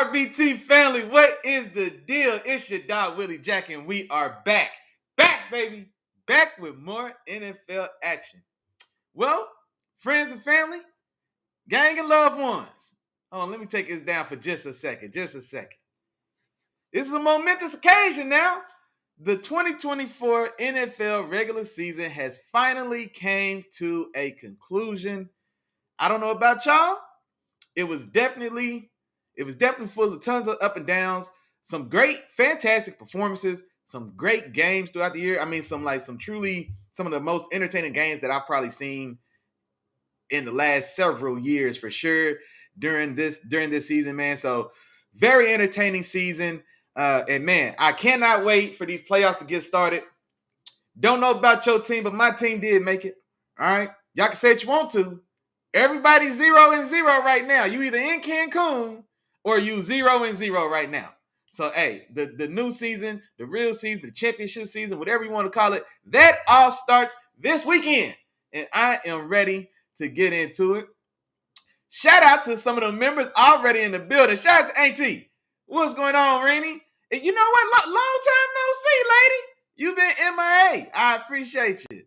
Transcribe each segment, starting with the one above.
RBT family, what is the deal? It's your dog Willie Jack, and we are back, baby, back with more NFL action. Well, friends and family, gang and loved ones. Hold on, let me take this down for just a second. This is a momentous occasion now. The 2024 NFL regular season has finally came to a conclusion. I don't know about y'all. It was definitely full of tons of up and downs, some great, fantastic performances, some great games throughout the year. I mean, some of the most entertaining games that I've probably seen in the last several years for sure during this season, man. So very entertaining season. And man, I cannot wait for these playoffs to get started. Don't know about your team, but my team did make it. All right. Y'all can say what you want to. Everybody's 0-0 right now. You either in Cancun or you 0-0 right now. So, hey, the new season, the real season, the championship season, whatever you want to call it, that all starts this weekend. And I am ready to get into it. Shout out to some of the members already in the building. Shout out to Auntie. What's going on, Rainey? And you know what? Long time no see, lady. You've been MIA. I appreciate you.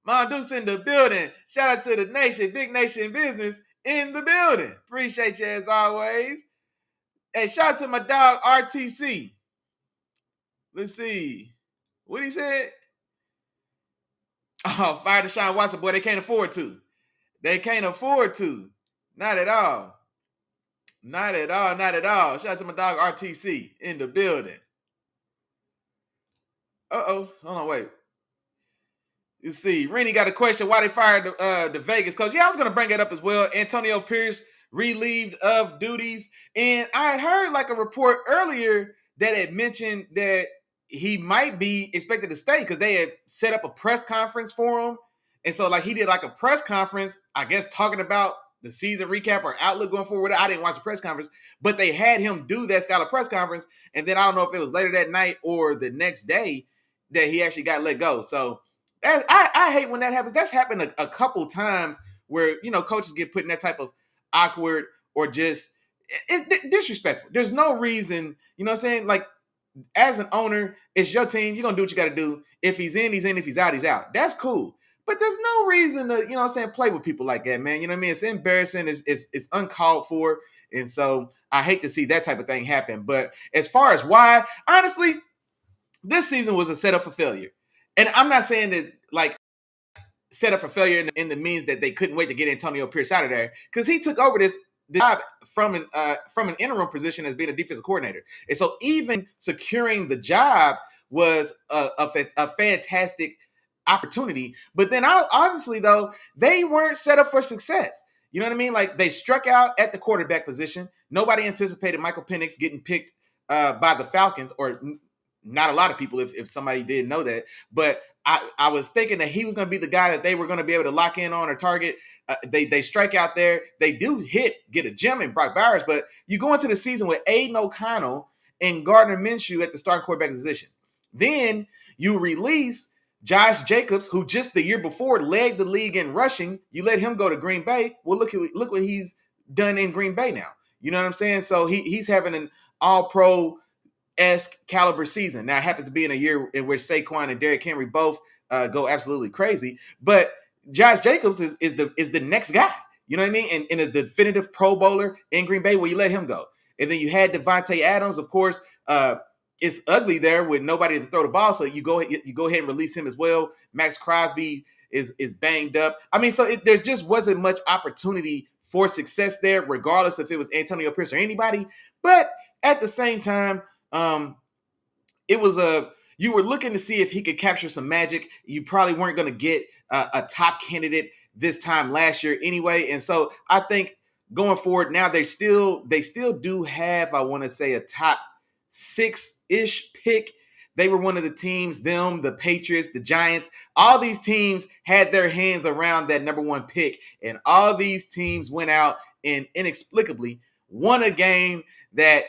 Mom Duke's in the building. Shout out to the nation, Big Nation Business in the building. Appreciate you as always. Hey, shout out to my dog RTC. Let's see. What he said? Oh, fire Deshaun Watson. Boy, they can't afford to. Not at all. Not at all. Shout out to my dog RTC in the building. Uh-oh. Hold on, wait. You see, Rennie got a question why they fired the Vegas coach. Yeah, I was going to bring it up as well. Antonio Pierce relieved of duties. And I had heard like a report earlier that had mentioned that he might be expected to stay because they had set up a press conference for him. And so like he did like a press conference, I guess talking about the season recap or outlook going forward. I didn't watch the press conference, but they had him do that style of press conference. And then I don't know if it was later that night or the next day that he actually got let go. So I hate when that happens. That's happened a couple times where, you know, coaches get put in that type of awkward or just it's disrespectful. There's no reason, you know what I'm saying? Like, as an owner, it's your team. You're going to do what you got to do. If he's in, he's in. If he's out, he's out. That's cool. But there's no reason to, you know what I'm saying, play with people like that, man. You know what I mean? It's embarrassing. It's uncalled for. And so I hate to see that type of thing happen. But as far as why, honestly, this season was a setup for failure. And I'm not saying that, like, set up for failure in the means that they couldn't wait to get Antonio Pierce out of there because he took over this job from an interim position as being a defensive coordinator. And so even securing the job was a fantastic opportunity. But then honestly, though, they weren't set up for success. You know what I mean? Like, they struck out at the quarterback position. Nobody anticipated Michael Penix getting picked by the Falcons, or not a lot of people, if somebody did know that. But I was thinking that he was going to be the guy that they were going to be able to lock in on or target. They strike out there. They do get a gem in Brock Bowers, but you go into the season with Aiden O'Connell and Gardner Minshew at the starting quarterback position. Then you release Josh Jacobs, who just the year before led the league in rushing. You let him go to Green Bay. Well, look what he's done in Green Bay now. You know what I'm saying? So he's having an all-pro-esque caliber season. Now, it happens to be in a year in which Saquon and Derrick Henry both go absolutely crazy. But Josh Jacobs is the next guy. You know what I mean? And a definitive Pro Bowler in Green Bay, where you let him go. And then you had Devontae Adams, of course. It's ugly there with nobody to throw the ball, so you go ahead and release him as well. Max Crosby is banged up. I mean, so there just wasn't much opportunity for success there, regardless if it was Antonio Pierce or anybody. But at the same time, it was you were looking to see if he could capture some magic. You probably weren't going to get a top candidate this time last year anyway. And so I think going forward now, they still do have, I want to say, a top 6-ish pick. They were one of the teams, the Patriots, the Giants, all these teams had their hands around that number 1 pick. And all these teams went out and inexplicably won a game that,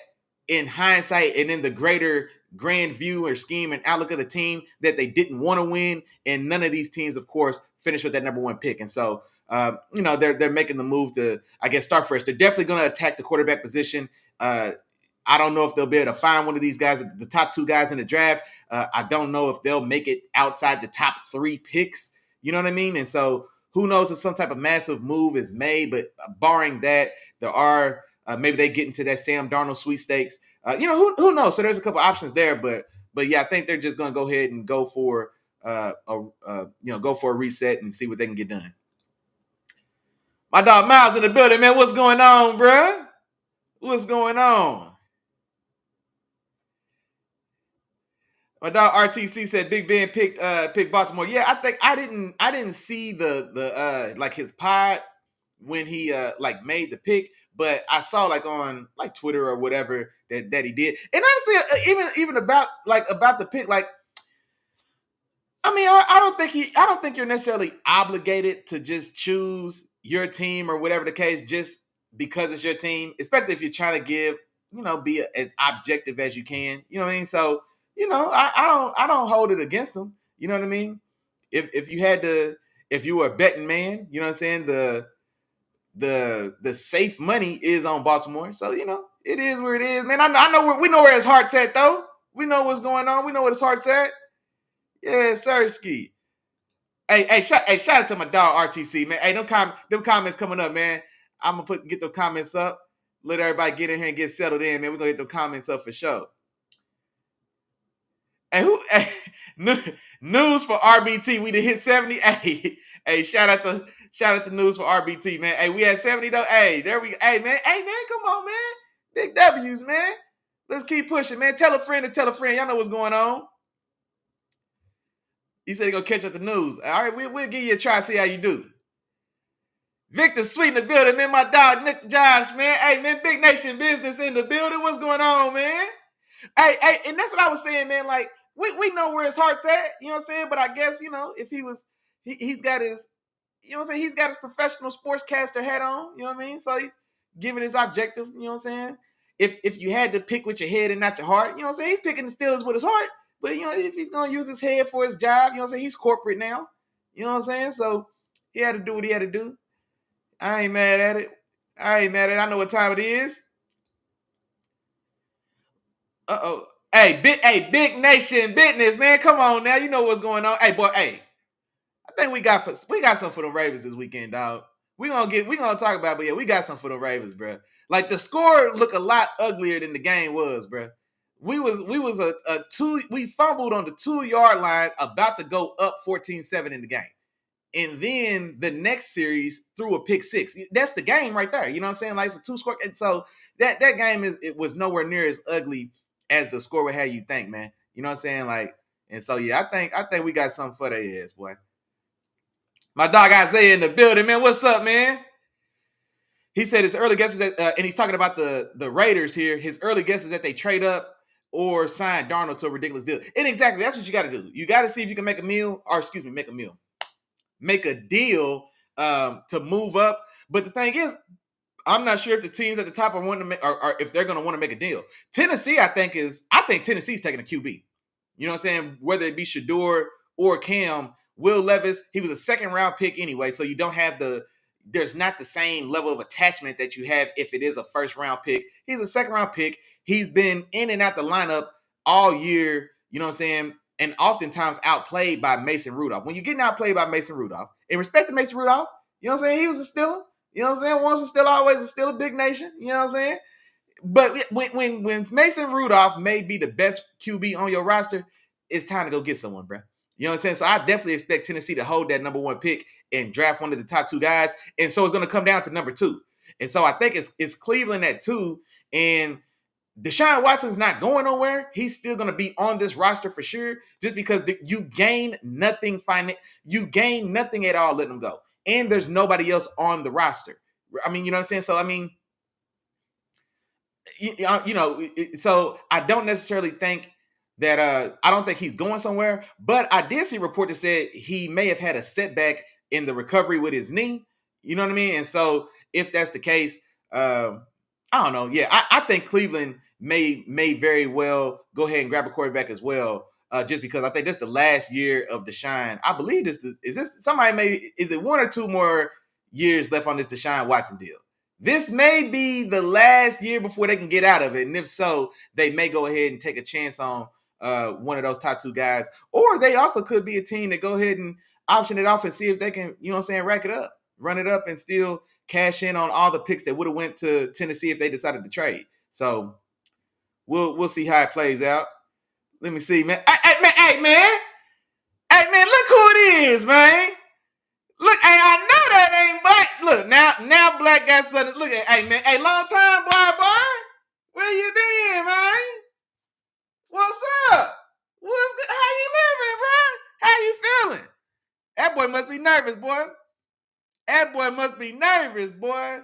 in hindsight and in the greater grand view or scheme and outlook of the team, that they didn't want to win. And none of these teams, of course, finished with that number 1 pick. And so, they're making the move to, I guess, start fresh. They're definitely going to attack the quarterback position. I don't know if they'll be able to find one of these guys, the top 2 guys in the draft. I don't know if they'll make it outside the top 3 picks. You know what I mean? And so who knows if some type of massive move is made, but barring that, there are maybe they get into that Sam Darnold sweepstakes. Who knows? So there's a couple options there, but yeah, I think they're just going to go ahead and go for go for a reset and see what they can get done. My dog Miles in the building, man. What's going on, bruh? What's going on? My dog RTC said Big Ben picked Baltimore. Yeah, I think I didn't see the like his pod when he like made the pick, but I saw like on like Twitter or whatever that he did. And honestly, even about the pick, like I mean, I don't think you're necessarily obligated to just choose your team or whatever the case just because it's your team, especially if you're trying to give, be as objective as you can. You know what I mean? So, I don't hold it against them. You know what I mean? If you were a betting man, you know what I'm saying? The safe money is on Baltimore. So, it is where it is, man. We know where his heart's at though. We know what's going on. We know where his heart's at. Yeah, Sirski. Hey, shout out to my dog RTC, man. Hey, them comments coming up, man. I'm gonna get them comments up. Let everybody get in here and get settled in, man. We're gonna get them comments up for sure. And news for RBT. We done hit 70. Hey, shout out to news for RBT, man. Hey, we had 70 though. Hey, there we go. Hey man, come on, man. Big W's, man. Let's keep pushing, man. Tell a friend to tell a friend. Y'all know what's going on. He said he gonna catch up the news. All right, we'll give you a try, see how you do. Victor Sweet in the building, man. My dog Nick Josh, man. Hey, man, Big Nation Business in the building. What's going on, man? Hey, and that's what I was saying, man. Like, we know where his heart's at, you know what I'm saying? But I guess, if he's got his, he's got his professional sportscaster hat on, you know what I mean? So he's giving his objective, you know what I'm saying? If you had to pick with your head and not your heart, you know what I'm saying? He's picking the Steelers with his heart. But, if he's going to use his head for his job, you know what I'm saying? He's corporate now. You know what I'm saying? So he had to do what he had to do. I ain't mad at it. I know what time it is. Uh-oh. Hey, Big Nation Business, man. Come on now. You know what's going on. Hey, boy, hey. I think we got some for the Ravens this weekend, dog. We gonna talk about it, but yeah, we got some for the Ravens, bro. Like the score looked a lot uglier than the game was, bro. We fumbled on the 2-yard line, about to go up 14-7 in the game. And then the next series threw a pick 6. That's the game right there. You know what I'm saying? Like it's a 2-score. And so that game it was nowhere near as ugly as the score would have you think, man. You know what I'm saying? Like, and so yeah, I think we got something for their ass, boy. My dog Isaiah in the building, man. What's up, man? He said his early guesses that, and he's talking about the Raiders here. His early guesses that they trade up or sign Darnold to a ridiculous deal. And exactly, that's what you got to do. You got to see if you can make a deal to move up. But the thing is, I'm not sure if the teams at the top are wanting to make, or if they're going to want to make a deal. Tennessee, I think Tennessee's taking a QB. You know what I'm saying? Whether it be Shador or Cam, Will Levis, he was a second-round pick anyway, so you don't have there's not the same level of attachment that you have if it is a first-round pick. He's a second-round pick. He's been in and out the lineup all year, you know what I'm saying, and oftentimes outplayed by Mason Rudolph. When you're getting outplayed by Mason Rudolph, and respect to Mason Rudolph, you know what I'm saying, he was a Steeler. You know what I'm saying? Once a Steeler, always a Steeler, Big Nation. You know what I'm saying? But when Mason Rudolph may be the best QB on your roster, it's time to go get someone, bro. You know what I'm saying? So I definitely expect Tennessee to hold that number 1 pick and draft one of the top 2 guys. And so it's going to come down to number 2. And so I think it's Cleveland at 2. And Deshaun Watson's not going nowhere. He's still going to be on this roster for sure. Just because you gain nothing you gain nothing at all letting him go. And there's nobody else on the roster. I mean, you know what I'm saying? So, I mean, so I don't necessarily think that I don't think he's going somewhere, but I did see a report that said he may have had a setback in the recovery with his knee. You know what I mean? And so if that's the case, I don't know. Yeah, I think Cleveland may very well go ahead and grab a quarterback as well, just because I think this is the last year of Deshaun. I believe is it 1 or 2 more years left on this Deshaun Watson deal? This may be the last year before they can get out of it. And if so, they may go ahead and take a chance on one of those top two guys. Or they also could be a team that go ahead and option it off and see if they can, rack it up, run it up, and still cash in on all the picks that would have went to Tennessee if they decided to trade. So we'll see how it plays out. Let me see, man. Hey, man. Hey, man, look who it is, man. Look, hey, I know that ain't Black. Look, now Black got something. Look at, hey, man. Hey, long time, boy. Where you been, man? What's up? What's good? How you living, bro? How you feeling? That boy must be nervous, boy. That boy must be nervous, boy.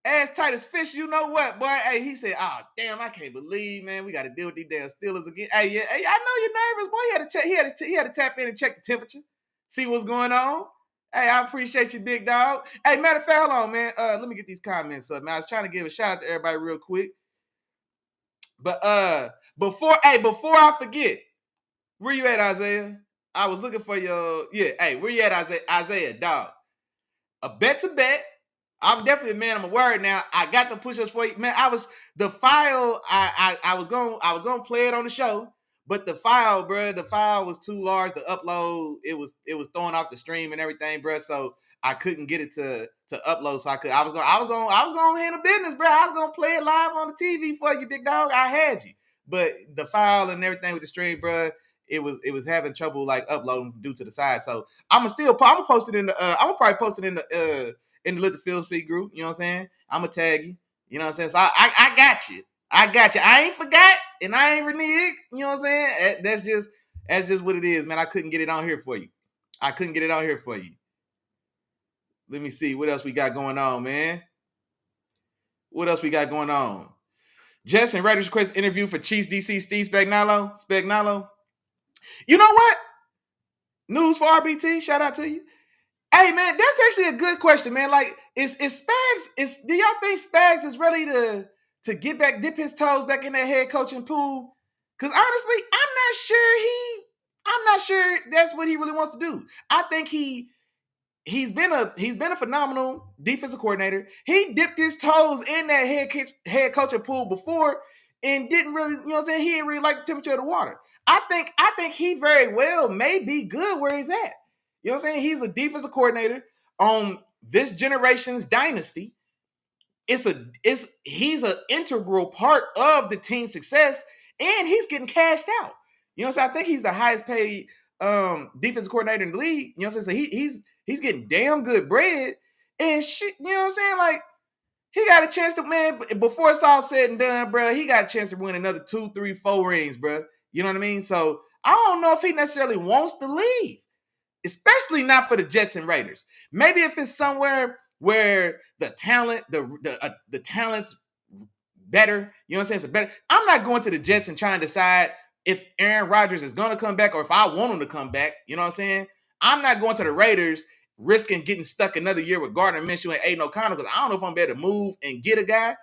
Ass tight as fish, you know what, boy? Hey, he said, "Oh, damn, I can't believe, man, we got to deal with these damn Steelers again." Hey, yeah, hey, I know you're nervous, boy. He had to tap in and check the temperature, see what's going on. Hey, I appreciate you, big dog. Hey, matter of fact, hold on, man. Let me get these comments up, man. I was trying to give a shout out to everybody real quick, but before I forget, where you at, Isaiah? I was looking for your Hey, where you at, Isaiah, dog? A bet's a bet. I'm definitely a man of my word now. I got the push-ups for you. Man, I was gonna play it on the show, but the file was too large to upload. It was throwing off the stream and everything, bro. So I couldn't get it to upload. So I was gonna handle business, bro. I was gonna play it live on the TV for you, big dog. I had you. But the file and everything with the stream, bro, it was having trouble like uploading due to the size. So I'm gonna post it in the I'm gonna probably post it in the Let the Field Speak group, you know what I'm saying? I'm gonna tag you, you know what I'm saying? So I got you. I ain't forgot and I ain't reneged, you know what I'm saying? That's just what it is, man. I couldn't get it on here for you. Let me see what else we got going on, man. What else we got going on? Jess and Raiders request interview for Chiefs DC Steve Spagnuolo. You know what? News for RBT. Shout out to you. Hey, man, that's actually a good question, man. Like, is Spags? Do y'all think Spags is ready to dip his toes back in that head coaching pool? Because honestly, I'm not sure that's what he really wants to do. I think he's been a phenomenal defensive coordinator. He dipped his toes in that head coaching pool before and didn't really, you know what I'm saying? He didn't really like the temperature of the water. I think he very well may be good where he's at. You know what I'm saying? He's a defensive coordinator on this generation's dynasty. He's an integral part of the team's success, and he's getting cashed out. You know what I'm saying? I think he's the highest paid defensive coordinator in the league. You know what I'm saying? So he's getting damn good bread. And shit, you know what I'm saying? Like, he got a chance to, man, before it's all said and done, bro, he got a chance to win another 2, 3, 4 rings, bro. You know what I mean? So I don't know if he necessarily wants to leave, especially not for the Jets and Raiders. Maybe if it's somewhere where the talent's better, you know what I'm saying? It's better. I'm not going to the Jets and trying to decide if Aaron Rodgers is going to come back or if I want him to come back. You know what I'm saying? I'm not going to the Raiders risking getting stuck another year with Gardner Minshew and Aiden O'Connell because I don't know if I'm able to move and get a guy.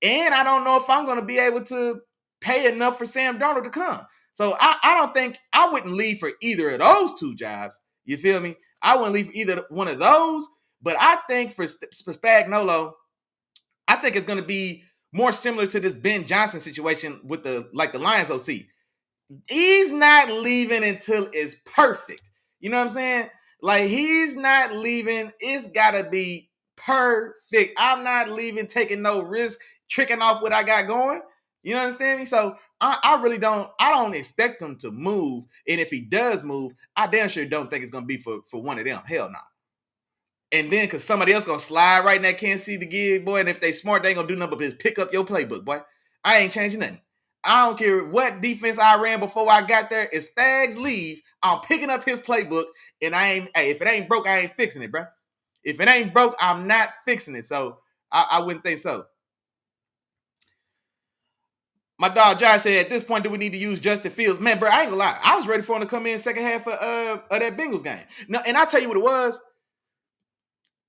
And I don't know if I'm going to be able to pay enough for Sam Darnold to come. So I don't think I wouldn't leave for either of those two jobs. You feel me? I wouldn't leave for either one of those. But I think for Spagnuolo, I think it's going to be more similar to this Ben Johnson situation with the Lions OC. He's not leaving until it's perfect. You know what I'm saying? Like, he's not leaving. It's got to be perfect. I'm not leaving, taking no risk, tricking off what I got going. You understand me? So I really don't expect him to move. And if he does move, I damn sure don't think it's going to be for one of them. Hell no. And then because somebody else going to slide right in that Kansas City gig, boy. And if they smart, they ain't going to do nothing but just pick up your playbook, boy. I ain't changing nothing. I don't care what defense I ran before I got there. If Spags leave, I'm picking up his playbook. And if it ain't broke, I ain't fixing it, bro. If it ain't broke, I'm not fixing it. So I wouldn't think so. My dog Josh said, at this point, do we need to use Justin Fields? Man, bro, I ain't gonna lie. I was ready for him to come in second half of that Bengals game. No, and I'll tell you what it was.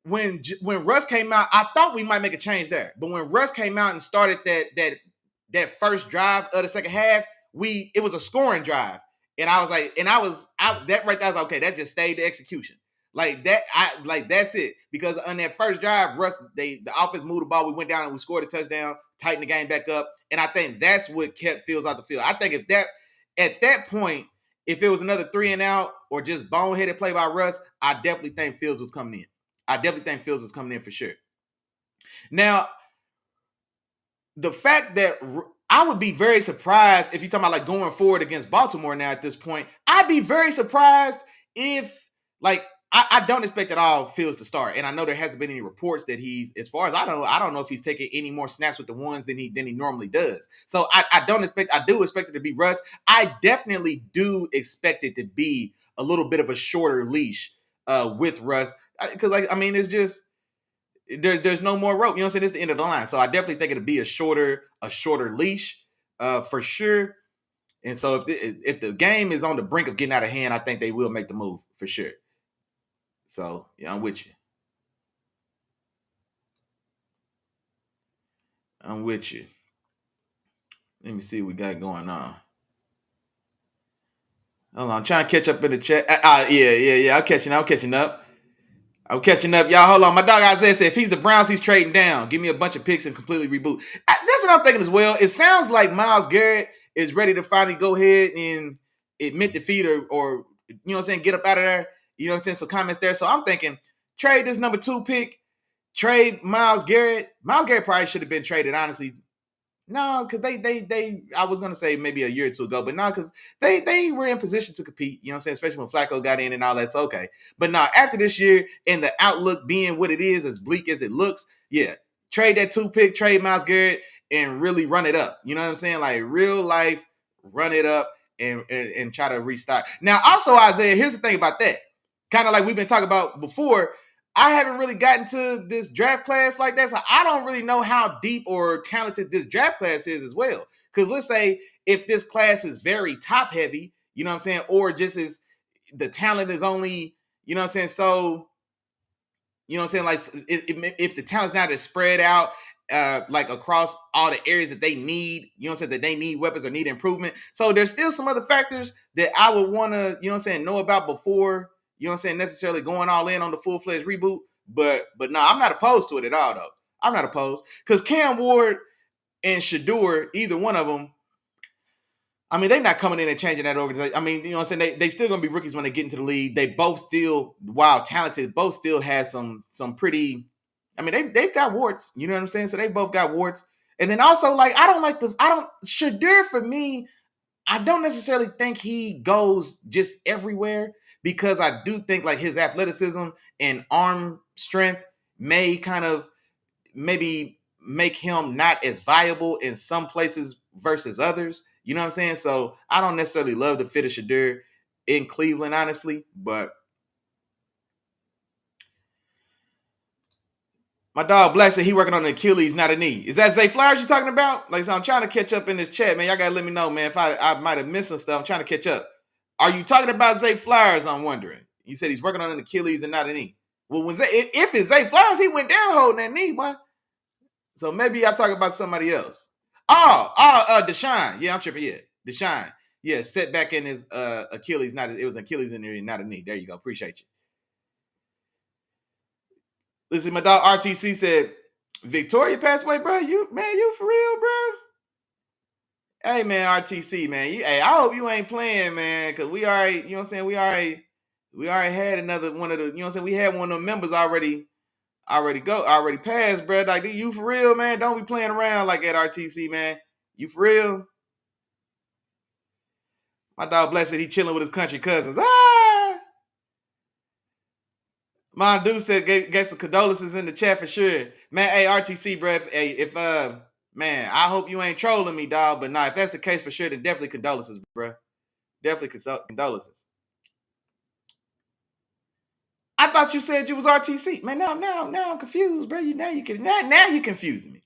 When Russ came out, I thought we might make a change there. But when Russ came out and started that first drive of the second half, it was a scoring drive. And I was like, that right there, I was like, okay, that just stayed the execution. Like that, that's it. Because on that first drive, Russ, the offense moved the ball. We went down and we scored a touchdown, tightened the game back up. And I think that's what kept Fields out the field. I think at that point, if it was another 3 and out or just boneheaded play by Russ, I definitely think Fields was coming in. I definitely think Fields was coming in for sure. Now, the fact that I would be very surprised if you're talking about like going forward against Baltimore now at this point, I'd be very surprised if like I don't expect at all Fields to start. And I know there hasn't been any reports that he's, as far as I don't know if he's taking any more snaps with the ones than he normally does. So I do expect it to be Russ. I definitely do expect it to be a little bit of a shorter leash with Russ. Because it's just there's no more rope. You know what I'm saying? It's the end of the line. So I definitely think it'll be a shorter leash for sure. And so if the game is on the brink of getting out of hand, I think they will make the move for sure. So yeah, I'm with you. Let me see what we got going on. Hold on, I'm trying to catch up in the chat. Yeah. I'm catching up. Y'all. Hold on. My dog Isaiah said if he's the Browns, he's trading down. Give me a bunch of picks and completely reboot. That's what I'm thinking as well. It sounds like Myles Garrett is ready to finally go ahead and admit defeat or you know what I'm saying, get up out of there. You know what I'm saying? So comments there. So I'm thinking trade this number 2 pick, trade Myles Garrett. Myles Garrett probably should have been traded, honestly. No, because they I was gonna say maybe a year or two ago, but no, because they were in position to compete, you know what I'm saying, especially when Flacco got in and all that's okay. But no, after this year and the outlook being what it is, as bleak as it looks, yeah, trade that 2 pick, trade Myles Garrett, and really run it up. You know what I'm saying? Like real life, run it up and try to restock. Now, also, Isaiah, here's the thing about that. Kind of like we've been talking about before. I haven't really gotten to this draft class like that, so I don't really know how deep or talented this draft class is as well. Because let's say if this class is very top heavy, you know what I'm saying, or just is the talent is only, you know what I'm saying, so, you know what I'm saying, like if the talent's not as spread out, like across all the areas that they need, you know what I'm saying, that they need weapons or need improvement. So there's still some other factors that I would want to, you know what I'm saying, know about before, you know what I'm saying, necessarily going all in on the full-fledged reboot. But no, I'm not opposed to it at all, though. I'm not opposed. Because Cam Ward and Shador, either one of them, they're not coming in and changing that organization. You know what I'm saying? They still going to be rookies when they get into the league. They both still, while talented, both still have some pretty, they've got warts. You know what I'm saying? So they both got warts. And then also, like, Shador for me, I don't necessarily think he goes just everywhere, because I do think like his athleticism and arm strength may kind of maybe make him not as viable in some places versus others. You know what I'm saying? So I don't necessarily love the fit of Shador in Cleveland, honestly, but my dog Black said he working on the Achilles, not a knee. Is that Zay Flowers you talking about? Like, so I'm trying to catch up in this chat, man. Y'all gotta let me know, man, if I might have missed some stuff. I'm trying to catch up. Are you talking about Zay Flowers? I'm wondering. You said he's working on an Achilles and not a knee. Well, if it's Zay Flowers, he went down holding that knee, boy. So maybe I talk about somebody else. Deshaun. Yeah, I'm tripping. Yeah, Deshaun. Yeah, setback in his Achilles. It was Achilles in there, not a knee. There you go. Appreciate you. Listen, my dog RTC said Victoria passed away, bro. You for real, bro? Hey, man, RTC, man. I hope you ain't playing, man, because we already, you know what I'm saying, we already had another one of the, you know what I'm saying, we had one of the members already passed, bro. Like, you for real, man? Don't be playing around like that, RTC, man. You for real? My dog Blessed, he chilling with his country cousins. My dude said get some condolences in the chat for sure. Man, hey, RTC, bro. If man, I hope you ain't trolling me, dog. But nah, if that's the case for sure, then definitely condolences, bro. Definitely condolences. I thought you said you was RTC. Man, now I'm confused, bro. Now you confusing me.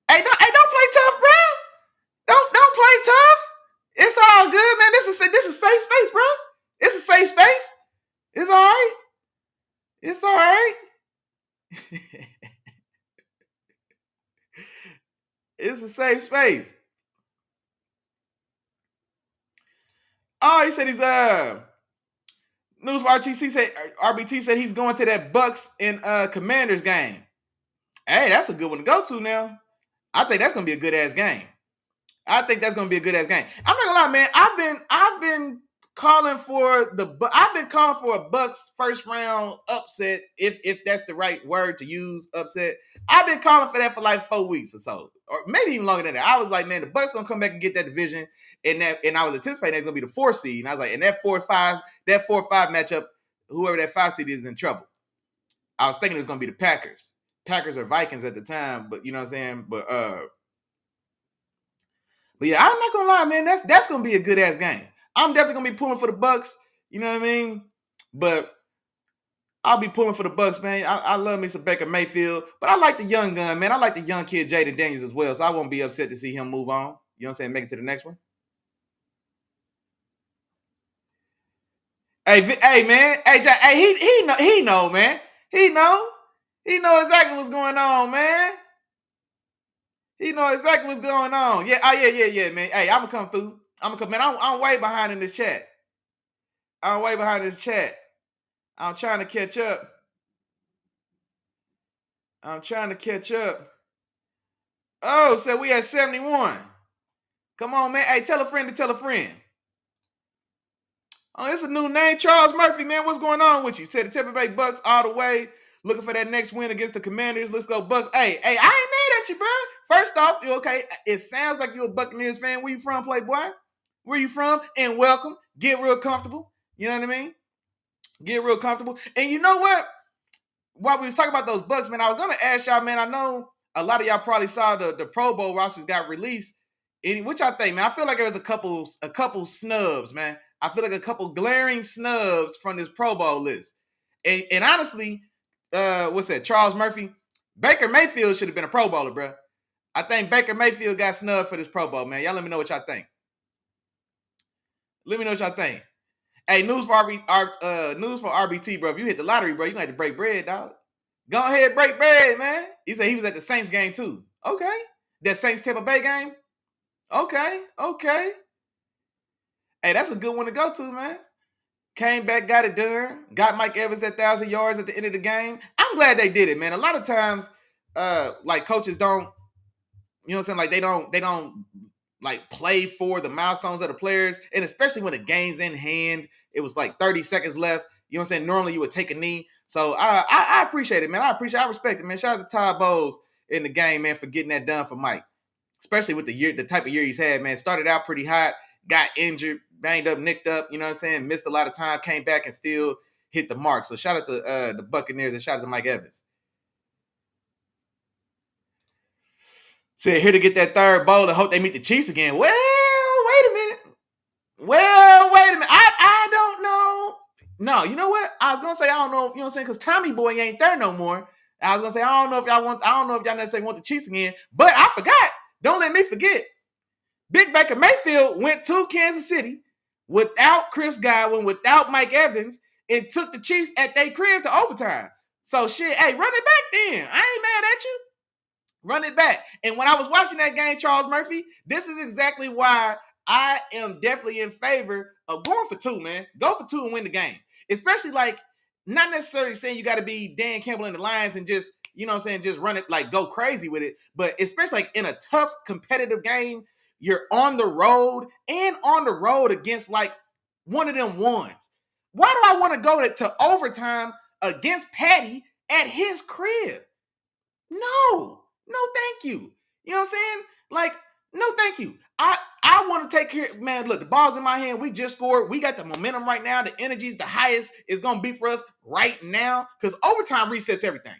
Hey, don't play tough, bro. Don't play tough. It's all good, man. This is safe space, bro. It's a safe space. It's all right. It's all right. It's a safe space. Oh, he said he's News for RBT said he's going to that Bucks and Commanders game. Hey, that's a good one to go to now. I think that's gonna be a good ass game. I'm not gonna lie, man. I've been calling for a Bucks first round upset, if that's the right word to use, upset. I've been calling for that for like 4 weeks or so, or maybe even longer than that. I was like, man, the Bucks gonna come back and get that division, and I was anticipating it's gonna be the 4 seed, and I was like, and that 4-5 matchup, whoever that 5 seed is in trouble. I was thinking it was gonna be the Packers or Vikings at the time, but you know what I'm saying, but yeah, I'm not gonna lie, man. That's gonna be a good ass game. I'm definitely gonna be pulling for the Bucks. You know what I mean? But I'll be pulling for the Bucks, man. I love me some Baker Mayfield, but I like the young gun, man. I like the young kid Jaden Daniels as well, so I won't be upset to see him move on. You know what I'm saying? Make it to the next one. Hey, man. Hey, he know, man. He know exactly what's going on, man. He know exactly what's going on. Yeah, yeah, man. Hey, I'm gonna come through. Man. I'm way behind in this chat. I'm trying to catch up. Oh, so we at 71. Come on, man. Hey, tell a friend to tell a friend. Oh, it's a new name, Charles Murphy, man. What's going on with you? Said the Tampa Bay Bucks all the way. Looking for that next win against the Commanders. Let's go, Bucks. Hey, I ain't mad at you, bro. First off, you okay? It sounds like you're a Buccaneers fan. Where you from, Playboy? Where you from? And welcome. Get real comfortable. You know what I mean? Get real comfortable. And you know what? While we was talking about those Bucks, man, I was gonna ask y'all, man. I know a lot of y'all probably saw the Pro Bowl rosters got released. What y'all think, man? I feel like there was a couple snubs, man. I feel like a couple glaring snubs from this Pro Bowl list. And honestly, what's that? Charles Murphy, Baker Mayfield should have been a Pro Bowler, bro. I think Baker Mayfield got snubbed for this Pro Bowl, man. Y'all let me know what y'all think. Hey, news for RBT, bro. If you hit the lottery, bro, you gonna have to break bread, dog. Go ahead, break bread, man. He said he was at the Saints game too. Okay, that Saints Tampa Bay game. Okay. Hey, that's a good one to go to, man. Came back, got it done. Got Mike Evans at 1,000 yards at the end of the game. I'm glad they did it, man. A lot of times, like coaches don't, you know what I'm saying? Like they don't like play for the milestones of the players, and especially when the game's in hand. It was like 30 seconds left. You know what I'm saying? Normally you would take a knee. So I appreciate it, man. I respect it, man. Shout out to Todd Bowles in the game, man, for getting that done for Mike. Especially with the type of year he's had, man. Started out pretty hot, got injured, banged up, nicked up, you know what I'm saying? Missed a lot of time, came back and still hit the mark. So shout out to the Buccaneers and shout out to Mike Evans. Said here to get that third bowl and hope they meet the Chiefs again. Well, wait a minute. I don't know. No, you know what? I was gonna say I don't know, you know what I'm saying? Because Tommy Boy ain't there no more. I was gonna say I don't know if y'all necessarily want the Chiefs again, but I forgot. Don't let me forget. Big Baker Mayfield went to Kansas City without Chris Godwin, without Mike Evans, and took the Chiefs at their crib to overtime. So shit, hey, run it back then. I ain't mad at you. Run it back. And when I was watching that game, Charles Murphy, this is exactly why I am definitely in favor of going for 2, man. Go for 2 and win the game. Especially like, not necessarily saying you got to be Dan Campbell in the Lions and just, you know what I'm saying, just run it, like go crazy with it. But especially like in a tough competitive game, you're on the road against like one of them ones. Why do I want to go to overtime against Patty at his crib? No, thank you. You know what I'm saying? Like, no, thank you. I want to take care. Man, look, the ball's in my hand. We just scored. We got the momentum right now. The energy's the highest it's going to be for us right now because overtime resets everything,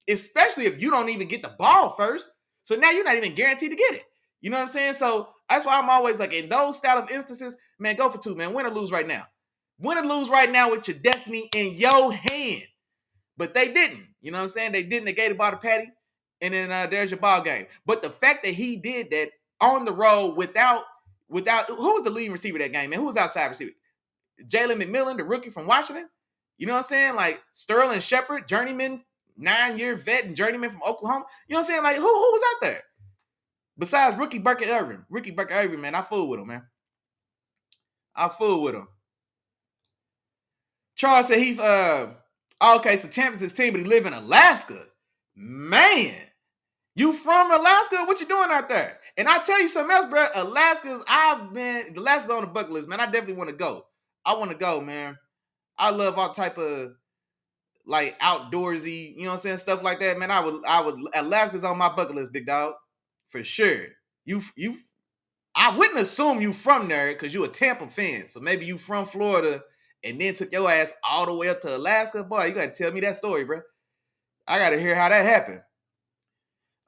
especially if you don't even get the ball first. So now you're not even guaranteed to get it. You know what I'm saying? So that's why I'm always like, in those style of instances, man, go for 2, man. Win or lose right now. Win or lose right now with your destiny in your hand. But they didn't. You know what I'm saying? They didn't. They gave the ball to Patty. And then there's your ball game. But the fact that he did that on the road without who was the leading receiver that game, man? Who was outside receiver? Jalen McMillan, the rookie from Washington. You know what I'm saying? Like Sterling Shepard, journeyman, 9-year vet and journeyman from Oklahoma. You know what I'm saying? Like who was out there? Besides Ricky Burkett-Irving, man, I fool with him, man. Charles said okay, so Tampa's his team, but he live in Alaska. Man, you from Alaska? What you doing out there? And I tell you something else, bro. Alaska's on the bucket list, man. I definitely want to go. I want to go, man. I love all type of like outdoorsy, you know what I'm saying, stuff like that, man. I would. Alaska's on my bucket list, big dog, for sure. You. I wouldn't assume you from there because you a Tampa fan. So maybe you from Florida and then took your ass all the way up to Alaska. Boy, you gotta tell me that story, bro. I gotta hear how that happened.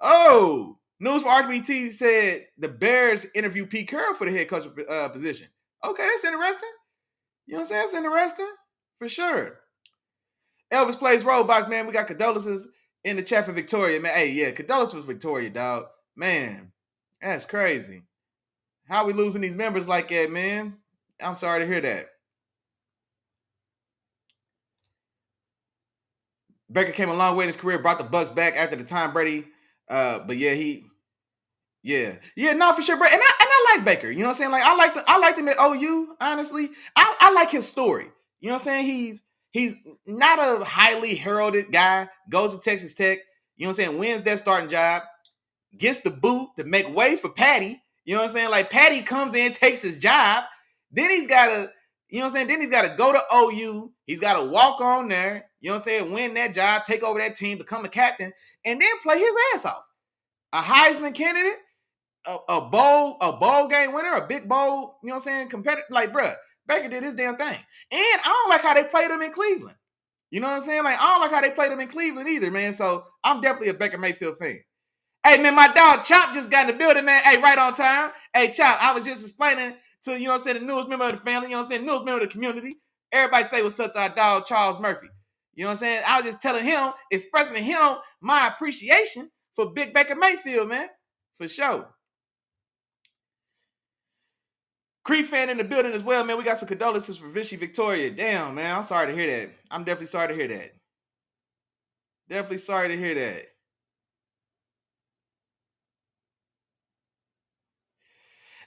Oh, news for RBT said the Bears interview Pete Carroll for the head coach position. Okay, that's interesting. You know what I'm saying? That's interesting for sure. Elvis plays Robots, man. We got condolences in the chat for Victoria, man. Hey, yeah, condolences for Victoria, dog. Man, that's crazy. How we losing these members like that, man? I'm sorry to hear that. Baker came a long way in his career, brought the Bucks back after the Tom Brady. But yeah, no, for sure, bro. And I like Baker. You know what I'm saying? Like I liked him at OU. Honestly, I like his story. You know what I'm saying? He's not a highly heralded guy. Goes to Texas Tech. You know what I'm saying? Wins that starting job. Gets the boot to make way for Patty. You know what I'm saying? Like Patty comes in, takes his job. Then he's got to, you know what I'm saying? Then he's got to go to OU. He's got to walk on there. You know what I'm saying? Win that job, take over that team, become a captain, and then play his ass off. A Heisman candidate, a bowl game winner, a big bowl, you know what I'm saying? Competitor. Like, bruh, Baker did his damn thing. And I don't like how they played him in Cleveland. You know what I'm saying? Like, I don't like how they played him in Cleveland either, man. So I'm definitely a Baker Mayfield fan. Hey, man, my dog Chop just got in the building, man. Hey, right on time. Hey, Chop, I was just explaining to, you know what I'm saying, the newest member of the family, you know what I'm saying, newest member of the community. Everybody say what's up to our dog, Charles Murphy. You know what I'm saying? I was just telling him, expressing to him my appreciation for Big Baker Mayfield, man. For sure. Cree fan in the building as well, man. We got some condolences for Vichy Victoria. Damn, man. I'm sorry to hear that. I'm definitely sorry to hear that. Definitely sorry to hear that.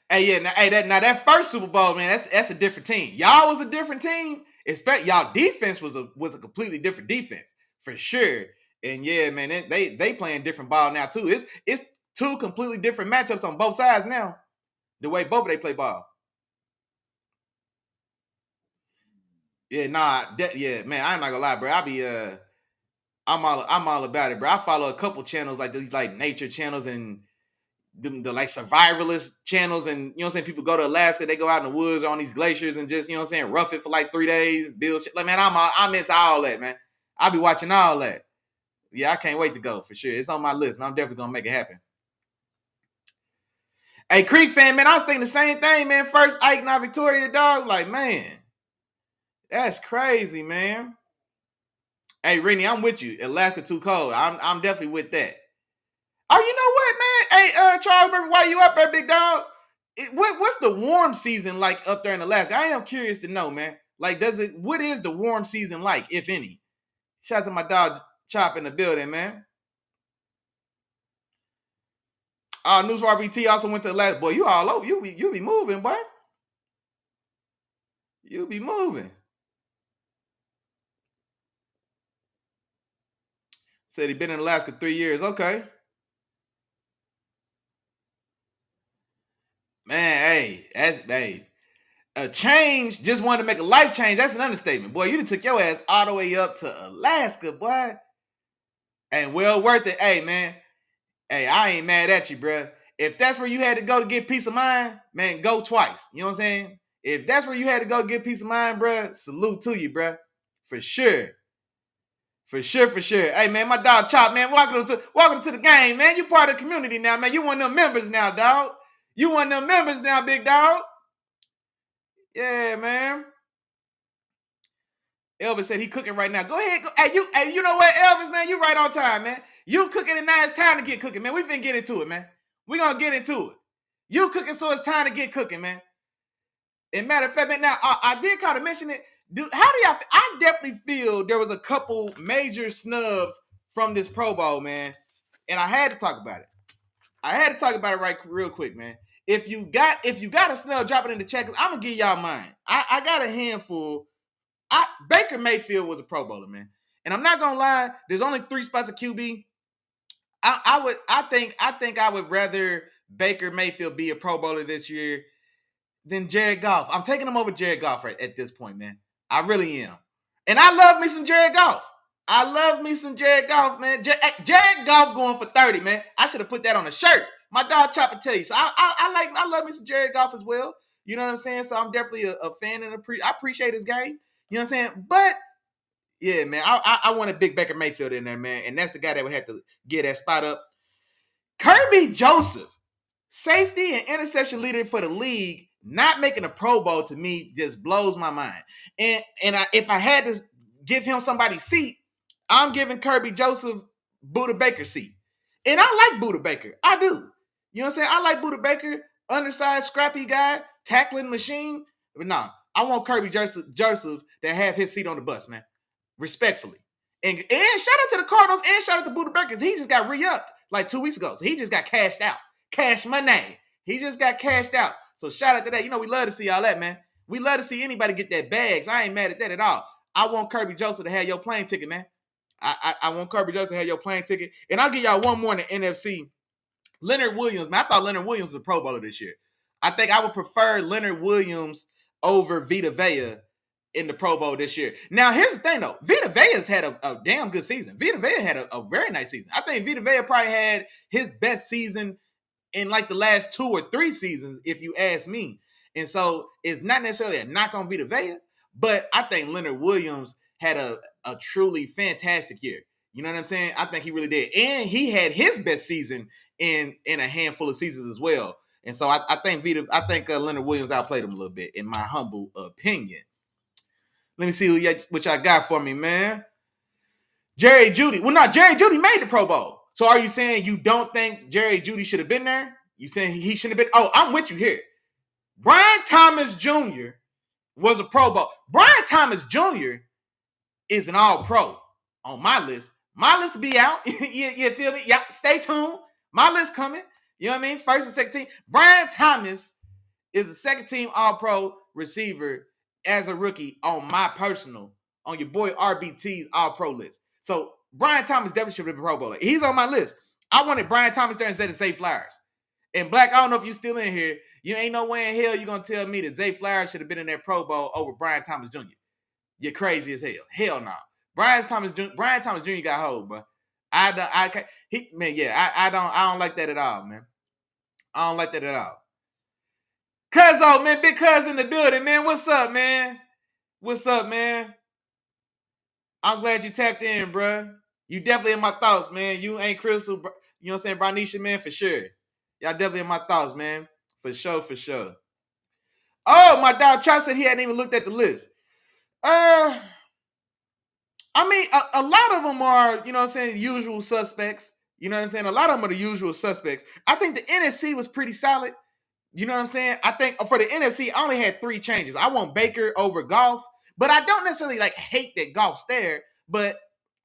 Hey, yeah, now that first Super Bowl, man, that's a different team. Y'all was a different team. Expect y'all defense was a completely different defense for sure. And yeah, man, they playing different ball now too. It's two completely different matchups on both sides now. The way both of they play ball. Yeah, yeah, man, I'm not gonna lie, bro. I'm all about it, bro. I follow a couple channels like these like nature channels and the like survivalist channels, and you know what I'm saying, people go to Alaska, they go out in the woods on these glaciers and just, you know what I'm saying, rough it for like 3 days, build shit. Like, man, I'm into all that, man. I'll be watching all that. Yeah, I can't wait to go for sure. It's on my list, man. I'm definitely gonna make it happen. Hey, Creek fan, man, I was thinking the same thing, man. First Ike, now Victoria, dog. Like, man, that's crazy, man. Hey, Rennie, I'm with you. Alaska too cold. I'm definitely with that. Oh, you know what, man? Hey, Charles, why you up there, big dog? What's the warm season like up there in Alaska? I am curious to know, man. Like, what is the warm season like, if any? Shout out to my dog Chop in the building, man. News for RBT also went to Alaska. Boy, you all over. You be moving, boy. You be moving. Said he been in Alaska 3 years. Okay. Man, hey. A change, just wanted to make a life change. That's an understatement. Boy, you done took your ass all the way up to Alaska, boy. And well worth it. Hey, man. Hey, I ain't mad at you, bro. If that's where you had to go to get peace of mind, man, go twice. You know what I'm saying? If that's where you had to go get peace of mind, bro, salute to you, bro. For sure. For sure. Hey, man, my dog Chop, man, welcome to the game, man. You part of the community now, man. You one of them members now, dog. You one of them members now, big dog. Yeah, man. Elvis said he cooking right now. Go ahead. Hey, you know what, Elvis, man? You right on time, man. You cooking and now it's time to get cooking, man. We finna get into it, man. We gonna get into it. You cooking, so it's time to get cooking, man. And matter of fact, man, now I did kind of mention it. Dude, how do y'all? I definitely feel there was a couple major snubs from this Pro Bowl, man, and I had to talk about it. I had to talk about it right real quick, man. If you got a snub, drop it in the chat, because I'm gonna give y'all mine. I got a handful. Baker Mayfield was a Pro Bowler, man. And I'm not gonna lie, there's only 3 spots of QB. I think I would rather Baker Mayfield be a Pro Bowler this year than Jared Goff. I'm taking him over Jared Goff right at this point, man. I really am. And I love me some Jared Goff. I love me some Jared Goff, man. Jared Goff going for 30, man. I should have put that on a shirt. My dog Chopper tell you. So I love me some Jared Goff as well. You know what I'm saying? So I'm definitely a fan and I appreciate his game. You know what I'm saying? But yeah, man, I want a big Baker Mayfield in there, man. And that's the guy that would have to get that spot up. Kirby Joseph, safety and interception leader for the league, not making a Pro Bowl to me just blows my mind. And if I had to give him somebody's seat, I'm giving Kirby Joseph Buda Baker's seat. And I like Buda Baker. I do. You know what I'm saying? I like Buda Baker, undersized, scrappy guy, tackling machine. But nah, I want Kirby Joseph to have his seat on the bus, man. Respectfully. And shout out to the Cardinals and shout out to Buda Baker. He just got re-upped like 2 weeks ago. So he just got cashed out. Cash money. He just got cashed out. So shout out to that. You know, we love to see all that, man. We love to see anybody get that bags. I ain't mad at that at all. I want Kirby Joseph to have your plane ticket, man. I want Kirby Joseph to have your plane ticket. And I'll give y'all one more in the NFC. Leonard Williams, man. I thought Leonard Williams was a Pro Bowler this year. I think I would prefer Leonard Williams over Vita Vea in the Pro Bowl this year. Now, here's the thing, though. Vita Vea's had a damn good season. Vita Vea had a very nice season. I think Vita Vea probably had his best season in like the last 2 or 3 seasons, if you ask me. And so it's not necessarily a knock on Vita Vea, but I think Leonard Williams had a truly fantastic year. You know what I'm saying? I think he really did. And he had his best season in a handful of seasons as well. And so I think Leonard Williams outplayed him a little bit, in my humble opinion. Let me see what y'all got for me, man. Jerry Jeudy. Well, no, Jerry Jeudy made the Pro Bowl. So are you saying you don't think Jerry Jeudy should have been there? You saying he shouldn't have been? Oh, I'm with you here. Brian Thomas Jr. was a Pro Bowl. Brian Thomas Jr. is an all-pro on my list. My list will be out. you feel me? Yeah, stay tuned. My list coming. You know what I mean? First and second team. Brian Thomas is a second team all-pro receiver as a rookie on your boy RBT's all-pro list. So Brian Thomas definitely should have been a Pro Bowler. He's on my list. I wanted Brian Thomas there instead of Zay Flowers. And Black, I don't know if you're still in here. You ain't no way in hell you're going to tell me that Zay Flowers should have been in that Pro Bowl over Brian Thomas Jr. You're crazy as hell. Hell no. Brian Thomas Jr. got hold, bro. I don't like that at all, man. I don't like that at all. Cuzzo, man, big cuz in the building, man. What's up, man? What's up, man? I'm glad you tapped in, bro. You definitely in my thoughts, man. You ain't Crystal, you know what I'm saying? Bronisha, man, for sure. Y'all definitely in my thoughts, man. For sure, for sure. Oh, my dog Chop said he hadn't even looked at the list. I mean, a lot of them are, you know what I'm saying, usual suspects. You know what I'm saying? A lot of them are the usual suspects. I think the NFC was pretty solid. You know what I'm saying? I think for the NFC, I only had 3 changes. I want Baker over Goff, but I don't necessarily hate that Goff's there. But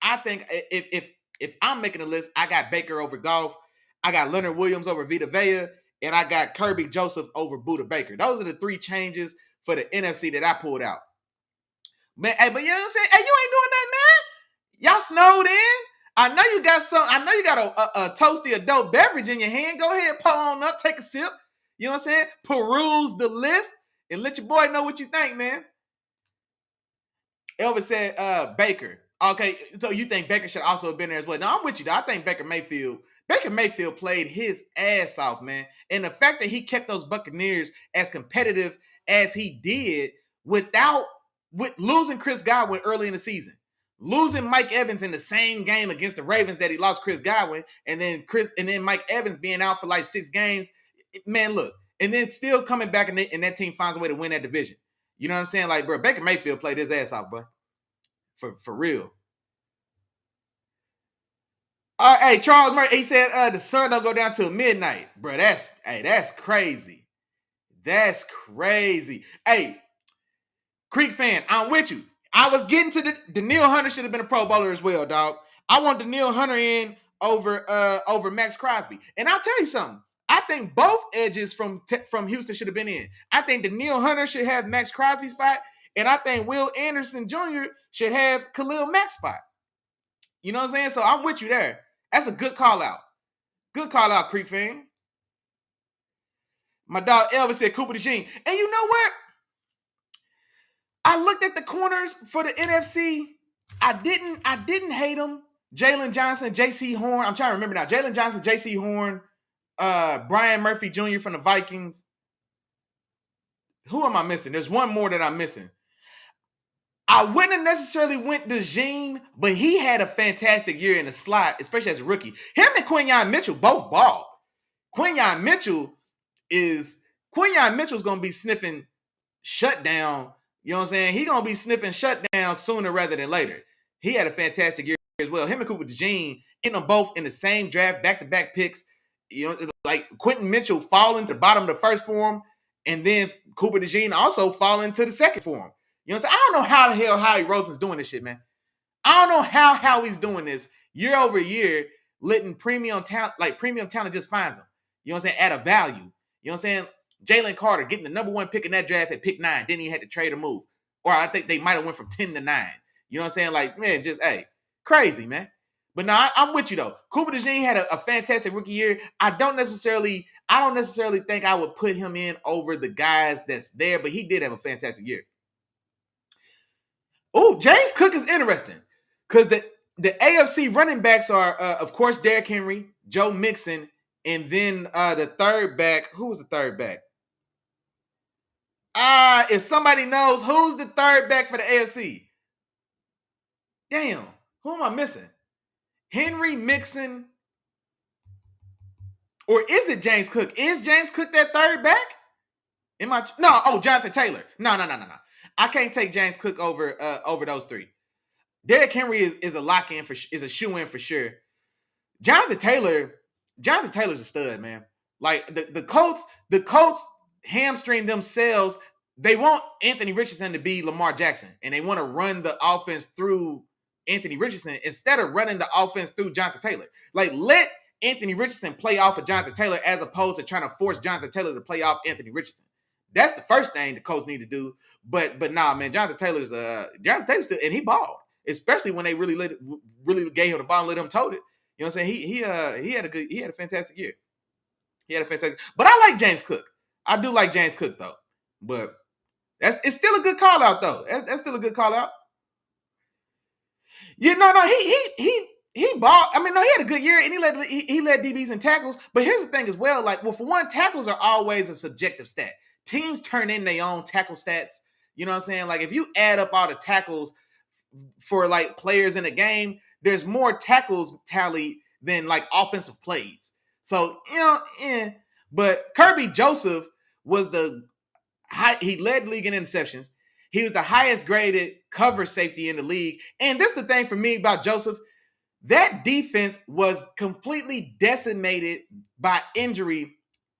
I think if I'm making a list, I got Baker over Goff, I got Leonard Williams over Vita Vea, and I got Kirby Joseph over Buda Baker. Those are the 3 changes for the NFC that I pulled out. Man, hey, but you know what I'm saying? Hey, you ain't doing that, man. Y'all snowed in. I know you got a toasty adult beverage in your hand. Go ahead, pull on up, take a sip. You know what I'm saying? Peruse the list and let your boy know what you think, man. Elvis said Baker. Okay, so you think Baker should also have been there as well. No, I'm with you, though. I think Baker Mayfield played his ass off, man. And the fact that he kept those Buccaneers as competitive as he did with losing Chris Godwin early in the season. Losing Mike Evans in the same game against the Ravens that he lost Chris Godwin, and then Mike Evans being out for like 6 games. Man, look, and then still coming back and that team finds a way to win that division. You know what I'm saying? Like, bro, Baker Mayfield played his ass off, bro. For real. Hey, Charles Murray, he said the sun don't go down till midnight. Bro, that's crazy. That's crazy. Hey, Creek fan, I'm with you. I was getting to Danielle Hunter should have been a Pro Bowler as well, dog. I want Danielle Hunter in over Max Crosby. And I'll tell you something. I think both edges from Houston should have been in. I think Danielle Hunter should have Max Crosby's spot, And I think Will Anderson Jr. should have Khalil Mack's spot. You know what I'm saying? So I'm with you there. That's a good call out. Good call out, Creek fan. My dog Elvis said Cooper DeJean. And you know what? I looked at the corners for the NFC. I didn't hate them. Jalen Johnson, J.C. Horn. I'm trying to remember now. Jalen Johnson, J.C. Horn, Brian Murphy Jr. from the Vikings. Who am I missing? There's one more that I'm missing. I wouldn't have necessarily went DeJean, but he had a fantastic year in the slot, especially as a rookie. Him and Quinyon Mitchell both balled. Quinyon Mitchell's going to be sniffing shutdown. You know what I'm saying? He's going to be sniffing shutdown sooner rather than later. He had a fantastic year as well. Him and Cooper DeJean, getting them both in the same draft, back-to-back picks. You know, like Quentin Mitchell falling to the bottom of the first for him, and then Cooper DeJean also falling to the second for him. You know what I'm saying? I don't know how the hell Howie Roseman's doing this shit, man. I don't know how Howie's doing this year over year, letting premium talent just finds him. You know what I'm saying? At a value. You know what I'm saying? Jalen Carter getting the number one pick in that draft at pick 9. Didn't even have to trade or move. Or I think they might have went from 10 to 9. You know what I'm saying? Like, man, just, hey, crazy, man. But no, I'm with you, though. Cooper DeJean had a fantastic rookie year. I don't necessarily think I would put him in over the guys that's there, but he did have a fantastic year. Oh, James Cook is interesting because the AFC running backs are, of course, Derrick Henry, Joe Mixon, and then the third back. Who was the third back? If somebody knows who's the third back for the AFC. Damn, who am I missing? Henry, Mixon, or is it James Cook? Is James Cook that third back? Jonathan Taylor. No. I can't take James Cook over those three. Derrick Henry is a lock-in is a shoe-in for sure. Jonathan Taylor's a stud, man. Like the Colts hamstring themselves. They want Anthony Richardson to be Lamar Jackson, and they want to run the offense through Anthony Richardson instead of running the offense through Jonathan Taylor. Like, let Anthony Richardson play off of Jonathan Taylor as opposed to trying to force Jonathan Taylor to play off Anthony Richardson. That's the first thing the Colts need to do. But nah, man, Jonathan Taylor's still, and he balled, especially when they really gave him the ball and let him tote it. You know what I'm saying? He had a fantastic year. But I like James Cook. I do like James Cook though. But it's still a good call out though. That's still a good call out. Yeah, no, he balled. I mean, no, he had a good year, and he led DBs in tackles. But here's the thing as well. Like, well, for one, tackles are always a subjective stat. Teams turn in their own tackle stats. You know what I'm saying? Like, if you add up all the tackles for like players in a game, there's more tackles tallied than like offensive plays. So, But Kirby Joseph was he led the league in interceptions. He was the highest graded cover safety in the league. And this is the thing for me about Joseph. That defense was completely decimated by injury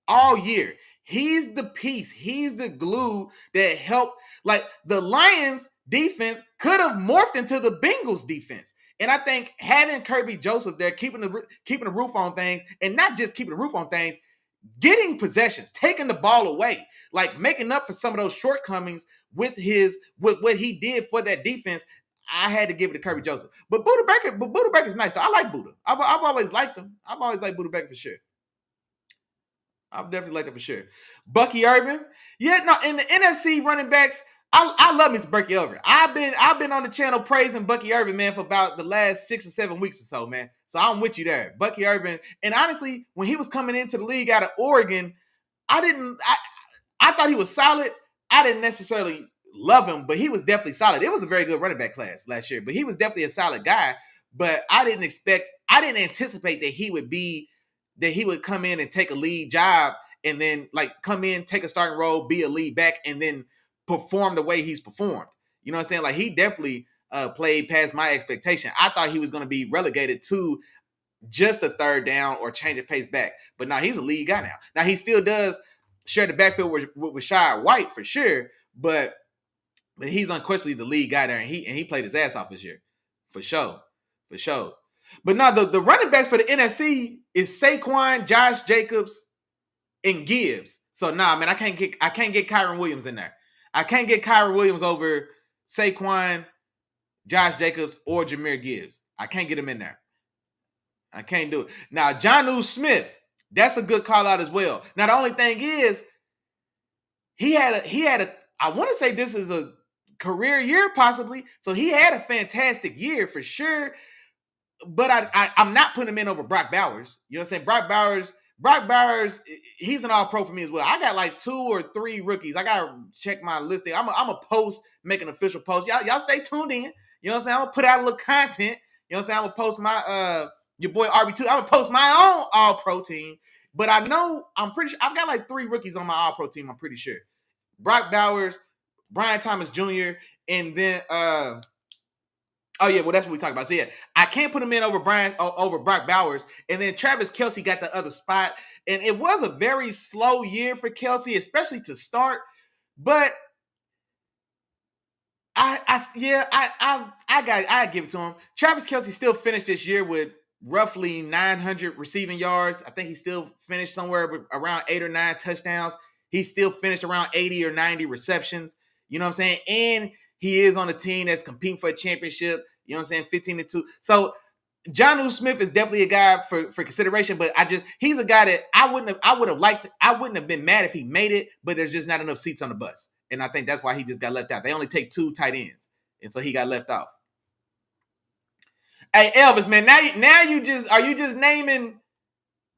all year. He's the piece. He's the glue that helped. Like, the Lions defense could have morphed into the Bengals defense. And I think having Kirby Joseph there, keeping the roof on things, and not just keeping the roof on things, getting possessions, taking the ball away, like making up for some of those shortcomings with what he did for that defense. I had to give it to Kirby Joseph. But Buda Baker's nice though. I like Buda. I've always liked him. I've always liked Buda Baker for sure. I've definitely liked it for sure. Bucky Irvin. Yeah, no, in the NFC running backs, I love Mr. Bucky Irvin. I've been on the channel praising Bucky Irvin, man, for about the last 6 or 7 weeks or so, man. So I'm with you there. Bucky Irvin. And honestly, when he was coming into the league out of Oregon, I thought he was solid. I didn't necessarily love him, but he was definitely solid. It was a very good running back class last year, but he was definitely a solid guy. But I didn't anticipate that he would come in and take a lead job and then like come in, take a starting role, be a lead back, and then perform the way he's performed. You know what I'm saying? Like, he definitely played past my expectation. I thought he was going to be relegated to just a third down or change of pace back. But now he's a lead guy now. Now, he still does share the backfield with Rashad White for sure, but he's unquestionably the lead guy there, and he played his ass off this year. For sure. But now the running backs for the NFC is Saquon, Josh Jacobs, and Gibbs. So nah, man, I can't get Kyron Williams in there. I can't get Kyrie Williams over Saquon, Josh Jacobs, or Jahmyr Gibbs. I can't get him in there. I can't do it. Now, Jonnu Smith, that's a good call out as well. Now, the only thing is, he had a, I want to say this is a career year possibly. So he had a fantastic year for sure. But I'm not putting him in over Brock Bowers. You know what I'm saying? Brock Bowers, he's an all-pro for me as well. I got like 2 or 3 rookies. I got to check my listing. I'm a post, make an official post. Y'all stay tuned in. You know what I'm saying? I'm going to put out a little content. You know what I'm saying? I'm going to post my, your boy RB2. I'm going to post my own all-pro team. But I'm pretty sure, I've got like 3 rookies on my all-pro team, I'm pretty sure. Brock Bowers, Brian Thomas Jr., and then, oh yeah, well that's what we talked about. So yeah, I can't put him in over Brock Bowers, and then Travis Kelce got the other spot, and it was a very slow year for Kelce, especially to start. But I give it to him. Travis Kelce still finished this year with roughly 900 receiving yards. I think he still finished somewhere with around 8 or 9 touchdowns. He still finished around 80 or 90 receptions. You know what I'm saying? And he is on a team that's competing for a championship. You know what I'm saying? 15-2. So Jonnu Smith is definitely a guy for consideration, but he's a guy that I wouldn't have been mad if he made it, but there's just not enough seats on the bus. And I think that's why he just got left out. They only take 2 tight ends. And so he got left off. Hey, Elvis, man, now you just naming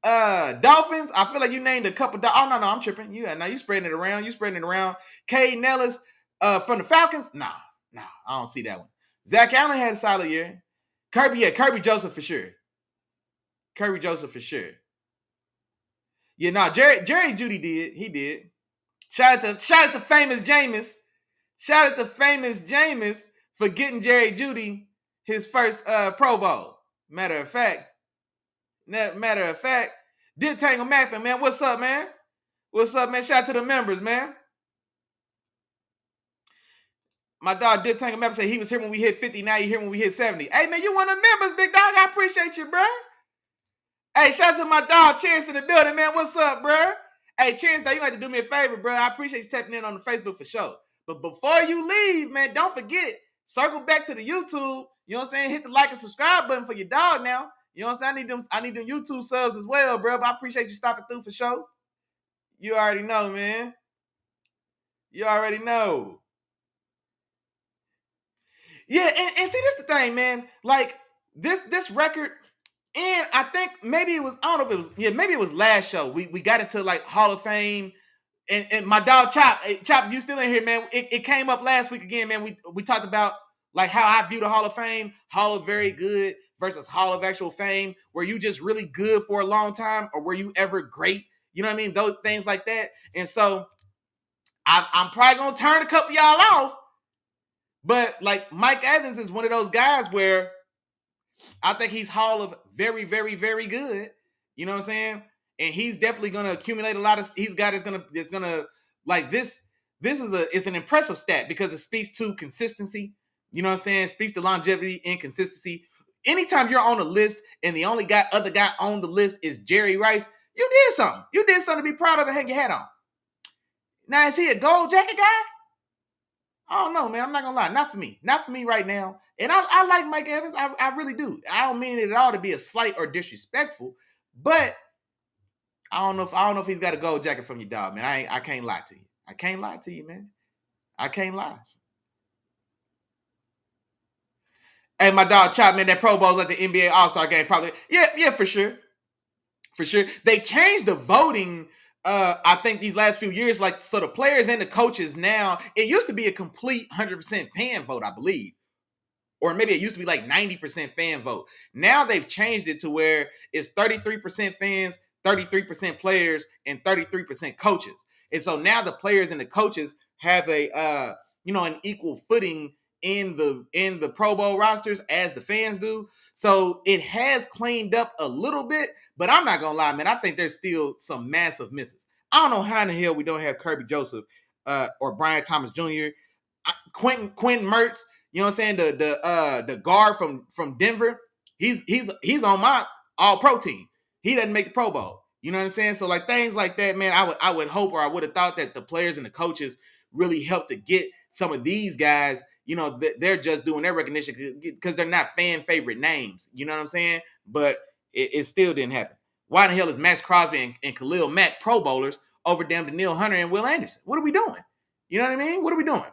Dolphins? I feel like you named a couple. Oh, no, I'm tripping. Now you spreading it around. Cade Nellis from the Falcons? No, I don't see that one. Zach Allen had a solid year. Kirby Joseph for sure. Yeah, no, Jerry Jeudy did. He did. Shout out to famous Jameis. Shout out to famous Jameis for getting Jerry Jeudy his first Pro Bowl. Matter of fact, Dip Tangle Mapping, man. What's up, man? Shout out to the members, man. My dog Dip Tangle Mapping said he was here when we hit 50. Now you here when we hit 70. Hey, man, you one of the members, big dog. I appreciate you, bro. Hey, shout out to my dog Chance in the building, man. What's up, bro? Hey, Chance, though, you have to do me a favor, bro. I appreciate you tapping in on the Facebook for sure. But before you leave, man, don't forget, circle back to the YouTube. You know what I'm saying? Hit the like and subscribe button for your dog now. You know what I'm saying? I need them YouTube subs as well, bro. But I appreciate you stopping through for sure. You already know, man. You already know. Yeah, and see, this the thing, man. Like, this record, and I think maybe it was, I don't know if it was, yeah, maybe it was last show. We got into, like, Hall of Fame. And my dog, Chop, you still in here, man. It came up last week again, man. We talked about, like, how I view the Hall of Fame, Hall of Very Good versus Hall of Actual Fame. Were you just really good for a long time, or were you ever great? You know what I mean? Those things like that. And so I'm probably going to turn a couple y'all off. But, like, Mike Evans is one of those guys where I think he's Hall of Very, Very, Very Good. You know what I'm saying? And he's definitely going to accumulate a lot of. He's got it's gonna like this. It's an impressive stat because it speaks to consistency. You know what I'm saying? It speaks to longevity and consistency. Anytime you're on a list and the only other guy on the list is Jerry Rice, you did something. You did something to be proud of and hang your hat on. Now, is he a gold jacket guy? I don't know, man. I'm not gonna lie. Not for me. Not for me right now. And I like Mike Evans. I really do. I don't mean it at all to be a slight or disrespectful, but I don't know if he's got a gold jacket from your dog, man. I can't lie to you. I can't lie to you, man. I can't lie. Hey, my dog Chop, man, that Pro Bowl's at the NBA All-Star game, probably. Yeah, for sure. For sure. They changed the voting, I think, these last few years. Like, so the players and the coaches now, it used to be a complete 100% fan vote, I believe. Or maybe it used to be like 90% fan vote. Now they've changed it to where it's 33% fans, 33% players, and 33% coaches. And so now the players and the coaches have a an equal footing in the Pro Bowl rosters as the fans do. So it has cleaned up a little bit, but I'm not gonna lie, man. I think there's still some massive misses. I don't know how in the hell we don't have Kirby Joseph or Brian Thomas Jr., Quentin Mertz. You know what I'm saying? The guard from Denver. He's on my All-Pro team. He doesn't make the Pro Bowl. You know what I'm saying? So, like, things like that, man, I would hope, or I would have thought that the players and the coaches really helped to get some of these guys, they're just doing their recognition because they're not fan favorite names. You know what I'm saying? But it still didn't happen. Why the hell is Max Crosby and Khalil Mack Pro Bowlers over damn Danielle Hunter and Will Anderson? What are we doing? You know what I mean? What are we doing?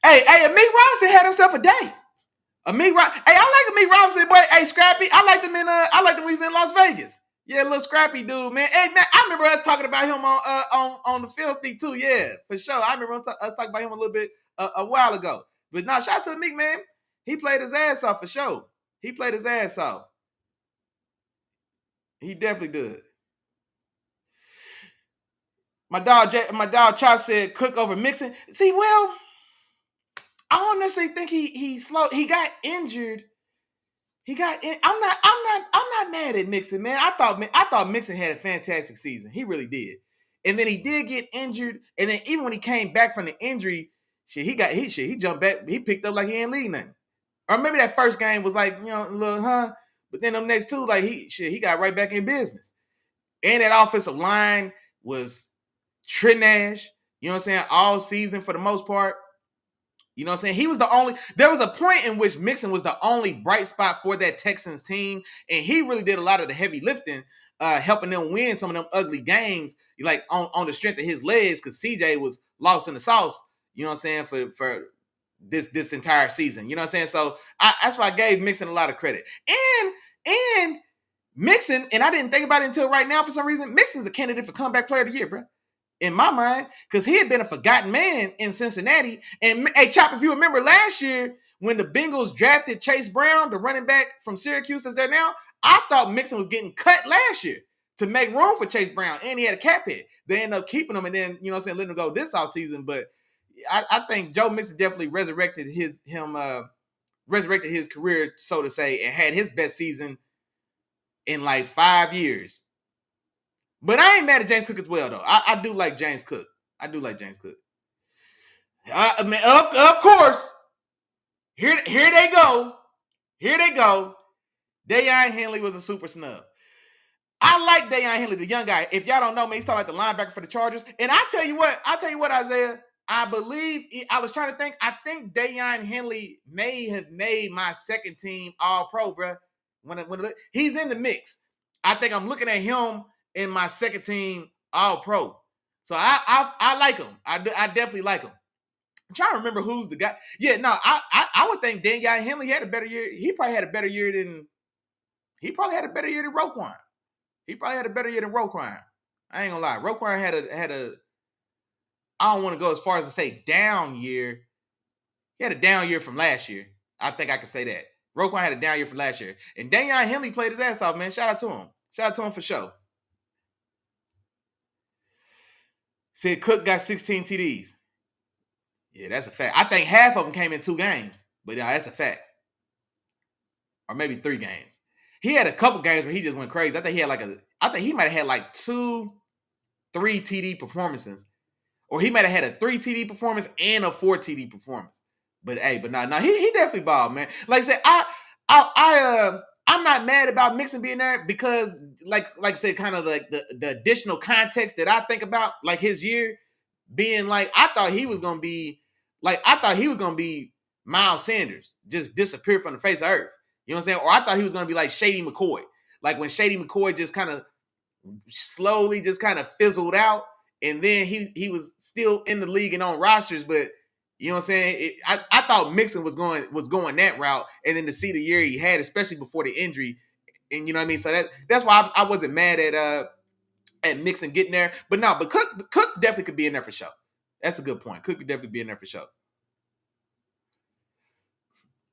Hey, Amik Robinson had himself a day. Hey, I like Amik Robinson, boy. Hey, Scrappy, I liked him when he was in Las Vegas. Yeah, little Scrappy dude, man. Hey, man, I remember us talking about him on the field speak too. Yeah, for sure. I remember us talking about him a little bit a while ago. But no, shout out to Amik, man. He played his ass off for sure. He played his ass off. He definitely did. My dog Chop said Cook over Mixon. See, well, I don't necessarily think he slow. He got injured. I'm not mad at Mixon, man. I thought Mixon had a fantastic season. He really did. And then he did get injured. And then even when he came back from the injury, he jumped back. He picked up like he ain't lead nothing. Or maybe that first game was like, a little, but then them next two, like he got right back in business. And that offensive line was Trinash, you know what I'm saying, all season for the most part. You know what I'm saying? There was a point in which Mixon was the only bright spot for that Texans team, and he really did a lot of the heavy lifting, helping them win some of them ugly games, like on the strength of his legs, because CJ was lost in the sauce, you know what I'm saying, for this entire season. You know what I'm saying? So that's why I gave Mixon a lot of credit. And Mixon, and I didn't think about it until right now for some reason, Mixon's a candidate for comeback player of the year, bro. In my mind, because he had been a forgotten man in Cincinnati. And hey, Chop, if you remember last year when the Bengals drafted Chase Brown, the running back from Syracuse that's there now, I thought Mixon was getting cut last year to make room for Chase Brown, and he had a cap hit. They ended up keeping him and then, you know what I'm saying, letting him go this offseason. But I think Joe Mixon definitely resurrected his career, so to say, and had his best season in like 5 years. But I ain't mad at James Cook as well, though. I do like James Cook. I mean, of course. Here they go. Deion Henley was a super snub. I like Deion Henley, the young guy. If y'all don't know me, he's talking about the linebacker for the Chargers. And I tell you what, Isaiah, I was trying to think. I think Deion Henley may have made my second team All-Pro, bro. He's in the mix. I think I'm looking at him in my second team All-Pro. So I like him. I definitely like him. I'm trying to remember who's the guy. Yeah, no, I would think Deion Henley had a better year. He probably had a better year than Roquan. I ain't gonna lie. Roquan had a I don't want to go as far as to say down year. He had a down year from last year. I think I can say that. Roquan had a down year from last year. And Deion Henley played his ass off, man. Shout out to him for sure. Said Cook got 16 TDs. Yeah, that's a fact. I think half of them came in 2 games. But yeah, that's a fact. Or maybe 3 games. He had a couple games where he just went crazy. I think he might have had like 2-3 TD performances. Or he might have had a 3 TD performance and a 4 TD performance. But he definitely balled, man. Like I said, I'm not mad about Mixon being there because, like I said, kind of like the additional context that I think about, like his year being like, I thought he was gonna be Miles Sanders, just disappear from the face of earth. You know what I'm saying? Or I thought he was gonna be like Shady McCoy, like when Shady McCoy just kind of slowly just kind of fizzled out, and then he was still in the league and on rosters, but you know what I'm saying? I thought Mixon was going that route, and then to see the year he had, especially before the injury, and you know what I mean. So that's why I wasn't mad at Mixon getting there. But Cook definitely could be in there for sure. That's a good point. Cook could definitely be in there for sure.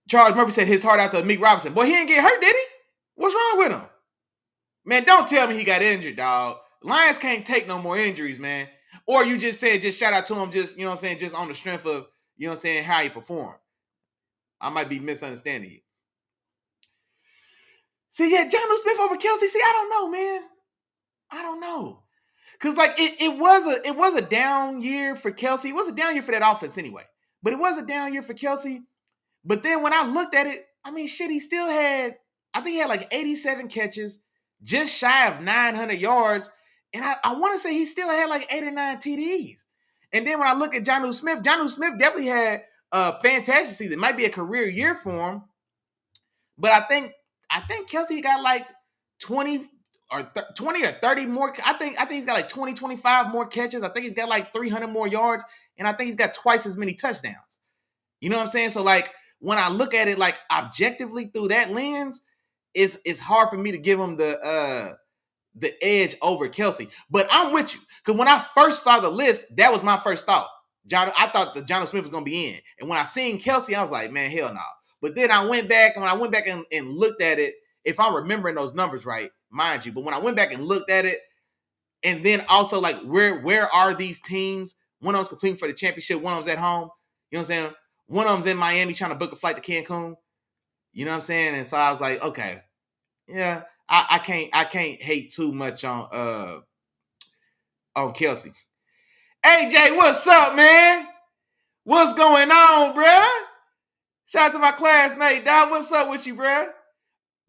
Charles Murphy said his heart out to Amik Robinson. Boy, he didn't get hurt, did he? What's wrong with him? Man, don't tell me he got injured, dog. Lions can't take no more injuries, man. Or you just said just shout out to him, just, you know what I'm saying, just on the strength of, you know what I'm saying, how he performed. I might be misunderstanding you. See, yeah, Jonnu Smith over Kelsey. See, I don't know, man. I don't know. Because, like, it was a down year for Kelsey. It was a down year for that offense anyway. But it was a down year for Kelsey. But then when I looked at it, I mean, shit, I think he had like 87 catches, just shy of 900 yards. And I want to say he still had like 8 or 9 TDs. And then when I look at Jonnu Smith definitely had a fantastic season. It might be a career year for him, but I think Kelce got like 20 or 20 or 30 more. I think he's got like 20, 25 more catches. I think he's got like 300 more yards, and I think he's got twice as many touchdowns. You know what I'm saying? So like when I look at it like objectively through that lens, it's hard for me to give him the edge over Kelce. But I'm with you. Because when I first saw the list, that was my first thought. I thought that Jonnu Smith was going to be in. And when I seen Kelce, I was like, man, hell no. But then I went back, and looked at it, if I'm remembering those numbers right, mind you, but when I went back and looked at it, and then also like where are these teams? One of them's competing for the championship, one of them's at home. You know what I'm saying? One of them's in Miami trying to book a flight to Cancun. You know what I'm saying? And so I was like, okay, yeah, I can't hate too much on Kelce. AJ, what's up, man? What's going on, bruh? Shout out to my classmate, dog. What's up with you, bruh?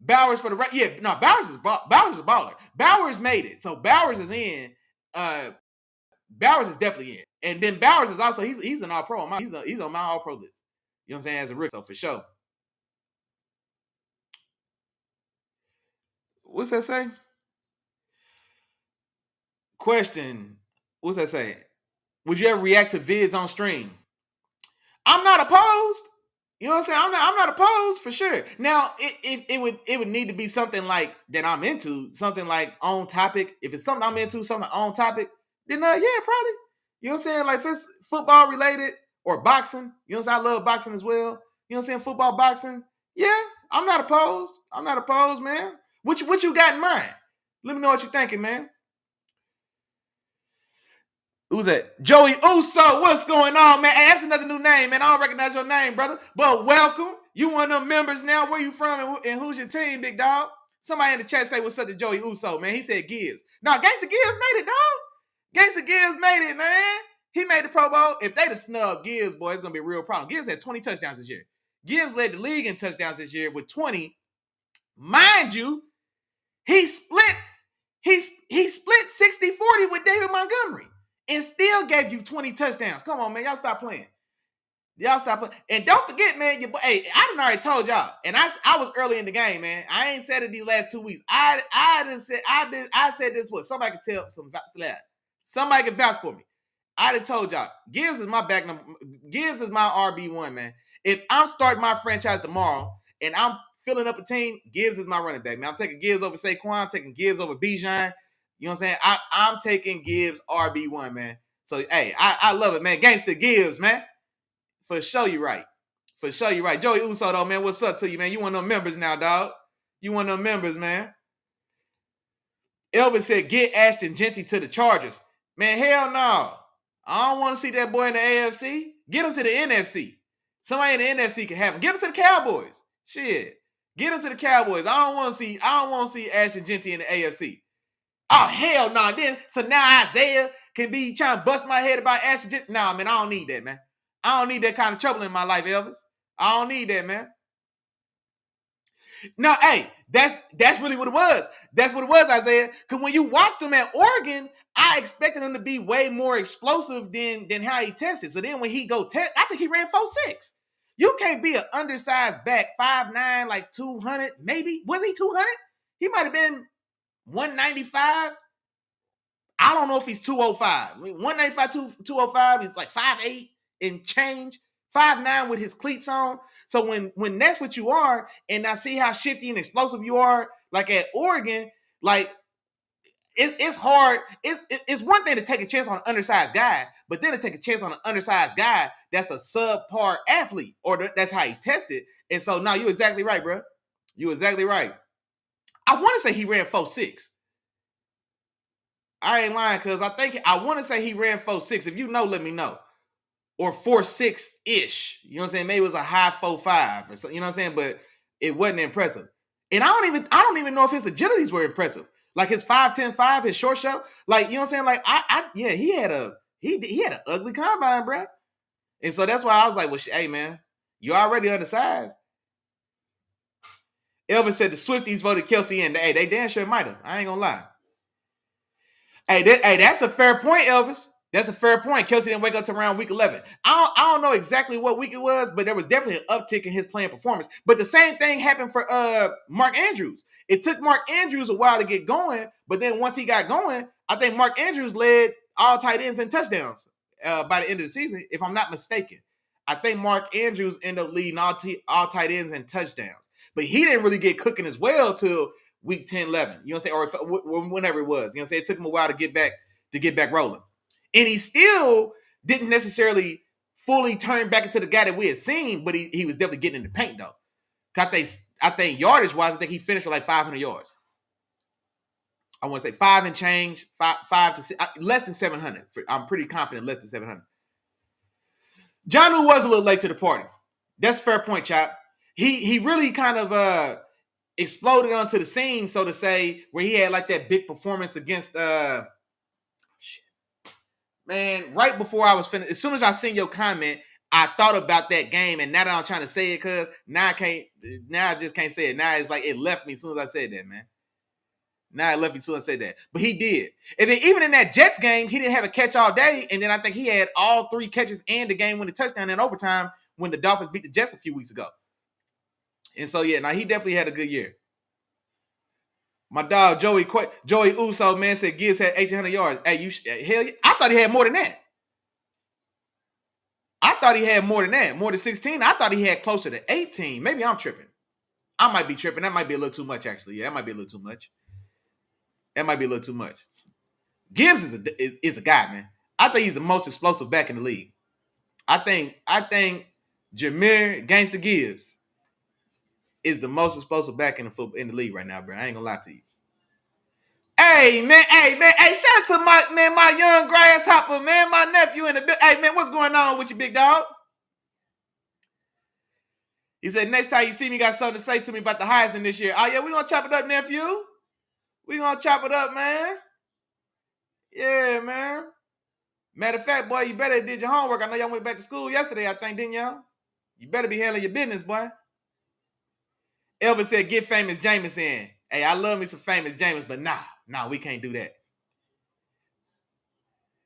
Bowers for the right. Yeah, no, Bowers is a baller. Bowers made it. So Bowers is in. Bowers is definitely in. And then Bowers is also, he's an all-pro. He's on my all-pro list. You know what I'm saying? As a rookie, so for sure. What's that say? Question. What's that say? Would you ever react to vids on stream? I'm not opposed. You know what I'm saying? I'm not opposed for sure. Now, it would need to be something like that I'm into, something like on topic. If it's something I'm into, something on topic, then yeah, probably. You know what I'm saying? Like if it's football related or boxing, you know what I'm saying? I love boxing as well. You know what I'm saying? Football, boxing. Yeah, I'm not opposed. I'm not opposed, man. What you got in mind? Let me know what you're thinking, man. Who's that? Joey Uso. What's going on, man? Hey, that's another new name, man. I don't recognize your name, brother. But welcome. You one of them members now. Where you from and who's your team, big dog? Somebody in the chat say what's up to Joey Uso, man. He said Gibbs. No, Gangsta Gibbs made it, dog. Gangsta Gibbs made it, man. He made the Pro Bowl. If they'd have snubbed Gibbs, boy, it's going to be a real problem. Gibbs had 20 touchdowns this year. Gibbs led the league in touchdowns this year with 20. Mind you, he split 60-40 with David Montgomery. And still gave you 20 touchdowns. Come on, man. Y'all stop playing. And don't forget, man, hey, I done already told y'all. And I was early in the game, man. I ain't said it these last 2 weeks. I said this what somebody could tell somebody can vouch for me. I done told y'all. Gibbs is my back number. Gibbs is my RB1, man. If I'm starting my franchise tomorrow and I'm filling up a team, Gibbs is my running back, man. I'm taking Gibbs over Saquon. I'm taking Gibbs over Bijan. You know what I'm saying? I'm taking Gibbs RB1, man. So, hey, I love it, man. Gangsta Gibbs, man. For sure you right. Joey Uso, though, man, what's up to you, man? You one of them members now, dog. You one of them members, man. Elvis said, get Ashton Genty to the Chargers. Man, hell no. I don't want to see that boy in the AFC. Get him to the NFC. Somebody in the NFC can have him. Get him to the Cowboys. Shit. Get him to the Cowboys. I don't want to see Ashton Genty in the AFC. Oh, hell no. Then so now Isaiah can be trying to bust my head about Ashton Genty. Nah, man, I don't need that, man. I don't need that kind of trouble in my life, Elvis. I don't need that, man. No, hey, that's really what it was. That's what it was, Isaiah. Because when you watched him at Oregon, I expected him to be way more explosive than how he tested. So then when he go test, I think he ran 4.6. You can't be an undersized back, 5'9", like 200, maybe. Was he 200? He might have been 195. I don't know if he's 205. 195, 205, he's like 5'8 and change. 5'9 with his cleats on. So when that's what you are, and I see how shifty and explosive you are, like at Oregon, like it's hard. It's one thing to take a chance on an undersized guy, but then to take a chance on an undersized guy that's a subpar athlete, or that's how he tested. And so, no, you're exactly right, bro. You're exactly right. I want to say he ran 4.6. I ain't lying, because I want to say he ran 4.6. If you know, let me know. Or 4.6-ish. You know what I'm saying? Maybe it was a high 4.5 or something. You know what I'm saying? But it wasn't impressive. And I don't even know if his agilities were impressive. Like his 5.10.5, his short shuttle. Like, you know what I'm saying? Like he had an ugly combine, bro. And so that's why I was like, well, hey man, you already undersized. Elvis said the Swifties voted Kelce in. Hey, they damn sure might have. I ain't gonna lie. Hey, that's a fair point, Elvis. That's a fair point. Kelsey didn't wake up to around week 11. I don't know exactly what week it was, but there was definitely an uptick in his playing performance. But the same thing happened for Mark Andrews. It took Mark Andrews a while to get going, but then once he got going, I think Mark Andrews led all tight ends in touchdowns by the end of the season, if I'm not mistaken. I think Mark Andrews ended up leading all tight ends in touchdowns. But he didn't really get cooking as well till week 10, 11. You know what I'm saying? Or whenever it was. You know what I'm saying? It took him a while to get back rolling. And he still didn't necessarily fully turn back into the guy that we had seen, but he was definitely getting in the paint, though. I think yardage-wise, I think he finished with like 500 yards. I want to say 5 and change, 5 to 6, less than 700. I'm pretty confident less than 700. Jonnu was a little late to the party. That's a fair point, Chop. He really kind of exploded onto the scene, so to say, where he had like that big performance against man, right before I was finished, as soon as I seen your comment, I thought about that game, and now that I'm trying to say it, cause now I just can't say it. Now it's like it left me as soon as I said that, man. Now it left me as soon as I said that. But he did. And then even in that Jets game, he didn't have a catch all day, and then I think he had all 3 catches and the game-winning touchdown in overtime when the Dolphins beat the Jets a few weeks ago. And so, yeah, now he definitely had a good year. My dog, Joey Uso, man, said Gibbs had 1,800 yards. Hey, hell yeah. I thought he had more than that. More than 16. I thought he had closer to 18. Maybe I'm tripping. I might be tripping. That might be a little too much, actually. Yeah, that might be a little too much. Gibbs is a guy, man. I think he's the most explosive back in the league. I think Jahmyr Gangsta Gibbs is the most explosive back in the league right now, bro. I ain't gonna lie to you. Hey, man, shout out to my young grasshopper, man, my nephew in the building. Hey, man, what's going on with you, big dog? He said, next time you see me, got something to say to me about the Heisman this year. Oh, yeah, we gonna chop it up, nephew. We gonna chop it up, man. Yeah, man. Matter of fact, boy, you better did your homework. I know y'all went back to school yesterday, I think, didn't y'all? You better be handling your business, boy. Elvis said, get famous Jameis in. Hey, I love me some famous Jameis, but nah, we can't do that.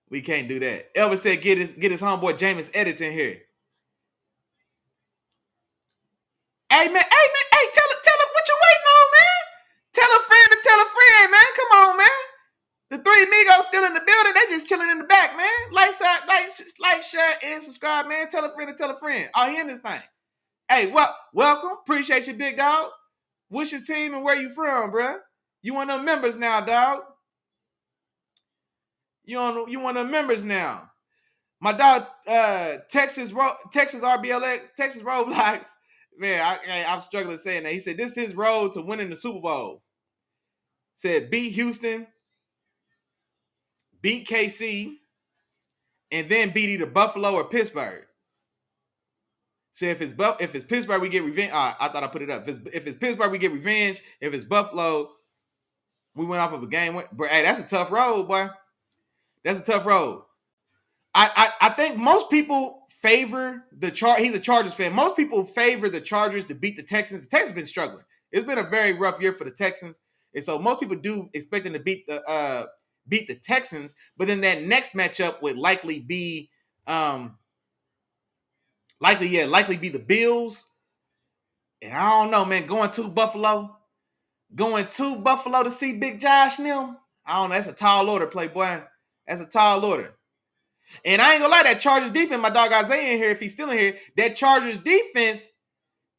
We can't do that. Elvis said, get his homeboy Jameis Edits in here. Hey, man, tell him what you waiting on, man. Tell a friend, man. Come on, man. The 3 amigos still in the building. They just chilling in the back, man. Like, share, and subscribe, man. Tell a friend. Oh, he in this thing. Hey, welcome. Appreciate you, big dog. What's your team and where you from, bro? You one of them members now, dog. You one of them members now. My dog, Texas RBLX, Texas Roblox. Man, I'm struggling saying that. He said this is his road to winning the Super Bowl. Said beat Houston, beat KC, and then beat either Buffalo or Pittsburgh. Said if it's Pittsburgh, we get revenge. I thought I put it up. If it's Pittsburgh, we get revenge. If it's Buffalo, we went off of a game. But hey, that's a tough road, boy. That's a tough road. I think most people favor the Chargers. He's a Chargers fan. Most people favor the Chargers to beat the Texans. The Texans have been struggling. It's been a very rough year for the Texans, and so most people do expect them to beat the Texans. But then that next matchup would likely be the Bills. And I don't know, man. Going to Buffalo to see Big Josh now. I don't know. That's a tall order, Playboy. That's a tall order. And I ain't gonna lie, that Chargers defense, my dog Isaiah in here, if he's still in here, that Chargers defense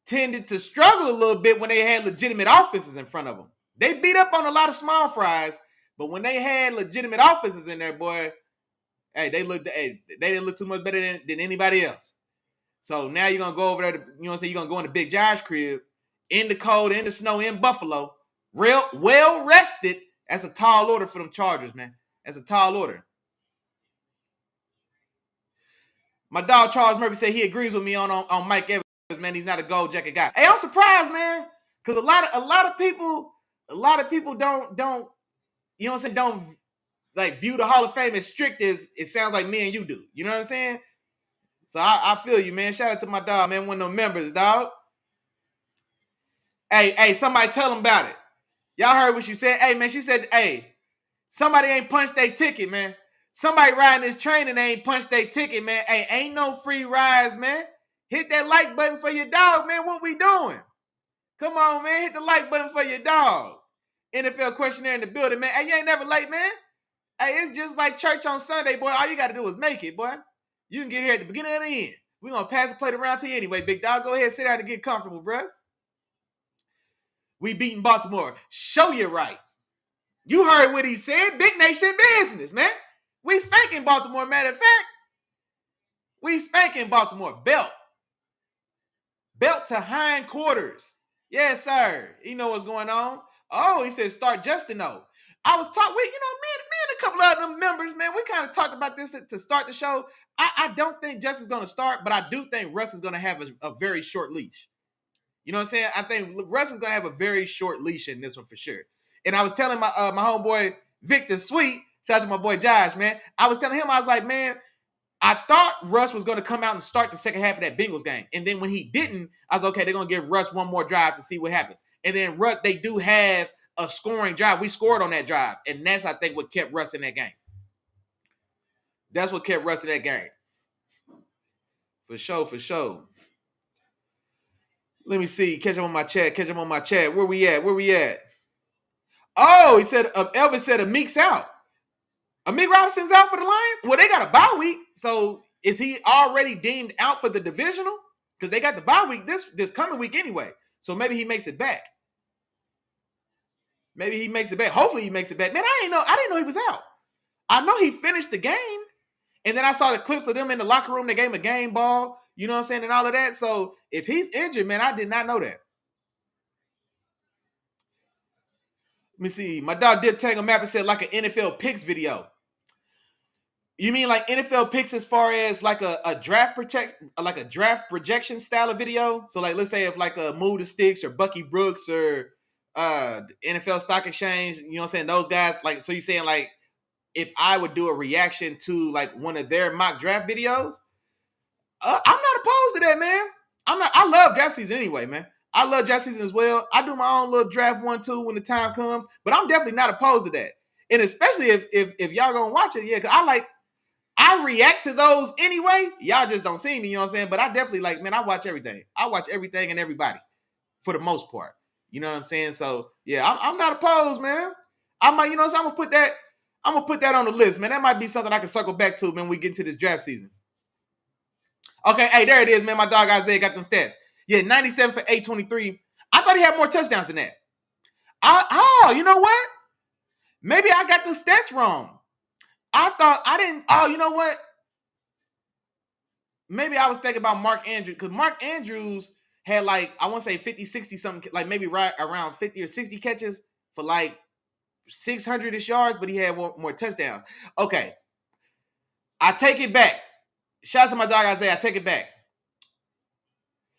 tended to struggle a little bit when they had legitimate offenses in front of them. They beat up on a lot of small fries, but when they had legitimate offenses in there, boy, hey, they didn't look too much better than anybody else. So now you're gonna go over there, you're gonna go in the Big Josh crib, in the cold, in the snow, in Buffalo, real well rested. That's a tall order for them Chargers, man. That's a tall order. My dog Charles Murphy said he agrees with me on Mike Evans, man. He's not a gold jacket guy. Hey, I'm surprised, man, because a lot of people don't you know what I'm saying, don't like view the Hall of Fame as strict as it sounds like me and you do. You know what I'm saying? So I feel you, man. Shout out to my dog, man. One of them members, dog. Hey, somebody tell him about it. Y'all heard what she said? Hey, man, she said, hey, somebody ain't punched their ticket, man. Somebody riding this train and they ain't punched their ticket, man. Hey, ain't no free rides, man. Hit that like button for your dog, man. What we doing? Come on, man. Hit the like button for your dog. NFL questionnaire in the building, man. Hey, you ain't never late, man. Hey, it's just like church on Sunday, boy. All you got to do is make it, boy. You can get here at the beginning or the end. We're going to pass the plate around to you anyway, big dog. Go ahead, sit down and get comfortable, bro. We beating Baltimore. Show you right. You heard what he said. Big nation business, man. We spanking Baltimore, matter of fact. We spanking Baltimore. Belt to hindquarters. Yes, sir. You know what's going on. Oh, he said start Justin, though. I was talking with, me and a couple of them members, man, we kind of talked about this to start the show. I don't think Justin's going to start, but I do think Russ is going to have a very short leash. You know what I'm saying? I think Russ is going to have a very short leash in this one for sure. And I was telling my homeboy, Victor Sweet, shout out to my boy Josh, man. I was telling him, I was like, man, I thought Russ was going to come out and start the second half of that Bengals game. And then when he didn't, I was okay, they're going to give Russ one more drive to see what happens. And then Russ, they do have a scoring drive. We scored on that drive. And that's, I think, what kept Russ in that game. That's what kept Russ in that game. For sure. Let me see. Catch him on my chat. Where we at? Oh, he said, Elvis said Amik's out. Amik Robinson's out for the Lions? Well, they got a bye week. So is he already deemed out for the divisional? Because they got the bye week this coming week anyway. So maybe he makes it back. Hopefully he makes it back. Man, I didn't know he was out. I know he finished the game. And then I saw the clips of them in the locker room. They gave him a game ball. You know what I'm saying? And all of that. So if he's injured, man, I did not know that. Let me see. My dog Dip Tango Map said like an NFL picks video. You mean like NFL picks as far as like a draft projection style of video? So like, let's say if like a Move the Sticks or Bucky Brooks or NFL Stock Exchange, you know what I'm saying? Those guys, like, so you're saying like if I would do a reaction to like one of their mock draft videos, I'm not opposed to that, man. I love draft season anyway, man. I love draft season as well. I do my own little draft 1-2 when the time comes, but I'm definitely not opposed to that. And especially if y'all gonna watch it, yeah, because I react to those anyway. Y'all just don't see me, you know what I'm saying? But I definitely like, man, I watch everything. I watch everything and everybody for the most part. You know what I'm saying? So yeah, I'm not opposed, man. I might, you know, so I'm gonna put that on the list, man. That might be something I can circle back to when we get into this draft season. Okay, hey, there it is, man. My dog Isaiah got them stats. Yeah, 97 for 823. I thought he had more touchdowns than that. You know what? Maybe I got the stats wrong. I thought I didn't. Oh, you know what? Maybe I was thinking about Mark Andrews because Mark Andrews had like, I want to say 50, 60 something, like maybe right around 50 or 60 catches for like 600-ish yards, but he had more touchdowns. Okay. I take it back. Shout out to my dog Isaiah. I take it back.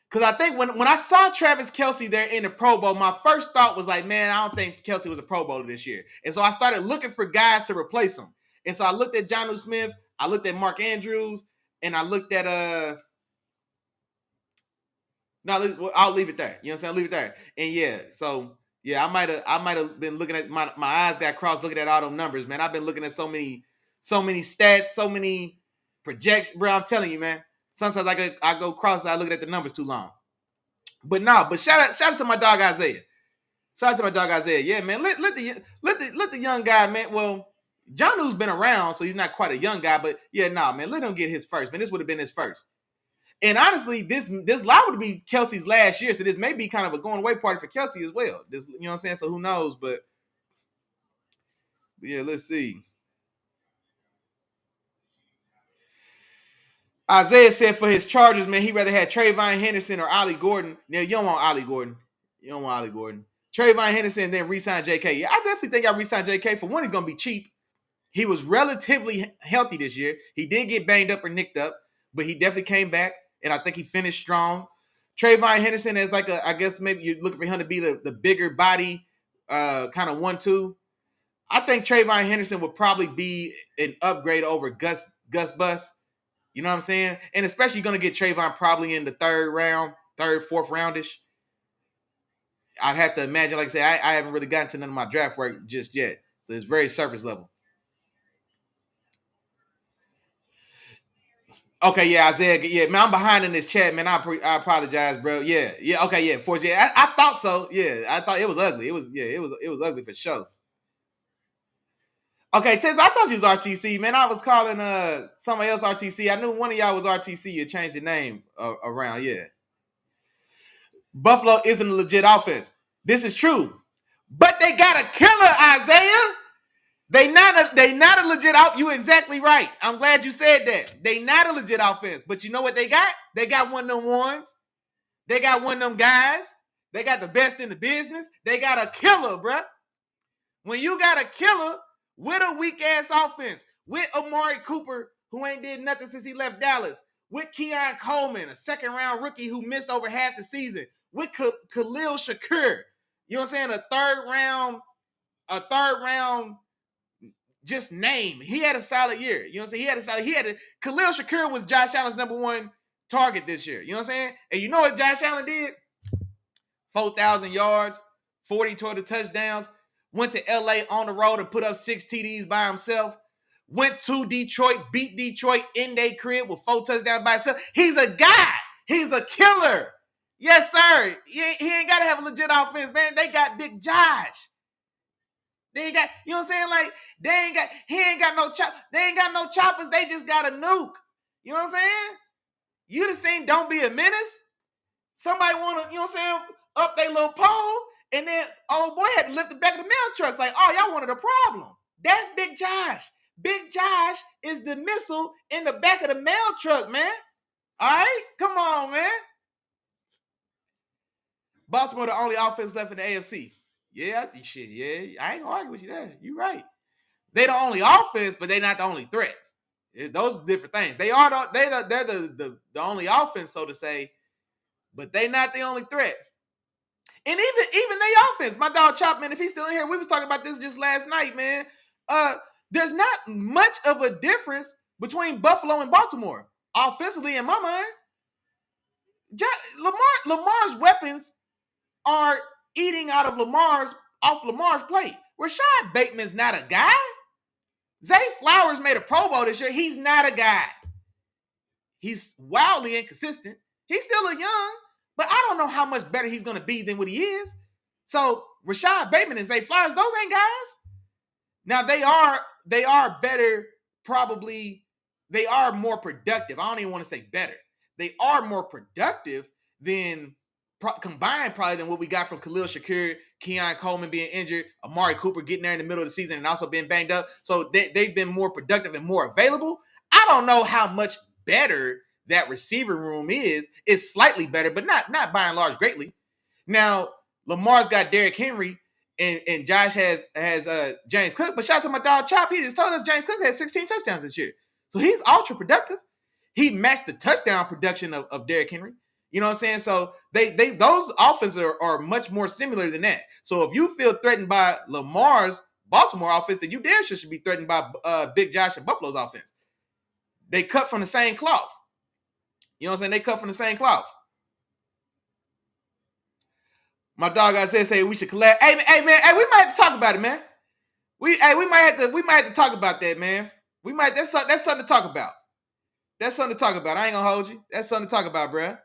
Because I think when I saw Travis Kelce there in the Pro Bowl, my first thought was like, man, I don't think Kelce was a Pro Bowler this year. And so I started looking for guys to replace him. And so I looked at Jonnu Smith, I looked at Mark Andrews, and I looked at I'll leave it there. You know what I'm saying? I'll leave it there. And yeah, so yeah, I might have been looking at my eyes got crossed looking at all those numbers, man. I've been looking at so many stats, so many projections, bro. I'm telling you, man. Sometimes I go cross, I look at the numbers too long. But shout out to my dog Isaiah. Shout out to my dog Isaiah. Yeah, man. Let the young guy, man. Well, Jonnu's been around, so he's not quite a young guy, but yeah, man. Let him get his first, man. This would have been his first. And honestly, this liable to be Kelce's last year, so this may be kind of a going away party for Kelce as well. This, you know what I'm saying? So who knows? But yeah, let's see. Isaiah said for his Chargers, man, he'd rather have Trayvon Henderson or Ollie Gordon. Yeah, you don't want Ollie Gordon. Trayvon Henderson, then re-sign JK. Yeah, I definitely think I re-sign JK. For one, he's going to be cheap. He was relatively healthy this year. He did get banged up or nicked up, but he definitely came back, and I think he finished strong. Trayvon Henderson is like I guess maybe you're looking for him to be the bigger body, kind of 1-2. I think Trayvon Henderson would probably be an upgrade over Gus Bus. You know what I'm saying? And especially you're going to get Trayvon probably in the fourth roundish. I'd have to imagine, like I say, I haven't really gotten to none of my draft work just yet. So it's very surface level. Okay, yeah, Isaiah. Yeah, man, I'm behind in this chat, man. I apologize, bro. Yeah, yeah. Okay, yeah. Force. Yeah, I thought so. Yeah, I thought it was ugly. It was. Yeah, it was ugly for sure. Okay, Tez, I thought you was RTC, man. I was calling somebody else RTC. I knew one of y'all was RTC. You changed the name around. Yeah. Buffalo isn't a legit offense. This is true, but they got a killer, Isaiah. They not a legit out. You exactly right. I'm glad you said that. They not a legit offense, but you know what they got? They got one of them ones. They got one of them guys. They got the best in the business. They got a killer, bruh. When you got a killer with a weak ass offense, with Amari Cooper, who ain't did nothing since he left Dallas, with Keon Coleman, a second round rookie who missed over half the season, with Khalil Shakur, you know what I'm saying? A third round just name. He had a solid year. You know what I'm saying? Khalil Shakur was Josh Allen's number one target this year. You know what I'm saying? And you know what Josh Allen did? 4,000 yards, 40 total touchdowns, went to LA on the road and put up 6 TDs by himself, went to Detroit, beat Detroit in their crib with 4 touchdowns by himself. He's a guy. He's a killer. Yes, sir. He ain't got to have a legit offense, man. They got Big Josh. They ain't got, you know what I'm saying? Like, he ain't got no chop. They ain't got no choppers. They just got a nuke. You know what I'm saying? You done seen Don't Be a Menace? Somebody want to, you know what I'm saying, up their little pole, and then old boy had to lift the back of the mail trucks. Like, oh, y'all wanted a problem. That's Big Josh. Big Josh is the missile in the back of the mail truck, man. All right? Come on, man. Baltimore the only offense left in the AFC. Yeah, shit, yeah. I ain't gonna argue with you there. You right. They the only offense, but they not the only threat. Those are different things. They're the only offense, so to say, but they not the only threat. And even they offense, my dog Chopman, if he's still in here, we was talking about this just last night, man. There's not much of a difference between Buffalo and Baltimore offensively, in my mind. Lamar's weapons are eating out of Lamar's plate. Rashad Bateman's not a guy. Zay Flowers made a Pro Bowl this year. He's not a guy. He's wildly inconsistent. He's still a young, but I don't know how much better he's going to be than what he is. So Rashad Bateman and Zay Flowers, those ain't guys. Now they are better, probably. They are more productive. I don't even want to say better. They are more productive than combined probably than what we got from Khalil Shakur, Keon Coleman being injured, Amari Cooper getting there in the middle of the season and also being banged up. So they've been more productive and more available. I don't know how much better that receiver room is. It's slightly better, but not by and large greatly. Now, Lamar's got Derrick Henry and Josh has James Cook. But shout out to my dog Chop. He just told us James Cook had 16 touchdowns this year. So he's ultra productive. He matched the touchdown production of Derrick Henry. You know what I'm saying? So they those offenses are much more similar than that. So if you feel threatened by Lamar's Baltimore offense, then you damn sure should be threatened by Big Josh and Buffalo's offense. They cut from the same cloth. You know what I'm saying? They cut from the same cloth. My dog Isaiah say we should collab. Hey man, we might have to talk about it, man. We might have to talk about that, man. That's something to talk about. That's something to talk about. I ain't gonna hold you. That's something to talk about, bruh.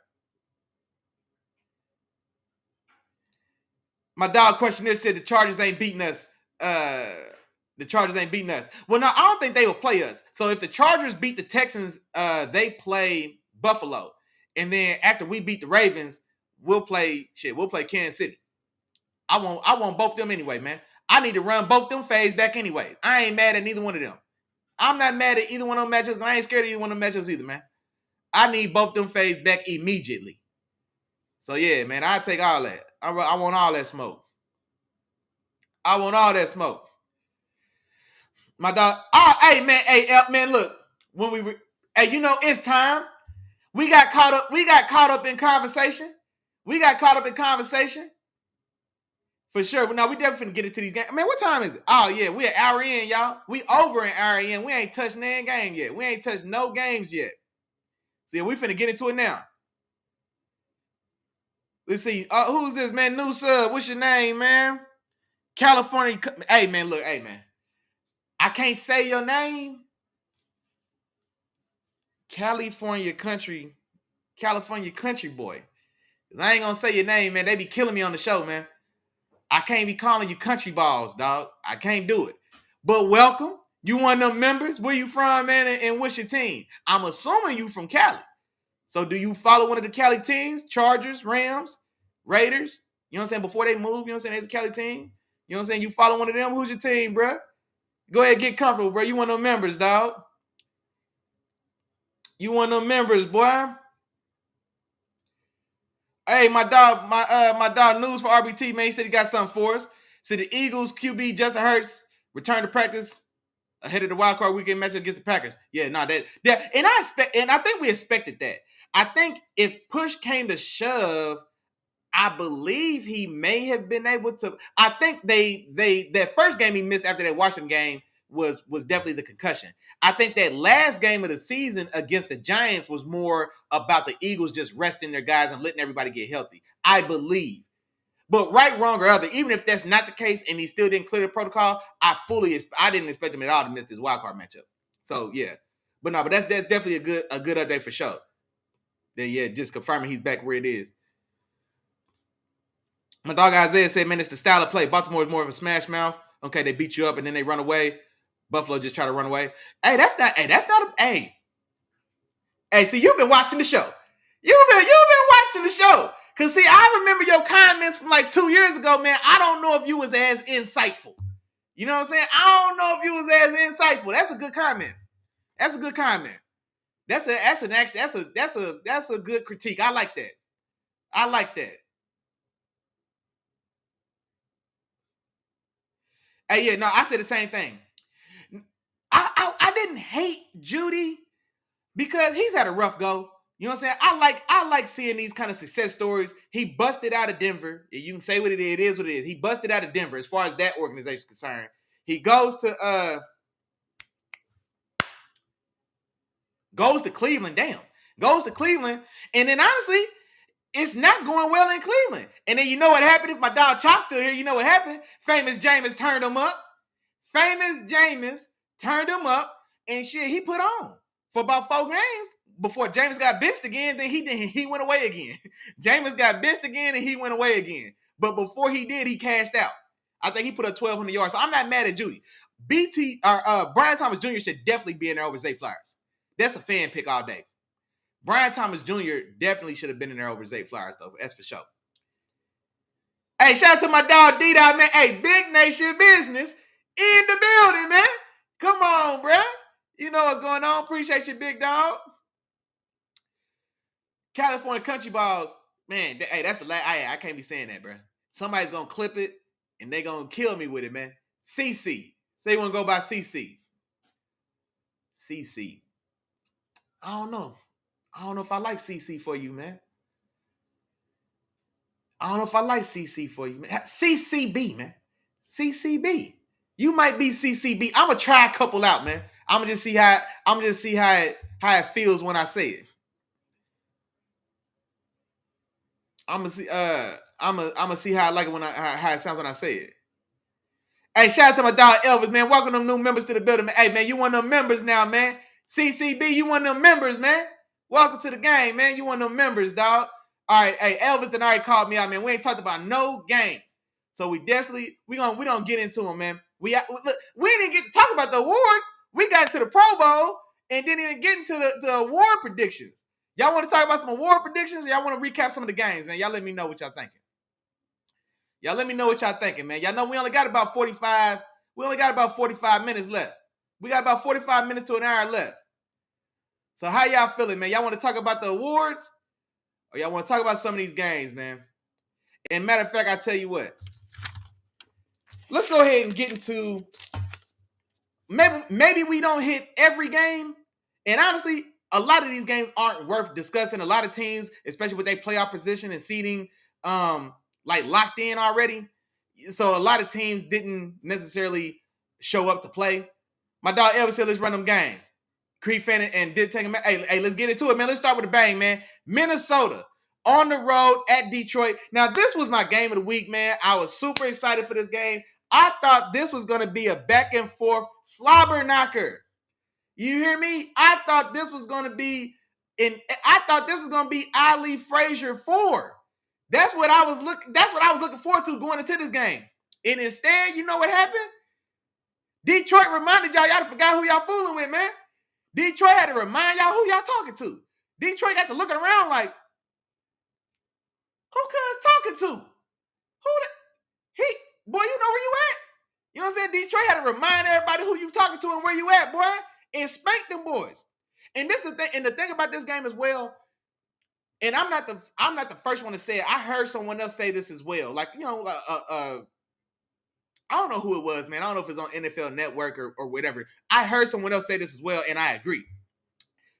My dog questionnaire said the Chargers ain't beating us. The Chargers ain't beating us. Well, no, I don't think they will play us. So if the Chargers beat the Texans, they play Buffalo. And then after we beat the Ravens, we'll play Kansas City. I want both of them anyway, man. I need to run both them fades back anyway. I ain't mad at neither one of them. I'm not mad at either one of them matchups. I ain't scared of either one of them matchups either, man. I need both them fades back immediately. So yeah, man, I take all that. I want all that smoke. I want all that smoke. My dog. Oh, hey man, look. Hey, you know it's time. We got caught up in conversation. For sure. Now we definitely finna get into these games. Man, what time is it? Oh yeah, we an hour in, y'all. We over an hour in. We ain't touched no game yet. We ain't touched no games yet. See, we finna get into it now. Let's see. Who's this, man? New sub. What's your name, man? California. Hey, man, look. Hey, man. I can't say your name. California country boy. I ain't gonna say your name, man. They be killing me on the show, man. I can't be calling you country balls, dog. I can't do it. But welcome. You one of them members? Where you from, man? And what's your team? I'm assuming you from Cali. So do you follow one of the Cali teams? Chargers, Rams, Raiders? You know what I'm saying? Before they move, you know what I'm saying? There's a Cali team. You know what I'm saying? You follow one of them? Who's your team, bro? Go ahead, get comfortable, bro. You one of them members, dog. You one of them members, boy. Hey, my dog News for RBT, man. He said he got something for us. Said the Eagles QB Justin Hurts returned to practice ahead of the wild card weekend matchup against the Packers. Yeah, no, that and I think we expected that. I think if push came to shove, I believe he may have been able to. I think that first game he missed after that Washington game was definitely the concussion. I think that last game of the season against the Giants was more about the Eagles just resting their guys and letting everybody get healthy. I believe. But right, wrong, or other, even if that's not the case and he still didn't clear the protocol, I didn't expect him at all to miss this wild card matchup. So yeah, but that's definitely a good update for sure. Then yeah, just confirming he's back where it is. My dog Isaiah said, man, it's the style of play. Baltimore is more of a smash mouth. Okay, they beat you up and then they run away. Buffalo just try to run away. Hey, that's not a hey. Hey, see, you've been watching the show. You've been watching the show. Cause see, I remember your comments from like 2 years ago, man. I don't know if you was as insightful. You know what I'm saying? I don't know if you was as insightful. That's a good comment. That's a good comment. That's a good critique. I like that. I like that. Hey, yeah, no, I said the same thing. I didn't hate Judy because he's had a rough go. You know what I'm saying? I like seeing these kind of success stories. He busted out of Denver. You can say what it is. It is what it is. He busted out of Denver as far as that organization is concerned. He goes to Cleveland. Damn. Goes to Cleveland. And then honestly, it's not going well in Cleveland. And then you know what happened? If my dog Chop's still here, you know what happened? Famous Jameis turned him up. And shit, he put on for about 4 games before Jameis got benched again. Then he went away again. Jameis got benched again and he went away again. But before he did, he cashed out. I think he put up 1,200 yards. So I'm not mad at Judy. Brian Thomas Jr. should definitely be in there over Zay Flowers. That's a fan pick all day. Brian Thomas Jr. definitely should have been in there over Zay Flowers, though. That's for sure. Hey, shout out to my dog D-Dot, man. Hey, Big Nation Business in the building, man. Come on, bro. You know what's going on. Appreciate you, big dog. California country balls. Man, hey, that's the last. I can't be saying that, bro. Somebody's going to clip it, and they're going to kill me with it, man. CC. Say you want to go by CC. CC. I don't know if I like CC for you, man. I don't know if I like CC for you, man. CCB, man. CCB. You might be CCB. I'm gonna try a couple out, man. I'm gonna just see how it feels when I say it. I'm gonna see how I like it how it sounds when I say it. Hey, shout out to my dog Elvis, man. Welcome them new members to the building, man. Hey, man, you one of them members now, man. CCB, you one of them members, man. Welcome to the game, man. You one of them members, dog. All right, hey, Elvis done already called me out, man. We ain't talked about no games, so we don't get into them, man. We didn't get to talk about the awards. We got into the Pro Bowl and didn't even get into the award predictions. Y'all want to talk about some award predictions? Or y'all want to recap some of the games, man? Y'all let me know what y'all thinking. Man. Y'all know we only got about 45. We only got about 45 minutes left. We got about 45 minutes to an hour left. So how y'all feeling, man? Y'all want to talk about the awards? Or y'all want to talk about some of these games, man? And matter of fact, I tell you what. Let's go ahead and get into maybe we don't hit every game. And honestly, a lot of these games aren't worth discussing. A lot of teams, especially with their playoff position and seeding, like locked in already. So a lot of teams didn't necessarily show up to play. My dog Elvis said, let's run them games. Creed fan and did take him. Hey, let's get into it, man. Let's start with a bang, man. Minnesota on the road at Detroit. Now, this was my game of the week, man. I was super excited for this game. I thought this was going to be a back and forth slobber knocker. You hear me? I thought this was going to be Ali Frazier 4. That's what I was looking forward to going into this game. And instead, you know what happened? Detroit reminded y'all forgot who y'all fooling with, man. Detroit had to remind y'all who y'all talking to. Detroit got to looking around like, who cuz talking to? Boy, you know where you at? You know what I'm saying? Detroit had to remind everybody who you talking to and where you at, boy, and spank them boys. And this is the thing. And the thing about this game as well, and I'm not the first one to say it. I heard someone else say this as well. Like, you know, I don't know who it was, man. I don't know if it's on NFL Network or whatever. I heard someone else say this as well, and I agree.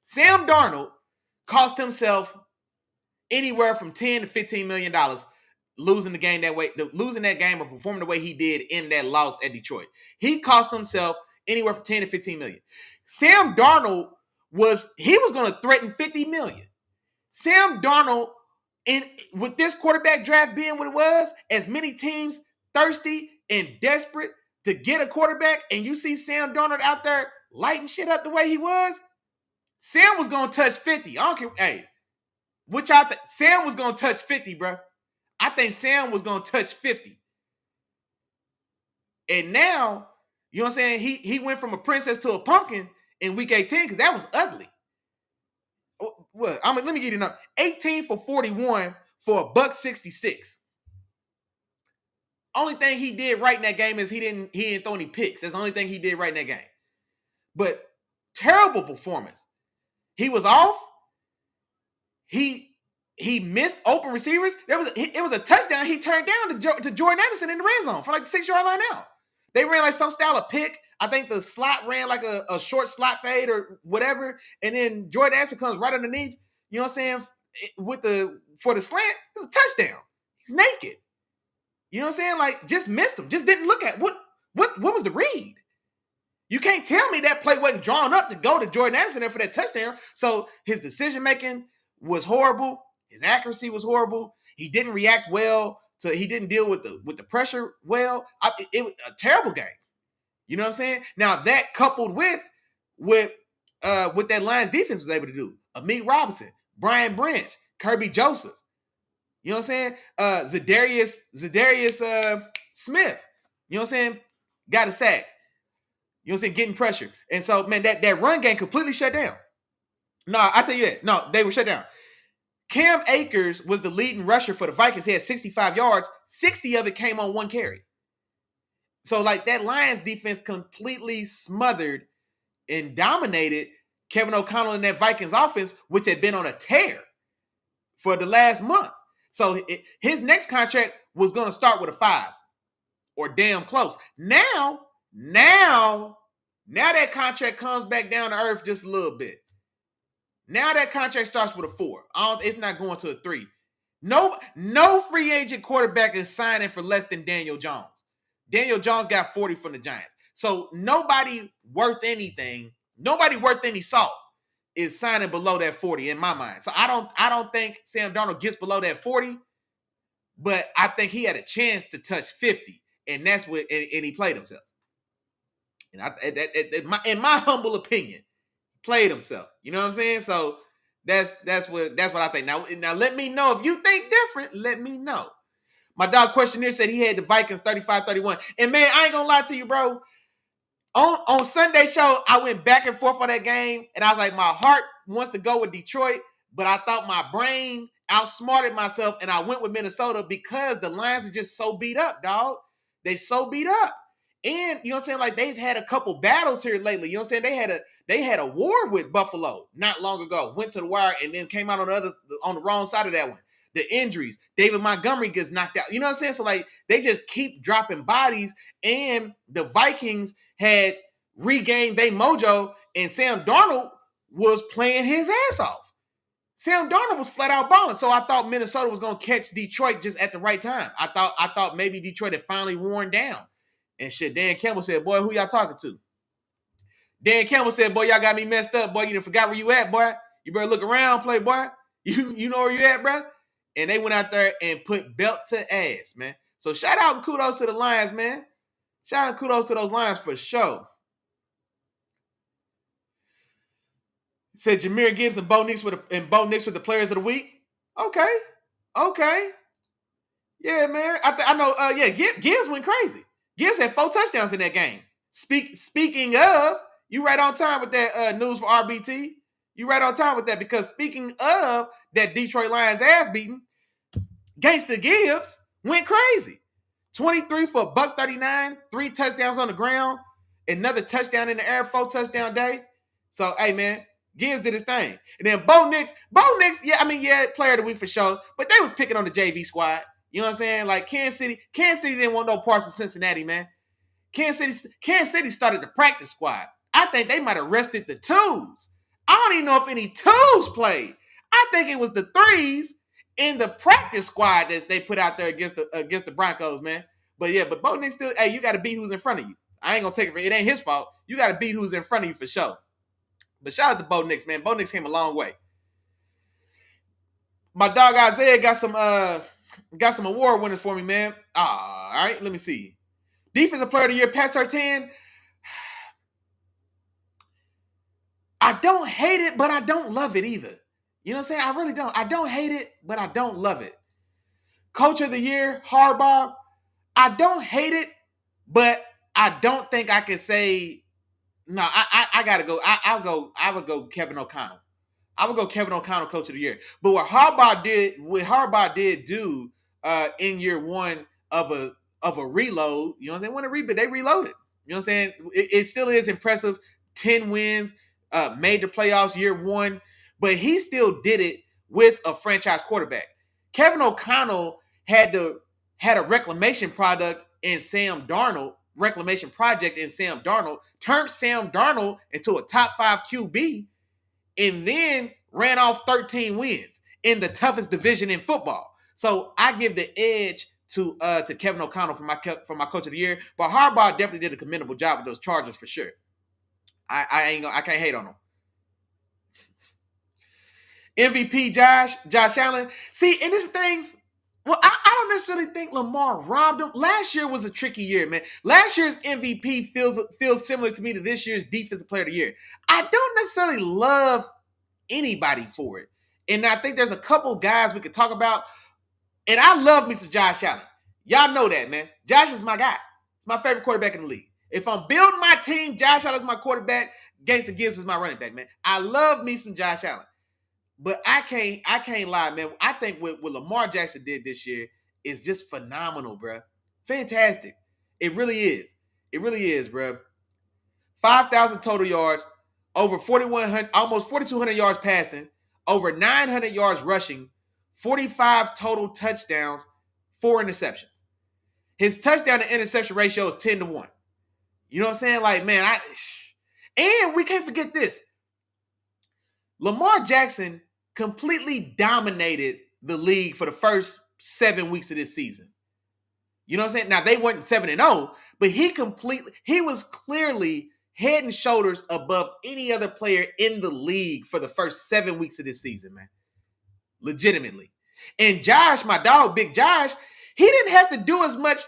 Sam Darnold cost himself anywhere from $10 to $15 million losing the game that way, losing that game or performing the way he did in that loss at Detroit. He cost himself anywhere from 10 to 15 million. Sam Darnold was going to threaten 50 million. Sam Darnold, with this quarterback draft being what it was, as many teams thirsty and desperate to get a quarterback, and you see Sam Darnold out there lighting shit up the way he was, Sam was going to touch 50. I don't care. Hey, what y'all think? Sam was going to touch 50, bro. I think Sam was going to touch 50. And now, you know what I'm saying? He went from a princess to a pumpkin in week 18 because that was ugly. What? Let me get it up. 18 for 41 for $166. Only thing he did right in that game is he didn't throw any picks. That's the only thing he did right in that game. But terrible performance. He was off. He missed open receivers. It was a touchdown he turned down to Jordan Anderson in the red zone for like the 6-yard line out. They ran like some style of pick. I think the slot ran like a short slot fade or whatever. And then Jordan Anderson comes right underneath, you know what I'm saying, for the slant. It's a touchdown. He's naked. You know what I'm saying? Like, just missed him. Just didn't look at what was the read? You can't tell me that play wasn't drawn up to go to Jordan Anderson there for that touchdown. So his decision making was horrible. His accuracy was horrible. He didn't react well. So he didn't deal with the pressure well. It was a terrible game. You know what I'm saying? Now that coupled with what that Lions defense was able to do. Amit Robinson, Brian Branch, Kirby Joseph. You know what I'm saying? Zadarius Smith. You know what I'm saying? Got a sack. You know what I'm saying? Getting pressure. And so, man, that run game completely shut down. No, I tell you that. No, they were shut down. Cam Akers was the leading rusher for the Vikings. He had 65 yards. 60 of it came on one carry. So, like, that Lions defense completely smothered and dominated Kevin O'Connell in that Vikings offense, which had been on a tear for the last month. So, his next contract was going to start with a 5 or damn close. Now that contract comes back down to earth just a little bit. Now that contract starts with a 4. It's not going to a 3. No free agent quarterback is signing for less than Daniel Jones. Daniel Jones got 40 from the Giants. So nobody worth any salt is signing below that 40 in my mind. So I don't think Sam Darnold gets below that 40, but I think he had a chance to touch 50, and that's what and he played himself. And in my humble opinion, played himself. You know what I'm saying? So that's what I think. Now let me know if you think different. Let me know. My dog Questionnaire said he had the Vikings 35-31. And man, I ain't gonna lie to you, bro. On Sunday show, I went back and forth on that game, and I was like, my heart wants to go with Detroit, but I thought my brain outsmarted myself, and I went with Minnesota because the Lions are just so beat up, dog. They so beat up. And, you know what I'm saying, like, they've had a couple battles here lately. You know what I'm saying? They had a war with Buffalo not long ago. Went to the wire and then came out on the wrong side of that one. The injuries. David Montgomery gets knocked out. You know what I'm saying? So, like, they just keep dropping bodies, and the Vikings had regained their mojo, and Sam Darnold was playing his ass off. Sam Darnold was flat out balling. So I thought Minnesota was going to catch Detroit just at the right time. I thought maybe Detroit had finally worn down. And shit, Dan Campbell said, boy, who y'all talking to? Dan Campbell said, boy, y'all got me messed up. Boy, you done forgot where you at, boy. You better look around, playboy. You know where you at, bro? And they went out there and put belt to ass, man. So shout out and kudos to the Lions, man. Shout out and kudos to those Lions for sure. Said Jahmyr Gibbs and Bo Nix were the players of the week. Okay, okay, yeah, man. I know. Yeah, Gibbs went crazy. Gibbs had 4 touchdowns in that game. Speaking of, you right on time with that news for RBT. You right on time with that because speaking of that Detroit Lions ass beating, Gangsta Gibbs went crazy. 23 for $139, 3 touchdowns on the ground, another touchdown in the air, 4 touchdown day. So, hey, man, Gibbs did his thing. And then Bo Nix, yeah, player of the week for sure, but they was picking on the JV squad. You know what I'm saying? Like Kansas City didn't want no parts of Cincinnati, man. Kansas City started the practice squad. I think they might have rested the twos. I don't even know if any twos played. I think it was the threes in the practice squad that they put out there against the Broncos, man. But yeah, but Bo Nix still, hey, you got to beat who's in front of you. I ain't gonna take it for it ain't his fault. You got to beat who's in front of you for sure. But shout out to Bo Nix, man. Bo Nix came a long way. My dog Isaiah got some award winners for me, man. All right, let me see. Defensive player of the year, Pat Surtain. I don't hate it, but I don't love it either. You know what I'm saying? I really don't. I don't hate it, but I don't love it. Coach of the year, Harbaugh. I don't hate it, but I don't think I can say no. I gotta go. I would go Kevin O'Connell. I would go Kevin O'Connell, coach of the year. But what Harbaugh did do in year one of a reload, you know what I'm saying? When they reloaded. You know what I'm saying? It still is impressive. 10 wins, made the playoffs year one, but he still did it with a franchise quarterback. Kevin O'Connell had a reclamation project in Sam Darnold, turned Sam Darnold into a top 5 QB, and then ran off 13 wins in the toughest division in football. So I give the edge to Kevin O'Connell for my coach of the year. But Harbaugh definitely did a commendable job with those Chargers for sure. I can't hate on him. MVP Josh Allen. See, and this thing, well, I don't necessarily think Lamar robbed him. Last year was a tricky year, man. Last year's MVP feels similar to me to this year's Defensive Player of the Year. I don't necessarily love anybody for it. And I think there's a couple guys we could talk about. And I love me some Josh Allen. Y'all know that, man. Josh is my guy. He's my favorite quarterback in the league. If I'm building my team, Josh Allen is my quarterback. Gangsta Gibbs is my running back, man. I love me some Josh Allen. But I can't lie, man. I think what Lamar Jackson did this year is just phenomenal, bro. Fantastic. It really is. It really is, bro. 5,000 total yards, over 4,100, almost 4,200 yards passing, over 900 yards rushing, 45 total touchdowns, 4 interceptions. His touchdown to interception ratio is 10-1. You know what I'm saying? Like, man, and we can't forget this. Lamar Jackson completely dominated the league for the first 7 weeks of this season. You know what I'm saying? Now, they weren't 7-0, but he was clearly head and shoulders above any other player in the league for the first 7 weeks of this season, man. Legitimately. And Josh, my dog, Big Josh, he didn't have to do as much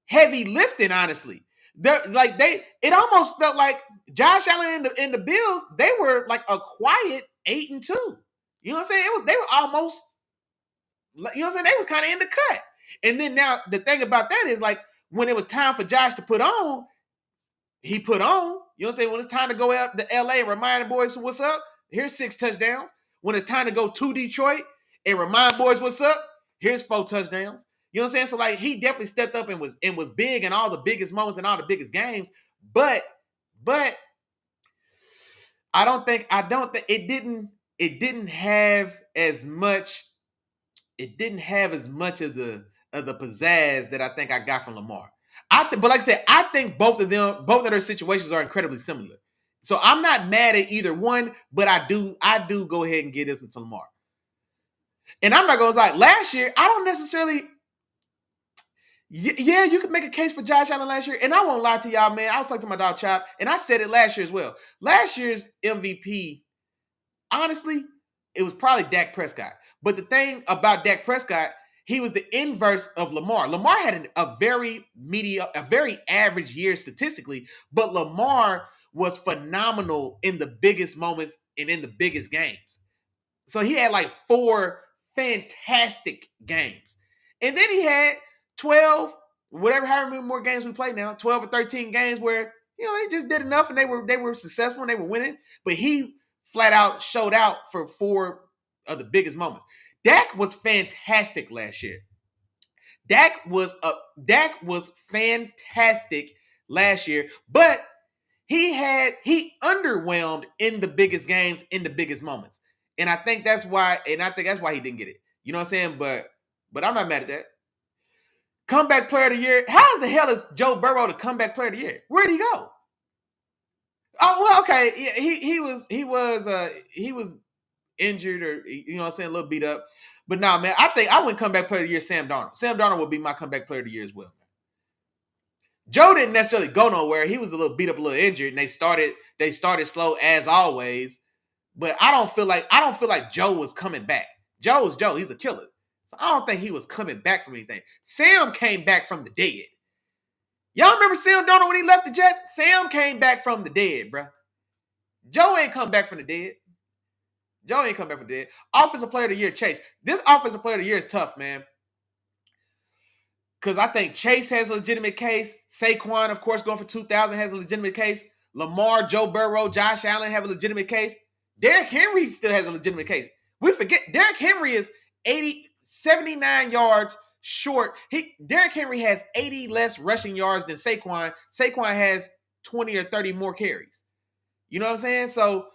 heavy lifting, honestly. It almost felt like Josh Allen and the Bills, they were like a quiet 8-2. You know what I'm saying? They were almost, you know what I'm saying? They were kind of in the cut. And then now the thing about that is, like, when it was time for Josh to put on, he put on. You know what I'm saying? When it's time to go out to LA and remind the boys what's up, here's 6 touchdowns. When it's time to go to Detroit and remind boys what's up, here's 4 touchdowns. You know what I'm saying? So, like, he definitely stepped up and was big in all the biggest moments and all the biggest games. But I don't think it didn't have as much of the pizzazz that I think I got from Lamar. But like I said, I think both of their situations are incredibly similar. So I'm not mad at either one, but I do go ahead and give this one to Lamar. And I'm not gonna lie, last year, I don't necessarily. Yeah, you could make a case for Josh Allen last year. And I won't lie to y'all, man. I was talking to my dog Chop, and I said it last year as well. Last year's MVP, honestly, it was probably Dak Prescott. But the thing about Dak Prescott, he was the inverse of Lamar. Lamar had a very average year statistically, but Lamar was phenomenal in the biggest moments and in the biggest games. So he had like 4 fantastic games. And then he had 12, however many more games we play now, 12 or 13 games where, they just did enough and they were successful and they were winning. But he flat out showed out for 4 of the biggest moments. Dak was fantastic last year. Dak was fantastic last year, but he underwhelmed in the biggest games, in the biggest moments. And I think that's why he didn't get it. You know what I'm saying? But I'm not mad at that. Comeback player of the year. How the hell is Joe Burrow the comeback player of the year? Where'd he go? Oh, well, okay. Yeah, he was injured, or you know what I'm saying, a little beat up. But nah, man, I think I wouldn't comeback player of the year Sam Darnold. Sam Darnold would be my comeback player of the year as well. Joe didn't necessarily go nowhere. He was a little beat up, a little injured, and they started slow as always. But I don't feel like Joe was coming back. Joe's Joe. He's a killer. So I don't think he was coming back from anything. Sam came back from the dead. Y'all remember Sam Darnold when he left the Jets? Sam came back from the dead, bro. Joe ain't come back from the dead. Offensive player of the year, Chase. This offensive player of the year is tough, man. Because I think Chase has a legitimate case. Saquon, of course, going for 2,000 has a legitimate case. Lamar, Joe Burrow, Josh Allen have a legitimate case. Derrick Henry still has a legitimate case. We forget Derrick Henry is 79 yards short. Derrick Henry has 80 less rushing yards than Saquon. Saquon has 20 or 30 more carries. You know what I'm saying? So,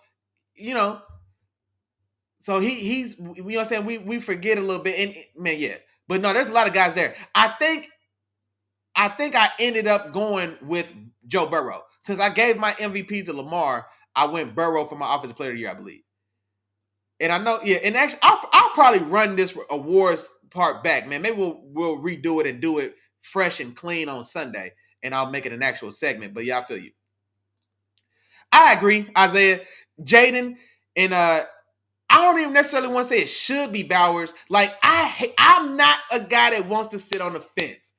so he's, you know what I'm saying? We forget a little bit. And man, yeah. But no, there's a lot of guys there. I think I ended up going with Joe Burrow. Since I gave my MVP to Lamar, I went Burrow for my offensive player of the year, I believe. And I know, yeah, and actually, I'll probably run this awards part back, man. Maybe we'll redo it and do it fresh and clean on Sunday, and I'll make it an actual segment. But yeah, I feel you. I agree, Isaiah, Jaden, and I don't even necessarily want to say it should be Bowers. Like I'm not a guy that wants to sit on the fence,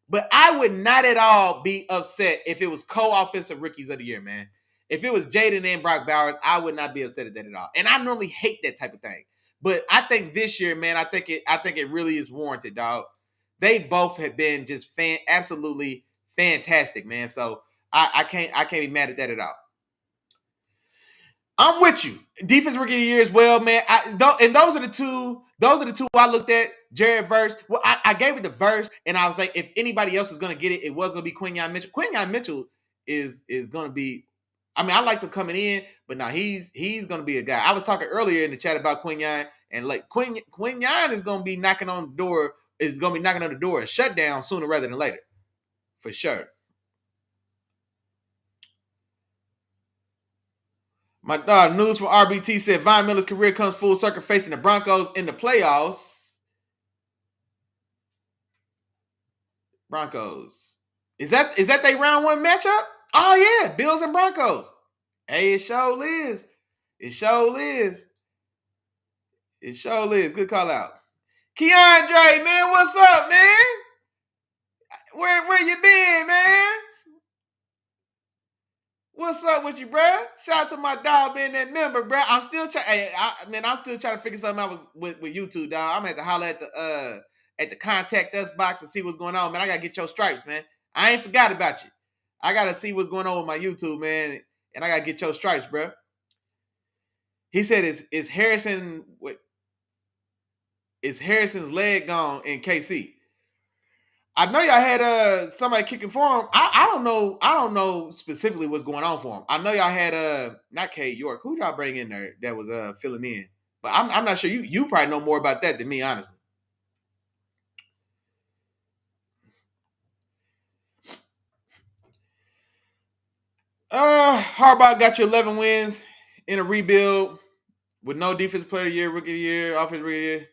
but I would not at all be upset if it was co-offensive rookies of the year, man. If it was Jaden and Brock Bowers, I would not be upset at that at all. And I normally hate that type of thing. But I think this year, man, I think it really is warranted, dog. They both have been just absolutely fantastic, man. So I can't be mad at that at all. I'm with you. Defense rookie of the year as well, man. And those are the two I looked at. Jared Verse. Well, I gave it to Verse, and I was like, if anybody else was going to get it, it was going to be Quinyon Mitchell. Quinyon Mitchell is going to be. I mean, I liked him coming in, but now he's going to be a guy. I was talking earlier in the chat about Quinyon, and like Quinyon is going to be knocking on the door. Is going to be knocking on the door and shut down sooner rather than later, for sure. My news from RBT said Von Miller's career comes full circle facing the Broncos in the playoffs. Broncos. Is that their round 1 matchup? Oh, yeah. Bills and Broncos. Hey, it sure is. Good call out. Keandre, man, what's up, man? Where you been, man? What's up with you, bro? Shout out to my dog being that member, bro. I'm still trying. I'm still trying to figure something out with YouTube, dog. I'm gonna have to holler at the contact us box and see what's going on, man. I gotta get your stripes, man. I ain't forgot about you. I gotta see what's going on with my YouTube, man, and I gotta get your stripes, bro. He said, "Is Harrison? Is Harrison's leg gone in KC?" I know y'all had somebody kicking for him. I don't know specifically what's going on for him. I know y'all had not Cade York. Who y'all bring in there that was filling in? But I'm not sure. You probably know more about that than me, honestly. Harbaugh got you 11 wins in a rebuild with no defensive player of the year, rookie of the year, offensive rookie of the year.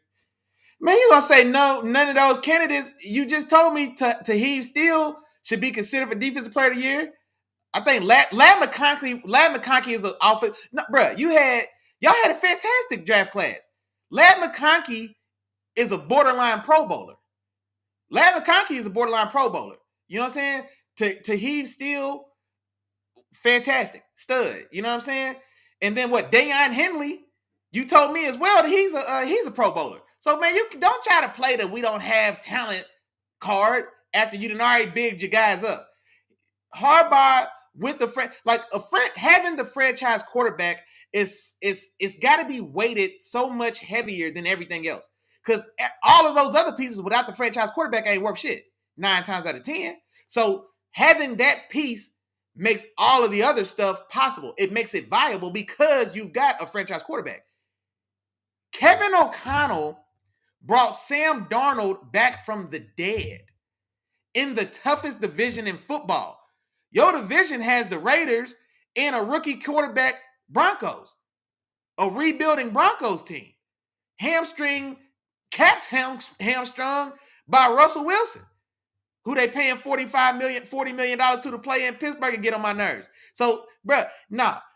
Man, you gonna say no? None of those candidates you just told me Taheeb Steele should be considered for defensive player of the year. I think Lad McConkey is an offense. No, bro, y'all had a fantastic draft class. Lad McConkey is a borderline Pro Bowler. Lad McConkey is a borderline Pro Bowler. You know what I'm saying? Taheeb Steele, fantastic stud. You know what I'm saying? And then what? Deion Henley, you told me as well that he's a Pro Bowler. So man, you don't try to play that we don't have talent card after you done already bigged your guys up. Harbaugh with having the franchise quarterback is it's got to be weighted so much heavier than everything else, because all of those other pieces without the franchise quarterback ain't worth shit 9 times out of 10. So having that piece makes all of the other stuff possible. It makes it viable because you've got a franchise quarterback. Kevin O'Connell brought Sam Darnold back from the dead in the toughest division in football. Your division has the Raiders and a rookie quarterback Broncos, a rebuilding Broncos team. Cap's hamstrung by Russell Wilson, who they paying $40 million to play in Pittsburgh and get on my nerves. So, bro,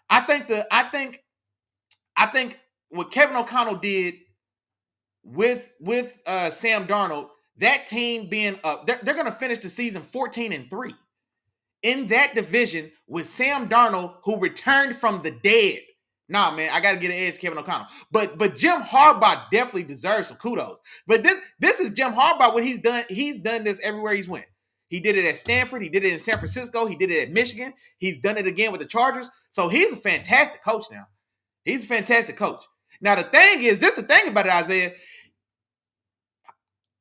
I think what Kevin O'Connell did with Sam Darnold, that team being up, they're going to finish the season 14-3 in that division with Sam Darnold, who returned from the dead. Nah, man, I got to get an edge to Kevin O'Connell. But Jim Harbaugh definitely deserves some kudos. But this is Jim Harbaugh, what he's done. He's done this everywhere he's went. He did it at Stanford. He did it in San Francisco. He did it at Michigan. He's done it again with the Chargers. So he's a fantastic coach now. He's a fantastic coach. Now, the thing is, the thing about it, Isaiah,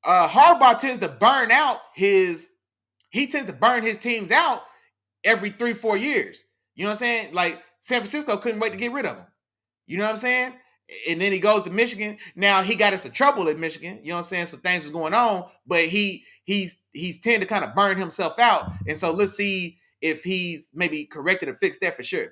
Harbaugh tends to burn his teams out every 3-4 years. You know what I'm saying? Like, San Francisco couldn't wait to get rid of him. You know what I'm saying? And then he goes to Michigan. Now he got into trouble at Michigan. You know what I'm saying? So things was going on, but he's tend to kind of burn himself out. And so let's see if he's maybe corrected or fixed that for sure.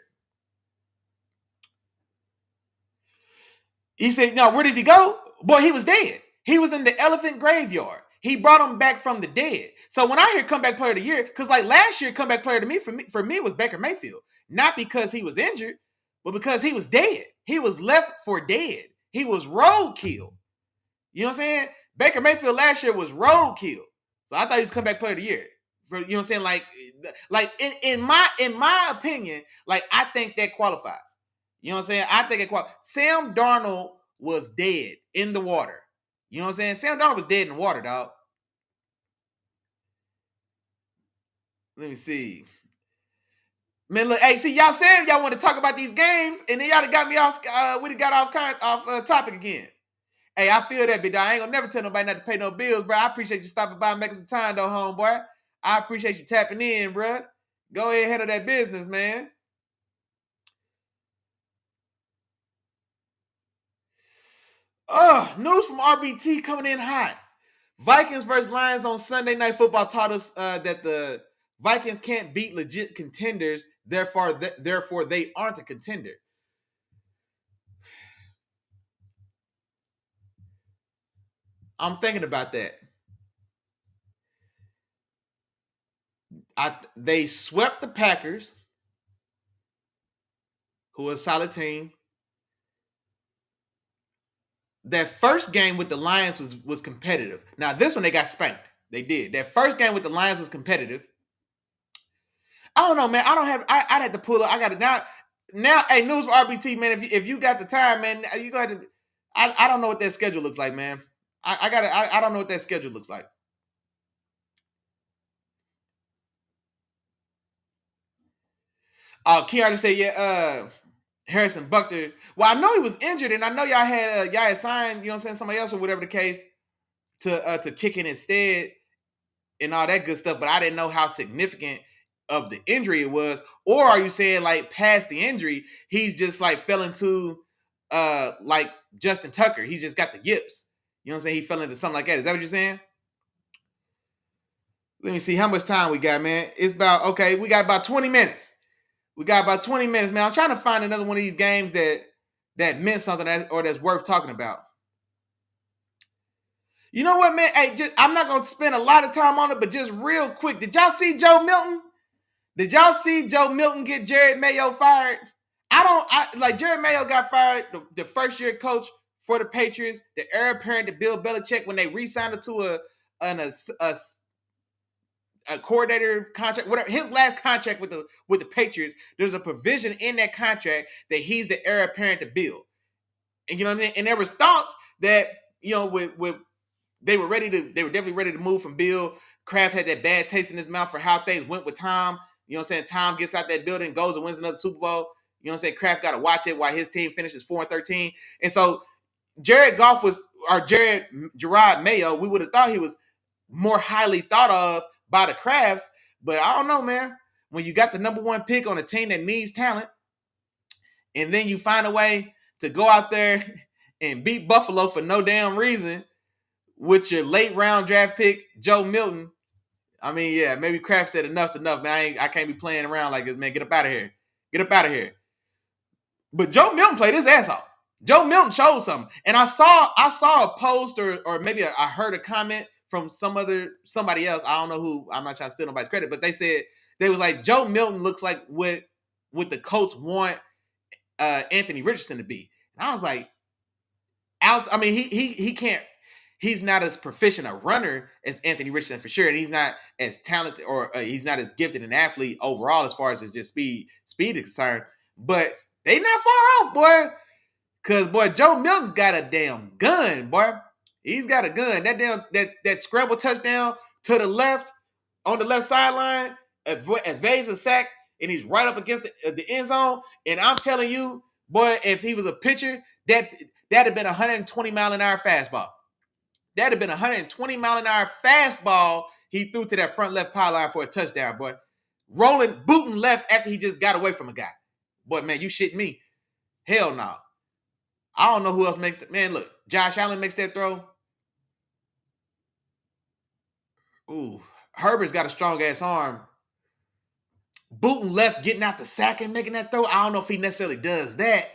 He said, "No, where does he go? Boy, he was dead. He was in the elephant graveyard. He brought him back from the dead." So when I hear comeback player of the year, because like last year, comeback player for me was Baker Mayfield. Not because he was injured, but because he was dead. He was left for dead. He was roadkill. You know what I'm saying? Baker Mayfield last year was roadkill. So I thought he was comeback player of the year. You know what I'm saying? Like in my opinion, like I think that qualifies. You know what I'm saying? I think it qualifies. Sam Darnold was dead in the water. You know what I'm saying? Sam Darnold was dead in the water, dog. Let me see. Man, look, hey, see, y'all saying y'all want to talk about these games, and then y'all got me off. We got off topic again. Hey, I feel that, big dog. I ain't gonna never tell nobody not to pay no bills, bro. I appreciate you stopping by and making some time, though, homeboy. I appreciate you tapping in, bro. Go ahead, handle that business, man. News from RBT coming in hot. Vikings versus Lions on Sunday Night Football taught us that the Vikings can't beat legit contenders, therefore they aren't a contender. I'm thinking about that. They swept the Packers, who are a solid team. That first game with the Lions was competitive. Now, this one they got spanked. They did. That first game with the Lions was competitive. I don't know, man. I'd have to pull up. I got it now. Now, hey, news for RBT, man. If you got the time, man, you got to. I don't know what that schedule looks like, man. I don't know what that schedule looks like. Keanu said, yeah, Harrison Butker. Well, I know he was injured, and I know y'all had signed, you know what I'm saying, somebody else or whatever the case to kick in instead and all that good stuff, but I didn't know how significant of the injury it was. Or are you saying like past the injury, he's just like fell into like Justin Tucker. He's just got the yips. You know what I'm saying? He fell into something like that. Is that what you're saying? Let me see how much time we got, man. It's about, okay, we got about 20 minutes. We got about 20 minutes, man. I'm trying to find another one of these games that meant something or that's worth talking about. You know what, man? Hey, I'm not going to spend a lot of time on it, but just real quick. Did y'all see Joe Milton? Did y'all see Joe Milton get Jared Mayo fired? Jared Mayo got fired, the first year coach for the Patriots, the heir apparent to Bill Belichick when they re-signed him to a coordinator contract, whatever, his last contract with the Patriots, there's a provision in that contract that he's the heir apparent to Bill. And you know what I mean? And there was thoughts that, with they were definitely ready to move from Bill. Kraft had that bad taste in his mouth for how things went with Tom. You know what I'm saying? Tom gets out that building, goes and wins another Super Bowl. You know what I'm saying? Kraft got to watch it while his team finishes 4-13. And so Gerard Mayo, we would have thought he was more highly thought of by the Krafts, but I don't know, man. When you got the number one pick on a team that needs talent, and then you find a way to go out there and beat Buffalo for no damn reason with your late round draft pick, Joe Milton. I mean, yeah, maybe Kraft said enough's enough, man. I can't be playing around like this, man. Get up out of here. Get up out of here. But Joe Milton played his ass off. Joe Milton showed something. And I saw a post or maybe I heard a comment from somebody else. I don't know who. I'm not trying to steal nobody's credit, but they was like, Joe Milton looks like what the Colts want Anthony Richardson to be. And I was like, he can't. He's not as proficient a runner as Anthony Richardson for sure, and he's not as talented or he's not as gifted an athlete overall as far as his just speed is concerned. But they not far off, boy. Cause boy, Joe Milton's got a damn gun, boy. He's got a gun. That scramble touchdown to the left on the left sideline evades a sack, and he's right up against the end zone. And I'm telling you, boy, if he was a pitcher, that'd have been a 120-mile-an-hour fastball. That'd have been a 120-mile-an-hour fastball he threw to that front left pylon for a touchdown, boy. Booting left after he just got away from a guy. Boy, man, you shitting me. Hell no. I don't know who else makes that. Man, look, Josh Allen makes that throw. Ooh, Herbert's got a strong-ass arm. Booting left, getting out the sack and making that throw. I don't know if he necessarily does that.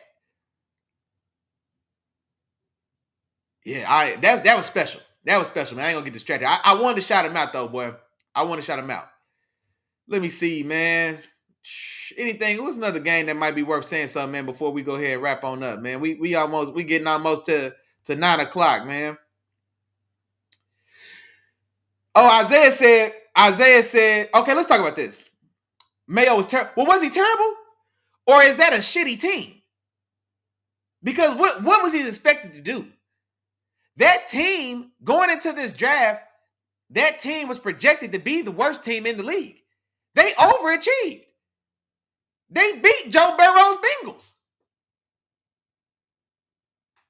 Yeah, that was special. That was special, man. I ain't gonna get distracted. I wanted to shout him out, though, boy. I want to shout him out. Let me see, man. Anything? What's another game that might be worth saying something, man, before we go ahead and wrap on up, man? We getting almost to 9:00, man. Oh, Isaiah said, okay, let's talk about this. Mayo was terrible. Well, was he terrible? Or is that a shitty team? Because what was he expected to do? That team, going into this draft, that team was projected to be the worst team in the league. They overachieved. They beat Joe Burrow's Bengals.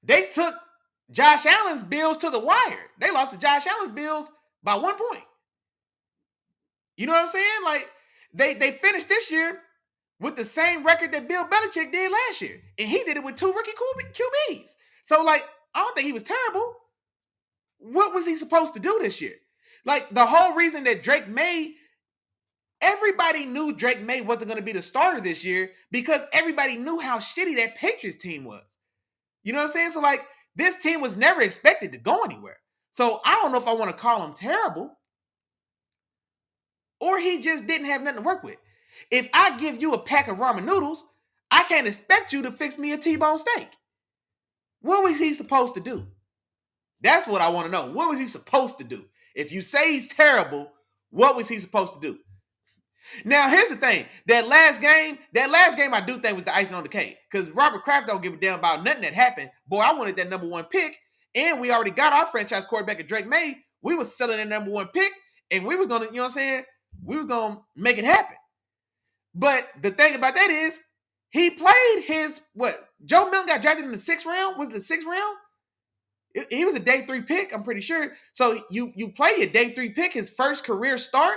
They took Josh Allen's Bills to the wire. They lost to Josh Allen's Bills by 1 point. You know what I'm saying? Like, they finished this year with the same record that Bill Belichick did last year. And he did it with 2 rookie QBs. So, like, I don't think he was terrible. What was he supposed to do this year? Like, the whole reason that Drake May, everybody knew Drake May wasn't going to be the starter this year because everybody knew how shitty that Patriots team was. You know what I'm saying? So, like, this team was never expected to go anywhere. So, I don't know if I want to call him terrible or he just didn't have nothing to work with. If I give you a pack of ramen noodles, I can't expect you to fix me a T-bone steak. What was he supposed to do? That's what I want to know. What was he supposed to do? If you say he's terrible, what was he supposed to do? Now, here's the thing. That last game I do think was the icing on the cake. Because Robert Kraft don't give a damn about nothing that happened. Boy, I wanted that number 1 pick. And we already got our franchise quarterback at Drake May. We was selling that number 1 pick. And we was going to, you know what I'm saying? We was going to make it happen. But the thing about that is, he played Joe Milton got drafted in the 6th round? Was it the 6th round? He was a day 3 pick, I'm pretty sure. So you play a day 3 pick, his first career start.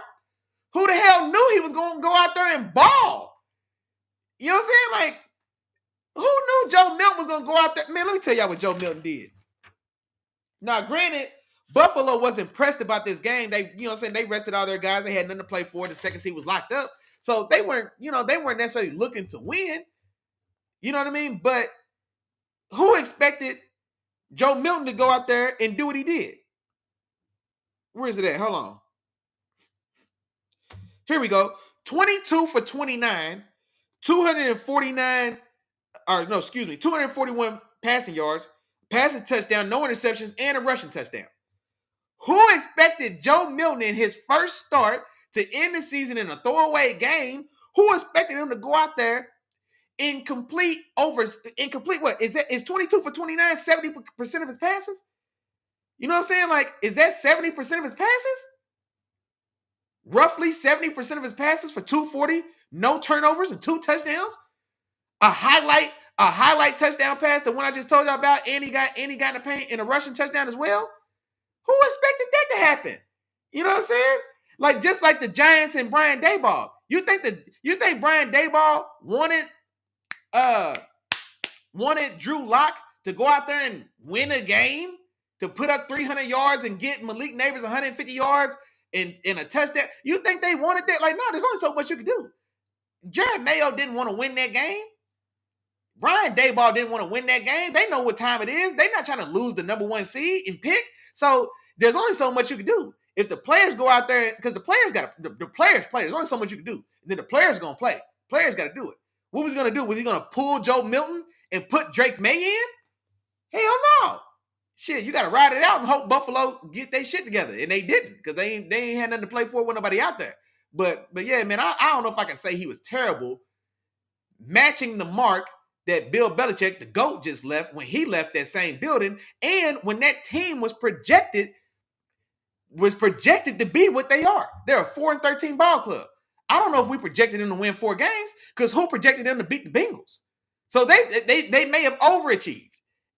Who the hell knew he was going to go out there and ball? You know what I'm saying? Like, who knew Joe Milton was going to go out there? Man, let me tell y'all what Joe Milton did. Now, granted, Buffalo was impressed about this game. They, you know what I'm saying, they rested all their guys. They had nothing to play for. The second seed was locked up. So they weren't necessarily looking to win. You know what I mean? But who expected Joe Milton to go out there and do what he did? Where is it at? Hold on. Here we go. 22 for 29, 241 passing yards, passing touchdown, no interceptions, and a rushing touchdown. Who expected Joe Milton in his first start to end the season in a throwaway game. Who expected him to go out there in complete what? Is 22 for 29, 70% of his passes? You know what I'm saying? Like, is that 70% of his passes? Roughly 70% of his passes for 240, no turnovers and 2 touchdowns. A highlight touchdown pass, the one I just told you about, and he got in the paint in a rushing touchdown as well. Who expected that to happen? You know what I'm saying? Like, just like the Giants and Brian Daboll. You think Brian Daboll wanted Drew Lock to go out there and win a game, to put up 300 yards and get Malik Neighbors 150 yards in a touchdown? You think they wanted that? Like, no, there's only so much you can do. Jared Mayo didn't want to win that game. Brian Daboll didn't want to win that game. They know what time it is. They're not trying to lose the number 1 seed and pick. So there's only so much you can do. If the players go out there, because the players play. There's only so much you can do. And then the players going to play. Players got to do it. What was he going to do? Was he going to pull Joe Milton and put Drake May in? Hell no. Shit, you got to ride it out and hope Buffalo get their shit together. And they didn't, because they ain't had nothing to play for with nobody out there. But yeah, man, I don't know if I can say he was terrible. Matching the mark that Bill Belichick, the GOAT, just left when he left that same building, and when that team was projected to be what they are. They're a 4-13 ball club. I don't know if we projected them to win 4 games, because who projected them to beat the Bengals? So they may have overachieved,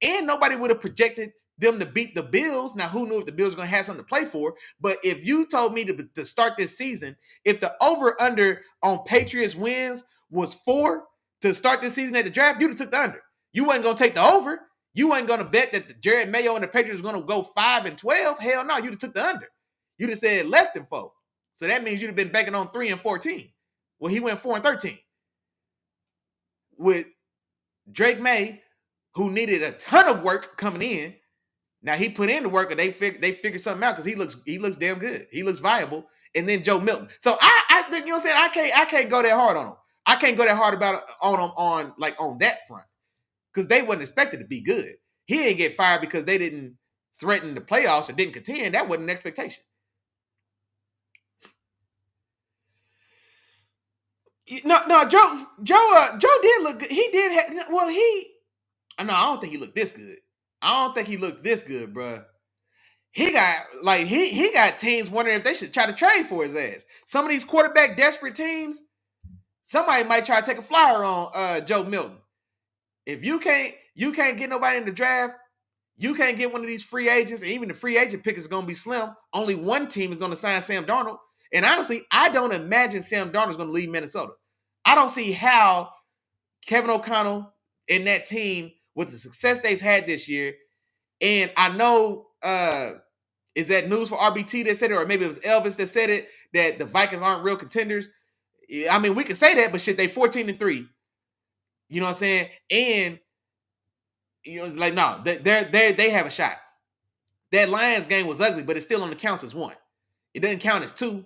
and nobody would have projected them to beat the Bills. Now, who knew if the Bills were going to have something to play for? But if you told me to start this season, if the over-under on Patriots wins was 4 to start this season at the draft, you'd have took the under. You wasn't going to take the over. You wasn't going to bet that Jared Mayo and the Patriots were going to go 5-12. Hell no, you'd have took the under. You'd have said less than 4. So that means you'd have been banking on 3-14. Well, he went 4-13. With Drake May, who needed a ton of work coming in. Now he put in the work, and they figured something out, because he looks damn good. He looks viable. And then Joe Milton. So I you know what I'm saying? I can't go that hard on him. I can't go that hard on him on that front, because they wasn't expected to be good. He didn't get fired because they didn't threaten the playoffs or didn't contend. That wasn't an expectation. No, Joe did look good. He did have, well, I don't think he looked this good. I don't think he looked this good, bro. He got teams wondering if they should try to trade for his ass. Some of these quarterback desperate teams, somebody might try to take a flyer on Joe Milton. If you can't get nobody in the draft, you can't get one of these free agents, and even the free agent pick is going to be slim. Only one team is going to sign Sam Darnold. And honestly, I don't imagine Sam Darnold is going to leave Minnesota. I don't see how Kevin O'Connell and that team, with the success they've had this year, and I know, is that news for RBT that said it, or maybe it was Elvis that said it, that the Vikings aren't real contenders. I mean, we can say that, but shit, they 14-3. You know what I'm saying? And you know, like, no, they have a shot. That Lions game was ugly, but it still only counts as 1. It doesn't count as 2.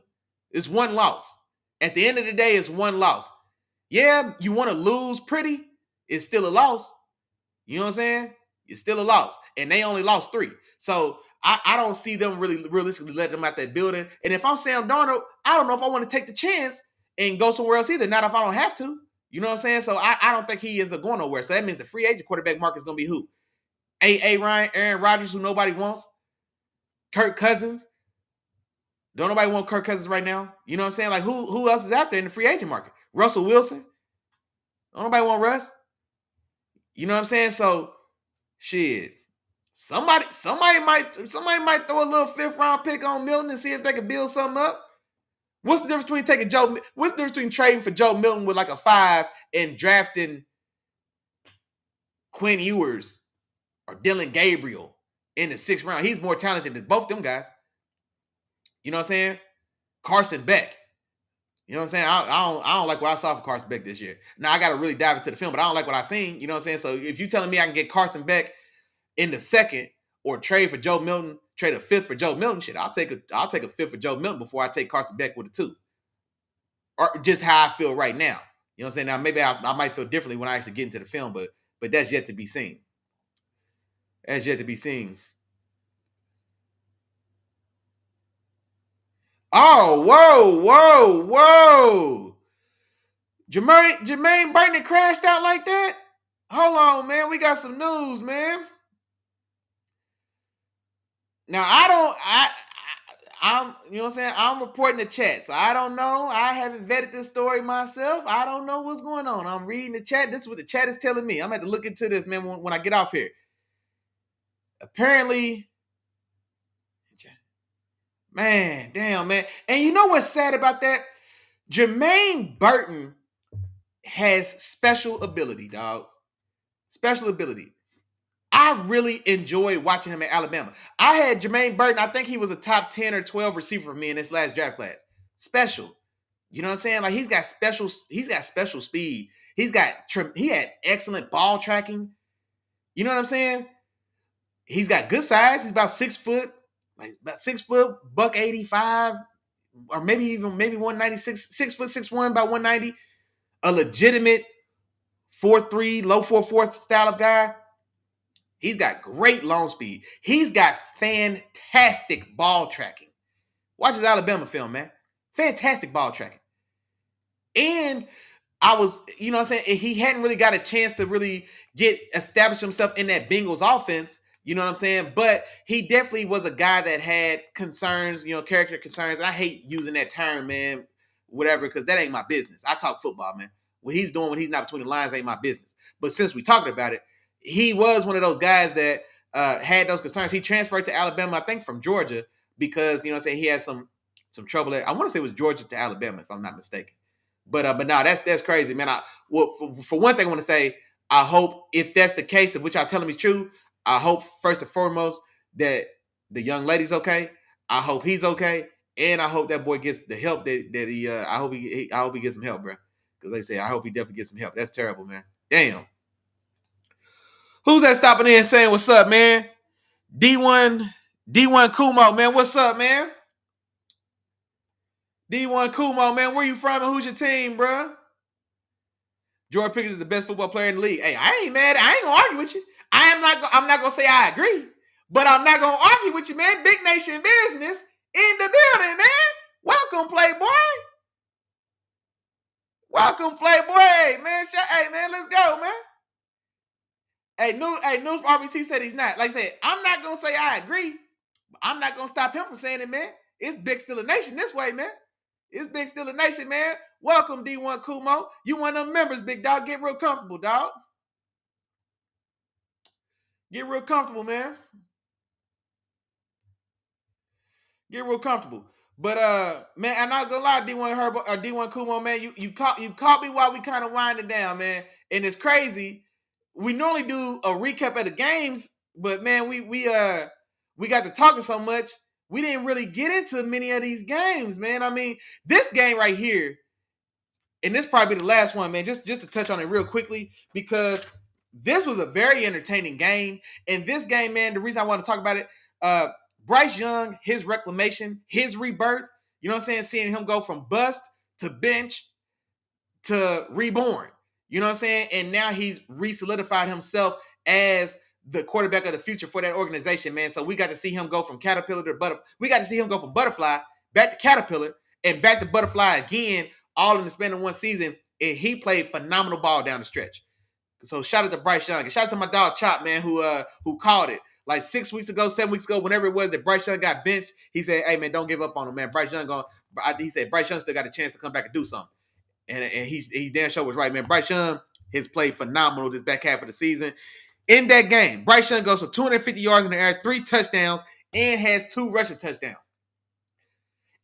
It's 1 loss. At the end of the day, it's 1 loss. Yeah, you want to lose pretty, it's still a loss. You know what I'm saying? It's still a loss. And they only lost 3. So I don't see them really realistically letting them out that building. And if I'm Sam Darnold, I don't know if I want to take the chance and go somewhere else either. Not if I don't have to. You know what I'm saying? So I don't think he ends up going nowhere. So that means the free agent quarterback market is going to be who? A. Ryan, Aaron Rodgers, who nobody wants. Kirk Cousins. Don't nobody want Kirk Cousins right now. You know what I'm saying? Like, who else is out there in the free agent market? Russell Wilson. Don't nobody want Russ. You know what I'm saying? So, shit. Somebody might throw a little 5th round pick on Milton and see if they can build something up. What's the difference between trading for Joe Milton with like a 5 and drafting Quinn Ewers or Dylan Gabriel in the 6th round? He's more talented than both them guys. You know what I'm saying? Carson Beck. You know what I'm saying? I don't like what I saw for Carson Beck this year. Now, I got to really dive into the film, but I don't like what I've seen. You know what I'm saying? So if you're telling me I can get Carson Beck in the 2nd or trade for Joe Milton, trade a 5th for Joe Milton, shit, I'll take a 5th for Joe Milton before I take Carson Beck with a 2. Or just how I feel right now. You know what I'm saying? Now, maybe I might feel differently when I actually get into the film, but that's yet to be seen. That's yet to be seen. Oh, whoa. Jermaine Burton crashed out like that? Hold on, man. We got some news, man. Now I'm you know what I'm saying? I'm reporting the chat. So I don't know. I haven't vetted this story myself. I don't know what's going on. I'm reading the chat. This is what the chat is telling me. I'm gonna have to look into this, man, when I get off here. Apparently, man, damn, man. And you know what's sad about that? Jermaine Burton has special ability, dog. Special ability. I really enjoyed watching him at Alabama. I had Jermaine Burton. I think he was a top 10 or 12 receiver for me in this last draft class. Special. You know what I'm saying? Like he's got special speed. He had excellent ball tracking. You know what I'm saying? He's got good size. He's about 6 foot, buck 85, or maybe 196, 6 foot 6'1", about 190. A legitimate 4'3", low 4'4" style of guy. He's got great long speed. He's got fantastic ball tracking. Watch his Alabama film, man. Fantastic ball tracking. And I was, you know what I'm saying? He hadn't really got a chance to really establish himself in that Bengals offense. You know what I'm saying? But he definitely was a guy that had concerns, character concerns. I hate using that term, man, whatever, because that ain't my business. I talk football, man. What he's doing when he's not between the lines ain't my business. But since we talking about it, he was one of those guys that had those concerns. He transferred to Alabama, I think, from Georgia because, you know what I'm saying, he had some trouble there. I want to say it was Georgia to Alabama, if I'm not mistaken. But no, that's crazy, man. For one thing, I want to say, I hope if that's the case, of which I tell him is true, I hope first and foremost that the young lady's okay. I hope he's okay, and I hope that boy gets the help that he. I hope he gets some help, bro. Because they say I hope he definitely gets some help. That's terrible, man. Damn. Who's that stopping in saying what's up, man? D1 Kumo, man. What's up, man? D1 Kumo, man. Where you from and who's your team, bro? Jordan Pickens is the best football player in the league. Hey, I ain't mad. I ain't gonna argue with you. I'm not gonna say I agree, but I'm not gonna argue with you, man. Big nation business in the building, man. Welcome, Playboy. Welcome, Playboy, man. Hey, man, let's go, man. Hey, News from RBT said he's not. Like I said, I'm not gonna say I agree. But I'm not gonna stop him from saying it, man. It's Big Steeler Nation this way, man. It's Big Steeler Nation, man. Welcome, D1 Kumo. You one of them members, big dog. Get real comfortable, dog. Get real comfortable, man. Get real comfortable. But man, I'm not gonna lie, D1 Kumo, man. You caught me while we kind of winding down, man. And it's crazy. We normally do a recap of the games, but man, we got to talking so much, we didn't really get into many of these games, man. I mean, this game right here, and this probably be the last one, man. Just to touch on it real quickly, because this was a very entertaining game. And this game, man, the reason I want to talk about it, Bryce Young, his reclamation, his rebirth, you know what I'm saying? Seeing him go from bust to bench to reborn, you know what I'm saying? And now he's re-solidified himself as the quarterback of the future for that organization, man. So we got to see him go from caterpillar to butterfly. We got to see him go from butterfly back to caterpillar and back to butterfly again, all in the span of one season. And he played phenomenal ball down the stretch. So shout out to Bryce Young. And shout out to my dog Chop, man, who called it. Like 7 weeks ago, whenever it was that Bryce Young got benched, he said, hey, man, don't give up on him, man. He said Bryce Young still got a chance to come back and do something. And he damn sure was right, man. Bryce Young has played phenomenal this back half of the season. In that game, Bryce Young goes for 250 yards in the air, 3 touchdowns, and has 2 rushing touchdowns.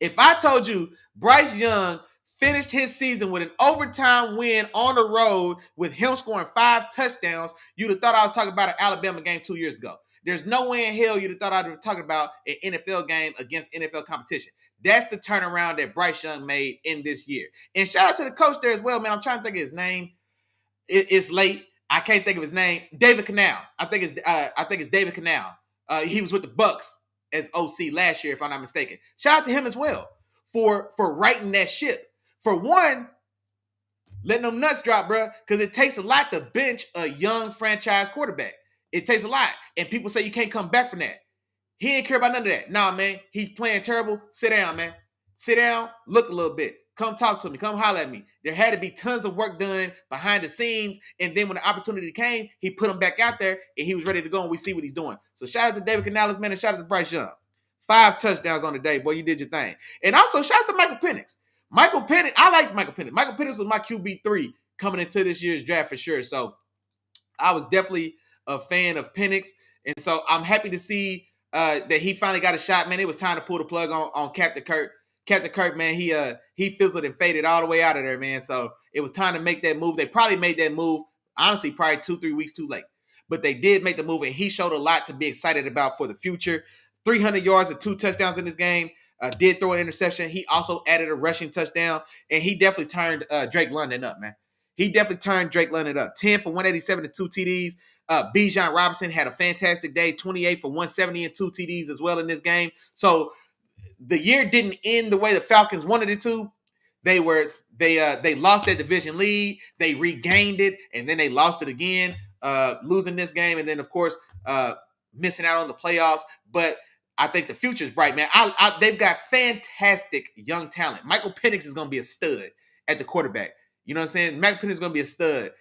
If I told you Bryce Young finished his season with an overtime win on the road with him scoring 5 touchdowns, you'd have thought I was talking about an Alabama game 2 years ago. There's no way in hell you'd have thought I'd be talking about an NFL game against NFL competition. That's the turnaround that Bryce Young made in this year. And shout out to the coach there as well, man. I'm trying to think of his name. It's late. I can't think of his name. David Canal. I think it's David Canal. He was with the Bucks as OC last year, if I'm not mistaken. Shout out to him as well for righting that ship. For one, letting them nuts drop, bro, because it takes a lot to bench a young franchise quarterback. It takes a lot. And people say you can't come back from that. He didn't care about none of that. Nah, man. He's playing terrible. Sit down, man. sit down, look a little bit. Come talk to me. Come holler at me. There had to be tons of work done behind the scenes. And then when the opportunity came, he put him back out there and he was ready to go, and we see what he's doing. So shout out to David Canales, man, and shout out to Bryce Young. 5 touchdowns on the day. Boy, you did your thing. And also shout out to Michael Penix. Michael Penix, I like Michael Penix. Michael Penix was my QB3 coming into this year's draft for sure. So I was definitely a fan of Penix. And so I'm happy to see that he finally got a shot, man. It was time to pull the plug on Captain Kirk. Captain Kirk, man, he fizzled and faded all the way out of there, man. So it was time to make that move. They probably made that move, honestly, probably 2-3 weeks too late. But they did make the move, and he showed a lot to be excited about for the future. 300 yards and 2 touchdowns in this game. Did throw an interception. He also added a rushing touchdown, and he definitely turned Drake London up, man. He definitely turned Drake London up. 10 for 187 and 2 TDs. Bijan Robinson had a fantastic day. 28 for 170 and 2 TDs as well in this game. So the year didn't end the way the Falcons wanted it to. They lost that division lead. They regained it, and then they lost it again, losing this game, and then of course missing out on the playoffs. But I think the future is bright, man. They've got fantastic young talent. Michael Penix is going to be a stud at the quarterback. You know what I'm saying? Michael Penix is going to be a stud.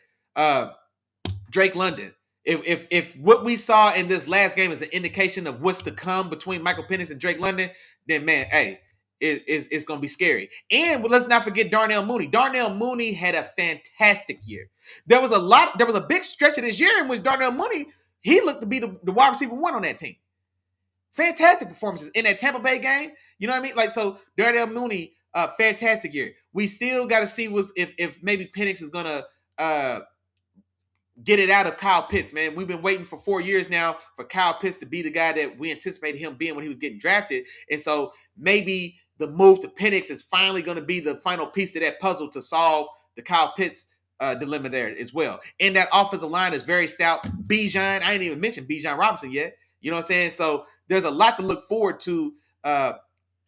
Drake London. If what we saw in this last game is an indication of what's to come between Michael Penix and Drake London, then man, hey, it's going to be scary. And let's not forget Darnell Mooney. Darnell Mooney had a fantastic year. There was a big stretch of this year in which Darnell Mooney, he looked to be the wide receiver 1 on that team. Fantastic performances in that Tampa Bay game. You know what I mean? Like, so Darnell Mooney, fantastic year. We still got to see if maybe Penix is going to get it out of Kyle Pitts, man. We've been waiting for 4 years now for Kyle Pitts to be the guy that we anticipated him being when he was getting drafted. And so maybe the move to Penix is finally going to be the final piece to that puzzle to solve the Kyle Pitts dilemma there as well. And that offensive line is very stout. Bijan, I ain't even mentioned Bijan Robinson yet. You know what I'm saying? So there's a lot to look forward to.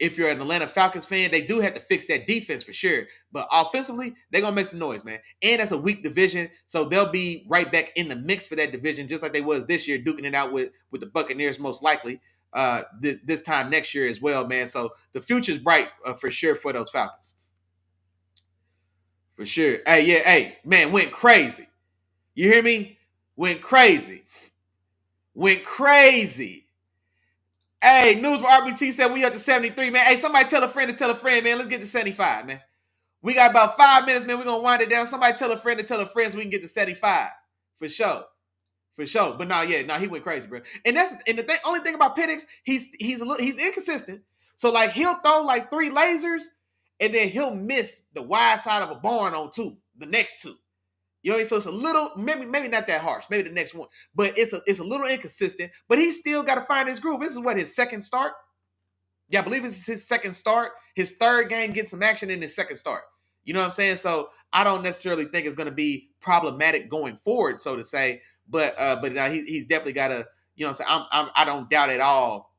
If you're an Atlanta Falcons fan, they do have to fix that defense for sure. But offensively, they're going to make some noise, man. And that's a weak division, so they'll be right back in the mix for that division, just like they was this year, duking it out with the Buccaneers most likely this time next year as well, man. So the future's bright for sure for those Falcons. For sure. Hey, man, went crazy. You hear me? Went crazy. Hey, News for RBT said we up to 73, man. Hey, somebody tell a friend to tell a friend, man. Let's get to 75, man. We got about 5 minutes, man. We're going to wind it down. Somebody tell a friend to tell a friend so we can get to 75. For sure. But he went crazy, bro. And the only thing about Penix, he's inconsistent. So, like, he'll throw, like, 3 lasers, and then he'll miss the wide side of a barn on 2, the next 2. You know, so it's a little, maybe not that harsh, maybe the next one, but it's a little inconsistent. But he's still got to find his groove. This is what, his second start? Yeah, I believe it's his second start. His third game gets some action in his second start. You know what I'm saying? So I don't necessarily think it's going to be problematic going forward, so to say. But he's definitely got to, you know what I'm saying? I don't doubt at all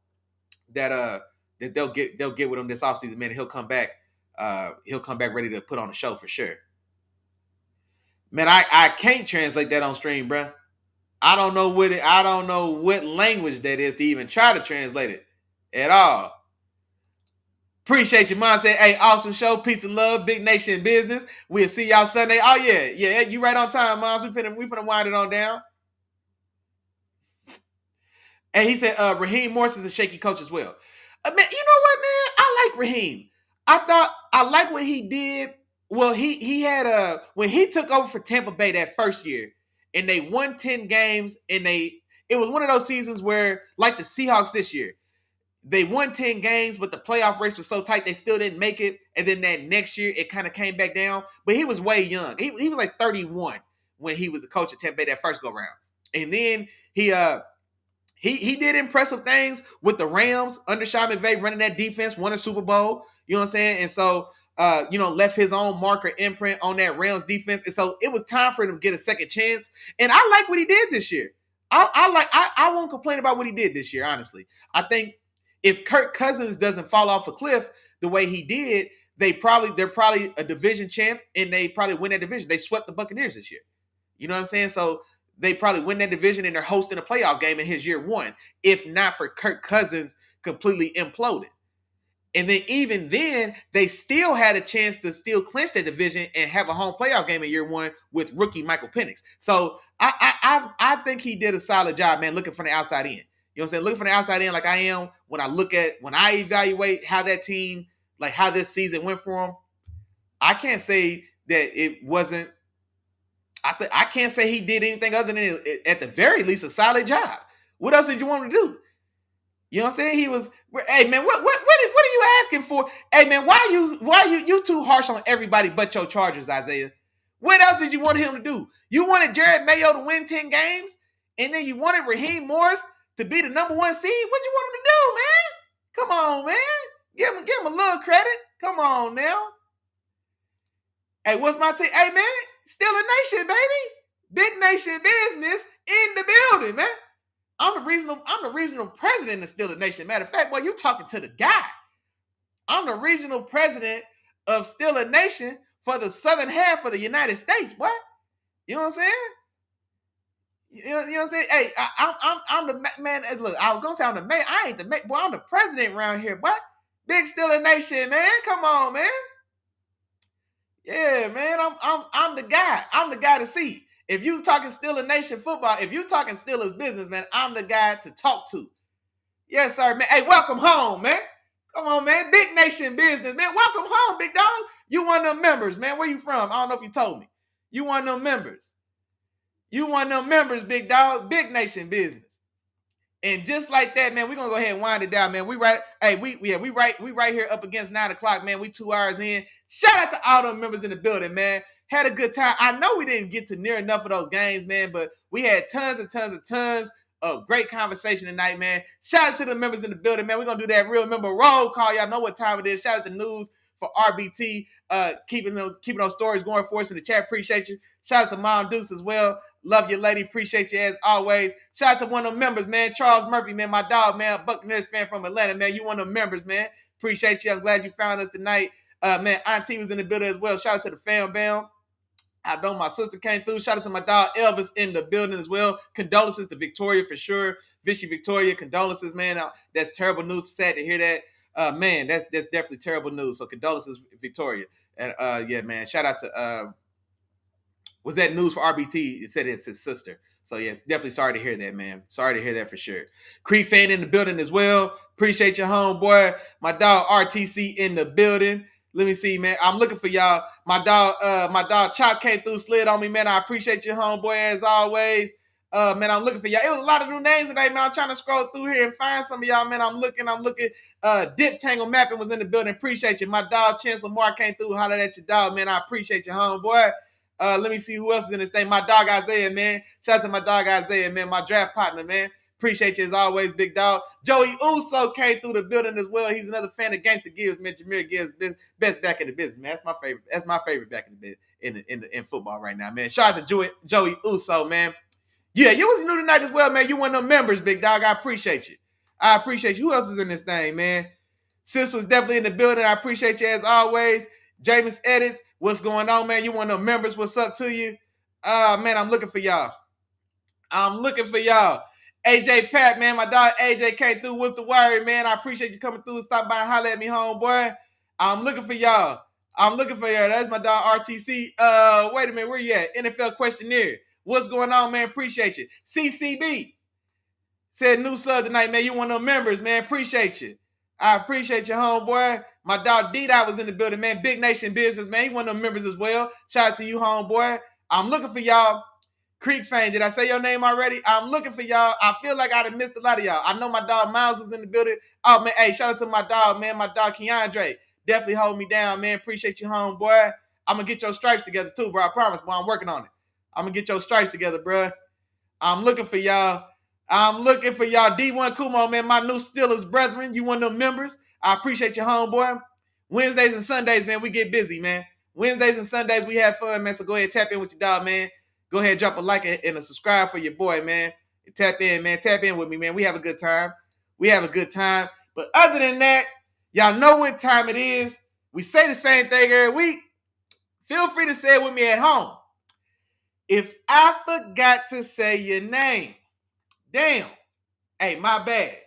that they'll get with him this offseason, man. And he'll come back ready to put on a show for sure. Man, I can't translate that on stream, bro. I don't know what language that is to even try to translate it at all. Appreciate you, Mom. Said, hey, awesome show. Peace and love. Big Nation Business. We'll see y'all Sunday. Oh, yeah. You right on time, Moms. We finna wind it on down. And he said, Raheem Morris is a shaky coach as well. Man, you know what, man? I like Raheem. I like what he did. Well, he had when he took over for Tampa Bay that first year, and they won 10 games, and it was one of those seasons where, like the Seahawks this year, they won 10 games, but the playoff race was so tight they still didn't make it. And then that next year, it kind of came back down. But he was way young. He was like 31 when he was the coach of Tampa Bay that first go round. And then he did impressive things with the Rams under Sean McVay running that defense, won a Super Bowl. You know what I'm saying? And so left his own marker imprint on that Rams defense. And so it was time for him to get a second chance. And I like what he did this year. I won't complain about what he did this year, honestly. I think if Kirk Cousins doesn't fall off a cliff the way he did, they're probably a division champ, and they probably win that division. They swept the Buccaneers this year. You know what I'm saying? So they probably win that division, and they're hosting a playoff game in his year 1, if not for Kirk Cousins completely imploded. And then even then, they still had a chance to still clinch that division and have a home playoff game in year one with rookie Michael Penix. So I think he did a solid job, man, looking from the outside in. You know what I'm saying? Looking from the outside in like I am when I evaluate how that team, like how this season went for him. I can't say that it wasn't. I can't say he did anything other than, at the very least, a solid job. What else did you want to do? You know what I'm saying? He was, hey man, what are you asking for? Hey man, why you too harsh on everybody but your Chargers, Isaiah? What else did you want him to do? You wanted Jared Mayo to win 10 games, and then you wanted Raheem Morris to be the number 1 seed? What you want him to do, man? Come on, man. Give him a little credit. Come on now. Hey, what's my team? Hey man, still a nation, baby. Big nation business in the building, man. I'm the regional president of Steelers Nation. Matter of fact, boy, you talking to the guy. I'm the regional president of Steelers Nation for the southern half of the United States, boy. You know what I'm saying? You know what I'm saying? Hey, I'm the man. Look, I was gonna say I'm the mayor. I ain't the mayor, boy. I'm the president around here, boy. Big Steelers Nation, man. Come on, man. Yeah, man. I'm the guy. I'm the guy to see. If you talking Steelers Nation football, if you talking Steelers business, man, I'm the guy to talk to. Yes, sir, man. Hey, welcome home, man. Come on, man. Big nation business, man. Welcome home, big dog. You one of them members, man. Where you from? I don't know if you told me. You one of them members. You one of them members, big dog. Big nation business. And just like that, man, we're gonna go ahead and wind it down, man. We right here up against 9 o'clock, man. We 2 hours in. Shout out to all them members in the building, man. Had a good time. I know we didn't get to near enough of those games, man, but we had tons of great conversation tonight, man. Shout out to the members in the building, man. We're going to do that real member roll call. Y'all know what time it is. Shout out to News for RBT, keeping those stories going for us in the chat. Appreciate you. Shout out to Mom Deuce as well. Love you, lady. Appreciate you as always. Shout out to one of the members, man. Charles Murphy, man. My dog, man. Buccaneers fan from Atlanta, man. You one of the members, man. Appreciate you. I'm glad you found us tonight. Man, Auntie was in the building as well. Shout out to the fam bam. I know my sister came through. Shout out to my dog Elvis in the building as well. Condolences to Victoria for sure. Vichy Victoria, condolences, man. That's terrible news. Sad to hear that. Man, that's definitely terrible news. So condolences, Victoria. And yeah, man. Shout out to was that News for RBT? It said it's his sister. So yeah, definitely sorry to hear that, man. Sorry to hear that for sure. Creek fan in the building as well. Appreciate your homeboy. My dog RTC in the building. Let me see, man. I'm looking for y'all. My dog Chop came through, slid on me, man. I appreciate your homeboy as always. Man, I'm looking for y'all. It was a lot of new names today, man. I'm trying to scroll through here and find some of y'all, man. I'm looking. Dip Tangle Mapping was in the building. Appreciate you. My dog Chance Lamar came through, hollered at your dog, man. I appreciate your homeboy. Let me see who else is in this thing. My dog Isaiah, man. Shout out to my dog Isaiah, man. My draft partner, man. Appreciate you as always, big dog. Joey Uso came through the building as well. He's another fan of Gangsta Gibbs, man. Jameer Gibbs, best back in the business, man. That's my favorite. That's my favorite back in the in football right now, man. Shout out to Joey Uso, man. Yeah, you was new tonight as well, man. You one of them members, big dog. I appreciate you. I appreciate you. Who else is in this thing, man? Sis was definitely in the building. I appreciate you as always. Jameis Edits, what's going on, man? You one of them members. What's up to you? Man, I'm looking for y'all. AJ Pat, man, my dog AJ came through. What's the word, man? I appreciate you coming through and stopping by and holler at me, homeboy. I'm looking for y'all. That's my dog RTC. Wait a minute, where you at? NFL questionnaire. What's going on, man? Appreciate you. CCB said new sub tonight, man. You one of them members, man. Appreciate you. I appreciate you, homeboy. My dog D-Dot was in the building, man. Big Nation Business, man. He one of them members as well. Shout out to you, homeboy. I'm looking for y'all. Creek Fame, did I say your name already? I'm looking for y'all. I feel like I'd have missed a lot of y'all. I know my dog Miles is in the building. Oh, man, hey, shout out to my dog, man. My dog Keandre. Definitely hold me down, man. Appreciate you, homeboy. I'm going to get your stripes together, too, bro. I promise, bro. I'm working on it. I'm going to get your stripes together, bro. I'm looking for y'all. D1 Kumo, man. My new Steelers brethren. You one of them members. I appreciate you, homeboy. Wednesdays and Sundays, man, we get busy, man. Wednesdays and Sundays, we have fun, man. So go ahead and tap in with your dog, man. Go ahead and drop a like and a subscribe for your boy, man. And tap in, man. Tap in with me, man. We have a good time. But other than that, y'all know what time it is. We say the same thing every week. Feel free to say it with me at home. If I forgot to say your name, damn. Hey, my bad.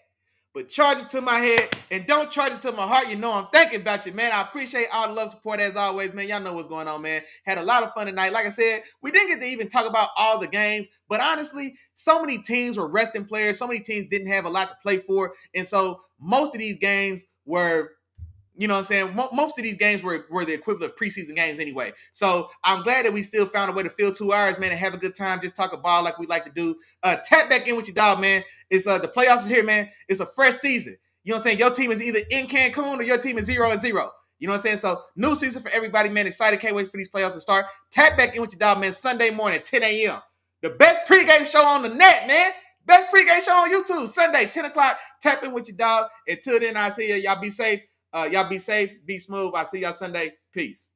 but charge it to my head and don't charge it to my heart. You know I'm thinking about you, man. I appreciate all the love, support as always, man. Y'all know what's going on, man. Had a lot of fun tonight. Like I said, we didn't get to even talk about all the games, but honestly, so many teams were resting players. So many teams didn't have a lot to play for, and so most of these games were, you know what I'm saying? Most of these games were the equivalent of preseason games anyway. So I'm glad that we still found a way to fill 2 hours, man, and have a good time. Just talk a ball like we like to do. Tap back in with your dog, man. It's the playoffs is here, man. It's a fresh season. You know what I'm saying? Your team is either in Cancun or your team is 0-0. You know what I'm saying? So new season for everybody, man. Excited. Can't wait for these playoffs to start. Tap back in with your dog, man. Sunday morning, 10 a.m. The best pregame show on the net, man. Best pregame show on YouTube. Sunday, 10 o'clock. Tap in with your dog. Until then, I'll see you. Y'all be safe. Y'all be safe, be smooth. I'll see y'all Sunday. Peace.